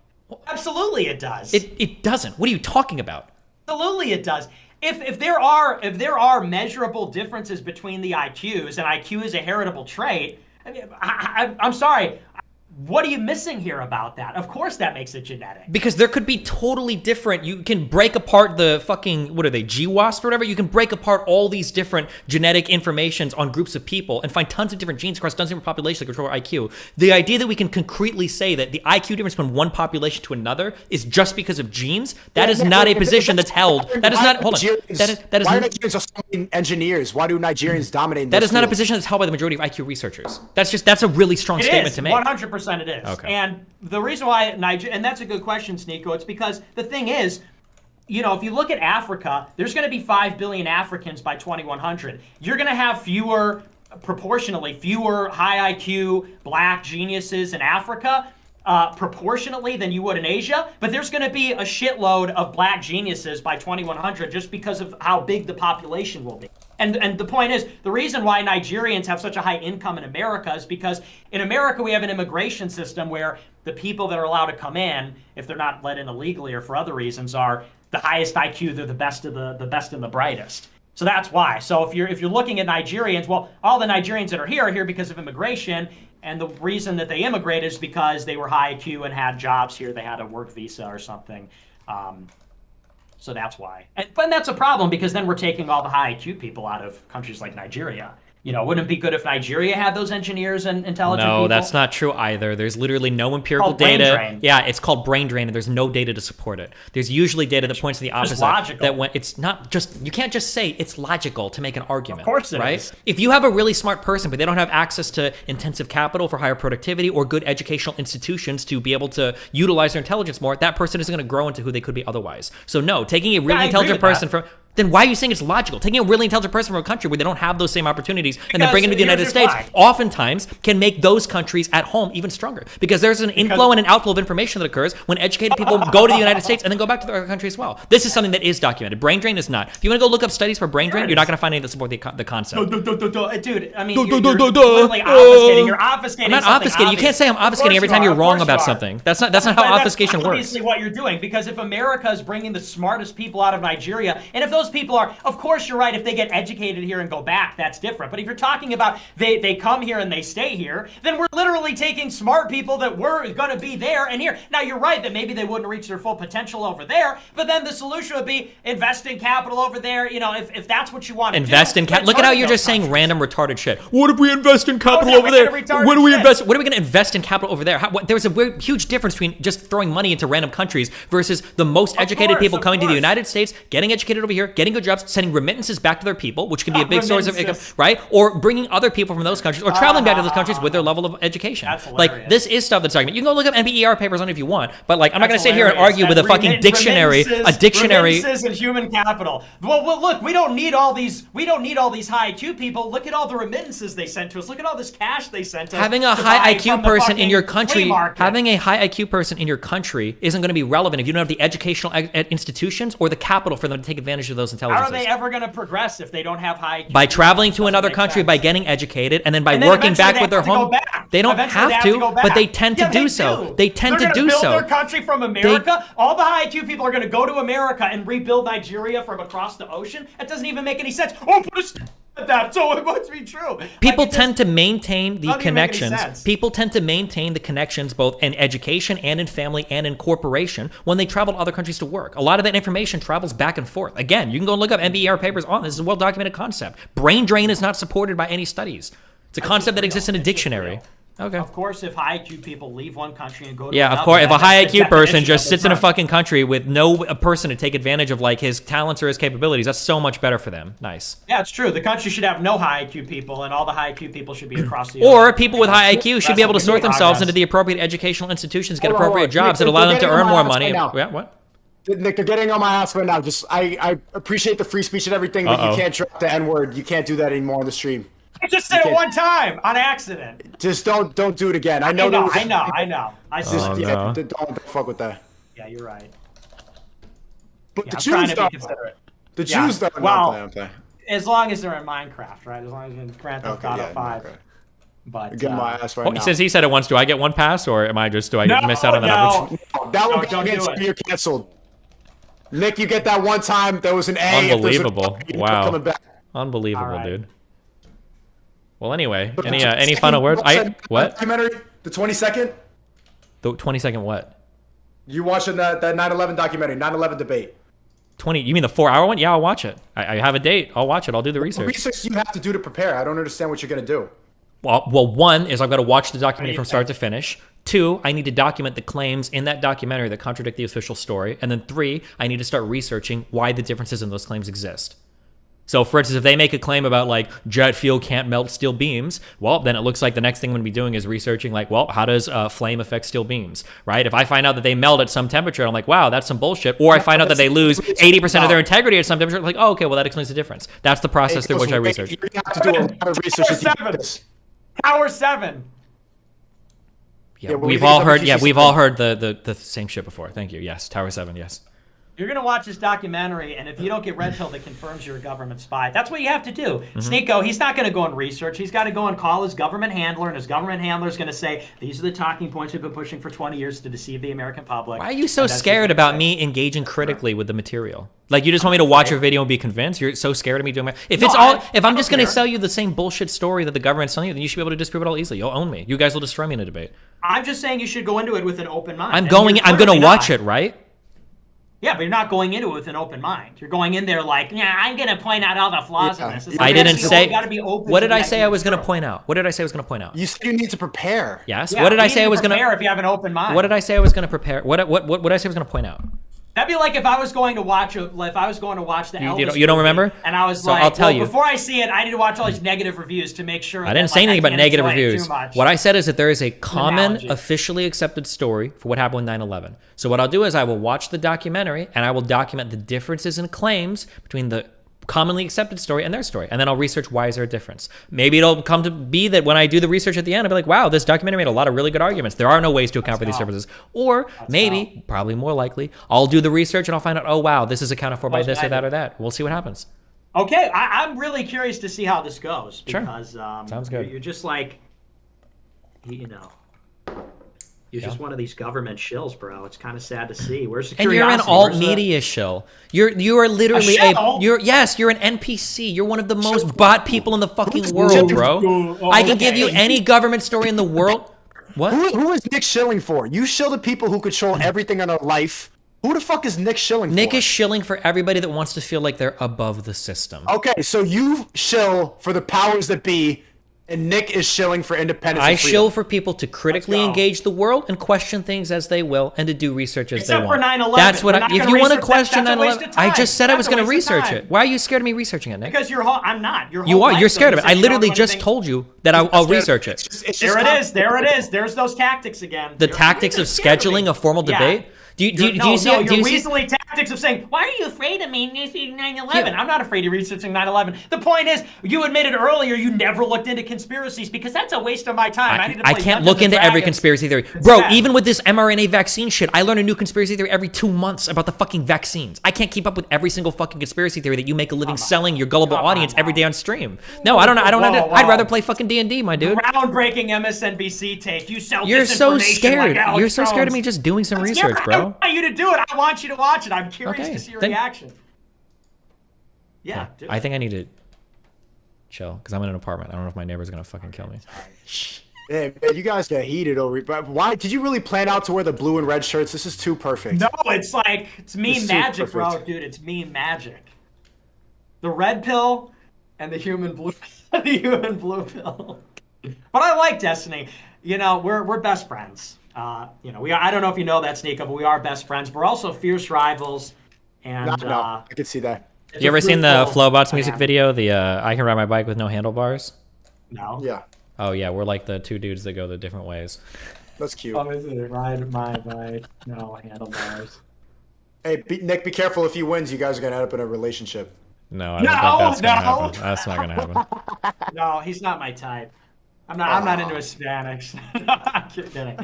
Absolutely, it does. It doesn't. What are you talking about? Absolutely, it does. If there are measurable differences between the IQs, and IQ is a heritable trait, I mean, I'm sorry. What are you missing here about that? Of course that makes it genetic. Because there could be totally different, you can break apart the fucking, what are they, GWASP or whatever? You can break apart all these different genetic informations on groups of people and find tons of different genes across tons of different populations that control IQ. The idea that we can concretely say that the IQ difference from one population to another is just because of genes, that is not a position that's held. That is not, hold on. That is why are Nigerians so many engineers? Why do Nigerians dominate in That this is not a field? position that's held by the majority of IQ researchers. That's a really strong statement to make. 100% it is. Okay. And the reason why Nigeria, and that's a good question, Sneeko, it's because the thing is, you know, if you look at Africa, there's going to be 5 billion Africans by 2100. You're going to have proportionally fewer high IQ black geniuses in Africa, proportionately than you would in Asia, but there's going to be a shitload of black geniuses by 2100 just because of how big the population will be. And the point is, the reason why Nigerians have such a high income in America is because in America we have an immigration system where the people that are allowed to come in, if they're not let in illegally or for other reasons, are the highest IQ. They're the best of the best and the brightest. So that's why. So if you're looking at Nigerians, well, all the Nigerians that are here because of immigration, and the reason that they immigrated is because they were high IQ and had jobs here. They had a work visa or something. So that's why. But that's a problem because then we're taking all the high IQ people out of countries like Nigeria. You know, wouldn't it be good if Nigeria had those engineers and intelligent people? No, that's not true either. There's literally no empirical brain data. drain. Yeah, it's called brain drain, and there's no data to support it. There's usually data that points to the opposite. logical. That when it's not just, you can't just say it's logical to make an argument. Of course it right? is. If you have a really smart person, but they don't have access to intensive capital for higher productivity or good educational institutions to be able to utilize their intelligence more, that person isn't going to grow into who they could be otherwise. So no, taking a really intelligent person from... Then why are you saying it's logical? Taking a really intelligent person from a country where they don't have those same opportunities and then bringing them to the United States oftentimes can make those countries at home even stronger. Because there's an inflow and an outflow of information that occurs when educated people go to the United States and then go back to their country as well. This is something that is documented. Brain drain is not. If you want to go look up studies for brain drain, you're not going to find any that support the concept. Dude, I mean, you're literally obfuscating. You're obfuscating. I'm not obfuscating. You can't say I'm obfuscating every time you're wrong about something. That's not how obfuscation works. Obviously what you're doing, because if America is bringing the smartest people out of Nigeria, and if those people are, of course you're right, if they get educated here and go back, that's different. But if you're talking about they come here and they stay here, then we're literally taking smart people that were going to be there and here. Now, you're right that maybe they wouldn't reach their full potential over there, but then the solution would be invest in capital over there, you know, if that's what you want to invest do. in capital. Look at how you're just saying random retarded shit. What if we invest in capital over there? What are we going to invest in capital over there? There's a huge difference between just throwing money into random countries versus the most educated people coming to the United States, getting educated over here, getting good jobs, sending remittances back to their people, which can be a big source of income, right? Or bringing other people from those countries or traveling back to those countries with their level of education. Like, this is stuff that's argument. You can go look up NBER papers on it if you want, but like, I'm not going to sit here and argue with a fucking dictionary, Remittances and human capital. Well, look, we don't need all these high IQ people. Look at all the remittances they sent to us. Look at all this cash they sent us. Having a high IQ person in your country, isn't going to be relevant if you don't have the educational institutions or the capital for them to take advantage of those intelligences. How are they ever going to progress if they don't have high IQ? By traveling to another country, by getting educated, and then by working back with their home. They don't have to, but they tend to do so. They tend to do so. They're going to build their country from America. All the high IQ people are going to go to America and rebuild Nigeria from across the ocean. That doesn't even make any sense. Oh, put a st- at that, so it must be true. People tend to maintain the connections. People tend to maintain the connections both in education and in family and in corporation when they travel to other countries to work. A lot of that information travels back and forth. Again, you can go and look up NBER papers on this. This is a well-documented concept. Brain drain is not supported by any studies. It's a concept that exists in a dictionary. Okay. Of course, if high IQ people leave one country and go to another, another, of course, if a high IQ person just sits in a fucking country with no person to take advantage of like his talents or his capabilities, that's so much better for them. Nice. Yeah, it's true. The country should have no high IQ people, and all the high IQ people should be across the. Or people with high IQ should be able to sort themselves into the appropriate educational institutions, get appropriate jobs that allow them to earn more money. Yeah, what? Nick, they're getting on my ass right now. Just I appreciate the free speech and everything, but you can't drop the N-word. You can't do that anymore on the stream. I just said it one time on accident. Just don't do it again. I know. I know. I just don't fuck with that. Yeah, you're right. But yeah, the Jews though. The Jews though. Well, as long as they're in Minecraft, right? As long as they're in Grand Theft Auto 5. Okay. But get my ass right now. Since he said it once, do I get one pass, or am I just do I miss out on that opportunity? That one Don't do it. you're canceled. Nick, you get that one time. There was an A. Unbelievable. Wow. Coming back. Unbelievable, dude. Well, anyway, any final words? What? Documentary, the 22nd. The 22nd what? You watching that 9/11 documentary, 9/11 debate? 20? You mean the 4-hour one? Yeah, I'll watch it. I have a date. I'll watch it. I'll do the research. What research you have to do to prepare? I don't understand what you're gonna do. Well, one is I've got to watch the documentary from start to finish. 2, I need to document the claims in that documentary that contradict the official story. And then 3, I need to start researching why the differences in those claims exist. So, for instance, if they make a claim about, like, jet fuel can't melt steel beams, well, then it looks like the next thing I'm going to be doing is researching, like, well, how does flame affect steel beams, right? If I find out that they melt at some temperature, I'm like, wow, that's some bullshit. Or I find out that they lose 80% of their integrity at some temperature, I'm like, oh, okay, well, that explains the difference. That's the process through which I research. You have to do a lot of research. Tower 7. Yeah, we've all heard the same shit before. Thank you. Yes, Tower 7, yes. You're going to watch this documentary, and if you don't get red pill that confirms you're a government spy, that's what you have to do. Sneeko, he's not going to go and research. He's got to go and call his government handler, and his government handler is going to say, these are the talking points we've been pushing for 20 years to deceive the American public. Why are you so scared about me engaging critically with the material? Like, you just want me to watch your video and be convinced? You're so scared of me doing my... If I'm just going to sell you the same bullshit story that the government's telling you, then you should be able to disprove it all easily. You'll own me. You guys will destroy me in a debate. I'm just saying you should go into it with an open mind. I'm going to watch it, right? Yeah, but you're not going into it with an open mind. You're going in there like, yeah, I'm going to point out all the flaws in this. I didn't say... What did I say I was going to point out? What did I say I was going to point out? You said you need to prepare. Yes. What did I say I was going to... prepare if you have an open mind. What did I say I was going to prepare? What did I say I was going to point out? That'd be like if I was going to watch the Elvis you don't remember? And I was I'll tell you. Before I see it, I need to watch all these negative reviews to make sure. I didn't say anything about negative reviews. What I said is that there is a common, officially accepted story for what happened with 9/11. So what I'll do is I will watch the documentary and I will document the differences in claims between the commonly accepted story and their story, and then I'll research why is there a difference. Maybe it'll come to be that when I do the research at the end, I'll be like, wow, this documentary made a lot of really good arguments. There are no ways to account for these differences. Or maybe, probably more likely, I'll do the research and I'll find out, oh wow, this is accounted for by this or that or that. We'll see what happens. Okay, I'm really curious to see how this goes because sounds good. You're just like, you know. You're just one of these government shills, bro. It's kind of sad to see. Where's the curiosity? And you're an alt media shill. You are literally you're an NPC. You're one of the most bot people in the fucking world, bro. I can give you any government story in the world. What? Who is Nick shilling for? You shill the people who control everything in their life. Who the fuck is Nick shilling for? Nick is shilling for everybody that wants to feel like they're above the system. Okay, so you shill for the powers that be. And Nick is shilling for independence. I shill for people to critically engage the world and question things as they will and to do research as they want. Except for 9/11. That's what if you want to question 9/11, I just said I was going to research it. Why are you scared of me researching it, Nick? Because I'm not. You're scared of it. I literally just told you that I'll research it. There it is. There's those tactics again. The tactics of scheduling a formal debate. Do you see your weaselly tactics of saying, why are you afraid of me 9/11? I'm not afraid of researching 9/11. The point is, you admitted earlier you never looked into conspiracies because that's a waste of my time. I can't look into every conspiracy theory. Bro, even with this mRNA vaccine shit, I learn a new conspiracy theory every 2 months about the fucking vaccines. I can't keep up with every single fucking conspiracy theory that you make a living selling your gullible audience every day on stream. No, I don't know. I'd rather play fucking D&D, my dude. Groundbreaking MSNBC take. You sell You're so scared. Like You're so scared of me just doing some research, bro. I want you to do it. I want you to watch it. I'm curious to see your reaction. Yeah. I think I need to chill because I'm in an apartment. I don't know if my neighbor's gonna fucking kill me. Yeah, man, you guys get heated over. But why did you really plan out to wear the blue and red shirts? This is too perfect. No, it's like it's meme magic, bro, dude. It's meme magic. The red pill and the human blue, the human blue pill. But I like Destiny. You know, we're best friends. You know, I don't know if you know that, Sneeko, but we are best friends. We're also fierce rivals. And no, I can see that. You ever seen the Flowbots music video? The I can ride my bike with no handlebars? No. Yeah. Oh yeah, we're like the two dudes that go the different ways. That's cute. Oh, is it ride my bike, no handlebars? Hey, Nick, be careful. If he wins, you guys are gonna end up in a relationship. No, I don't think that's gonna happen. That's not gonna happen. No, he's not my type. I'm not into Hispanics. No, I'm kidding.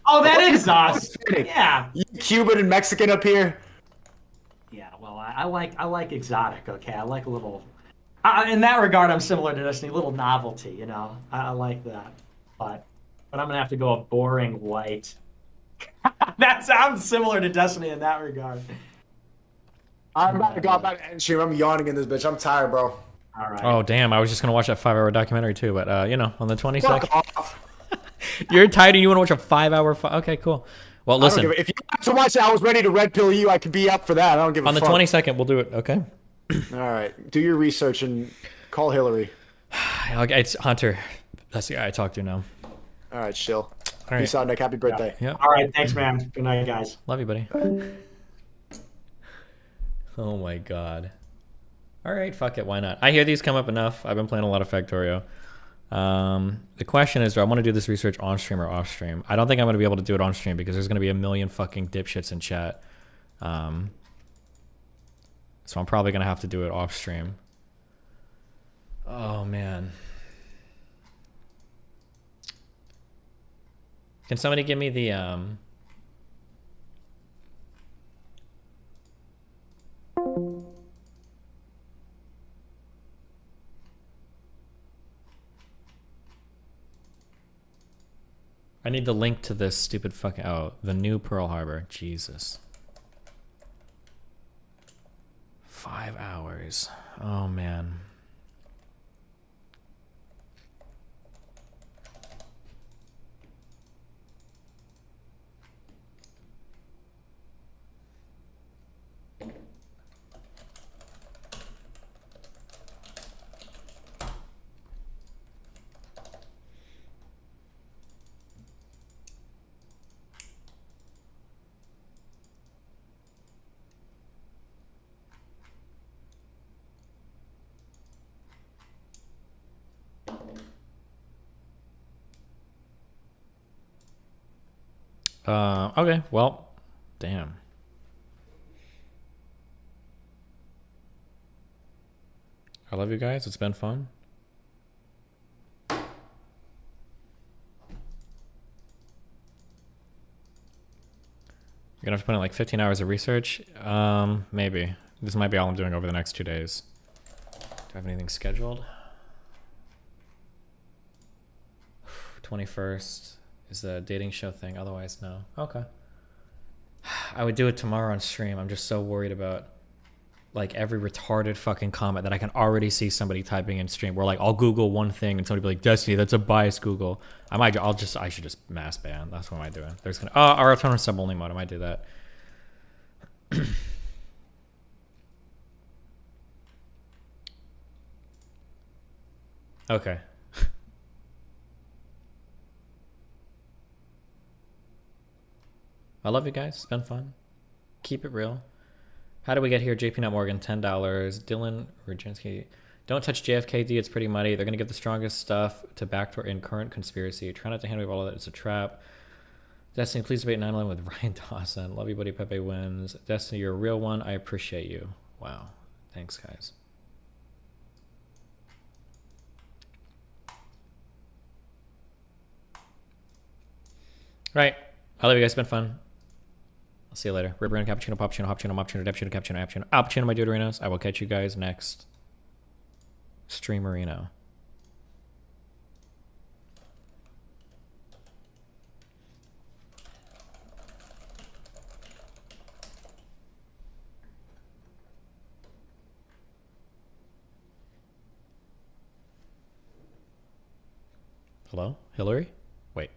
Oh, that is us. Yeah. You Cuban and Mexican up here. Yeah, well, I like exotic. Okay, I like a little. In that regard, I'm similar to Destiny. Little novelty, you know. I like that. But I'm gonna have to go a boring white. I'm similar to Destiny in that regard. I'm about to go back to end stream. I'm yawning in this bitch. I'm tired, bro. All right. Oh damn! I was just gonna watch that 5-hour documentary too, but you know, on the 22nd. Fuck off. You're tired and you want to watch a 5-hour? Okay, cool. Well, listen. If you want to watch it, I was ready to red pill you. I could be up for that. I don't give a fuck. On the 22nd, we'll do it. Okay. All right. Do your research and call Hillary. It's Hunter. That's the guy I talk to now. All right, chill. All right. Peace out, Nick. Happy birthday. Yeah. All right. Thanks, man. Good night, guys. Love you, buddy. Oh my god. All right, fuck it. Why not? I hear these come up enough. I've been playing a lot of Factorio. The question is, do I want to do this research on stream or off stream? I don't think I'm going to be able to do it on stream because there's going to be a million fucking dipshits in chat. So I'm probably going to have to do it off stream. Oh man. Can somebody give me the I need the link to this stupid fucking... Oh, the new Pearl Harbor. Jesus. 5 hours. Oh, man. Okay, well, damn. I love you guys. It's been fun. You're gonna have to put in like 15 hours of research. Maybe. This might be all I'm doing over the next 2 days. Do I have anything scheduled? 21st is the dating show thing. Otherwise, no. Okay. I would do it tomorrow on stream. I'm just so worried about like every retarded fucking comment that I can already see somebody typing in stream. Where like I'll Google one thing and somebody be like, Destiny, that's a biased Google. I should just mass ban. That's what am I doing? There's gonna our toner sub only mode. I might do that. Okay. I love you guys. It's been fun. Keep it real. How do we get here? JP Nut Morgan, $10. Dylan Regenski. Don't touch JFKD. It's pretty muddy. They're going to give the strongest stuff to backdoor in current conspiracy. Try not to handle all of that. It's a trap. Destiny, please debate 9/11 with Ryan Dawson. Love you, buddy. Pepe wins. Destiny, you're a real one. I appreciate you. Wow. Thanks, guys. Right. I love you guys. It's been fun. I'll see you later. Ripper and Cappuccino, Poppuccino, Hoppuccino, Moppuccino, Depuccino, Cappuccino, Appuccino, Appuccino, my Deuterinos. I will catch you guys next Streamerino. Hello? Hillary? Wait.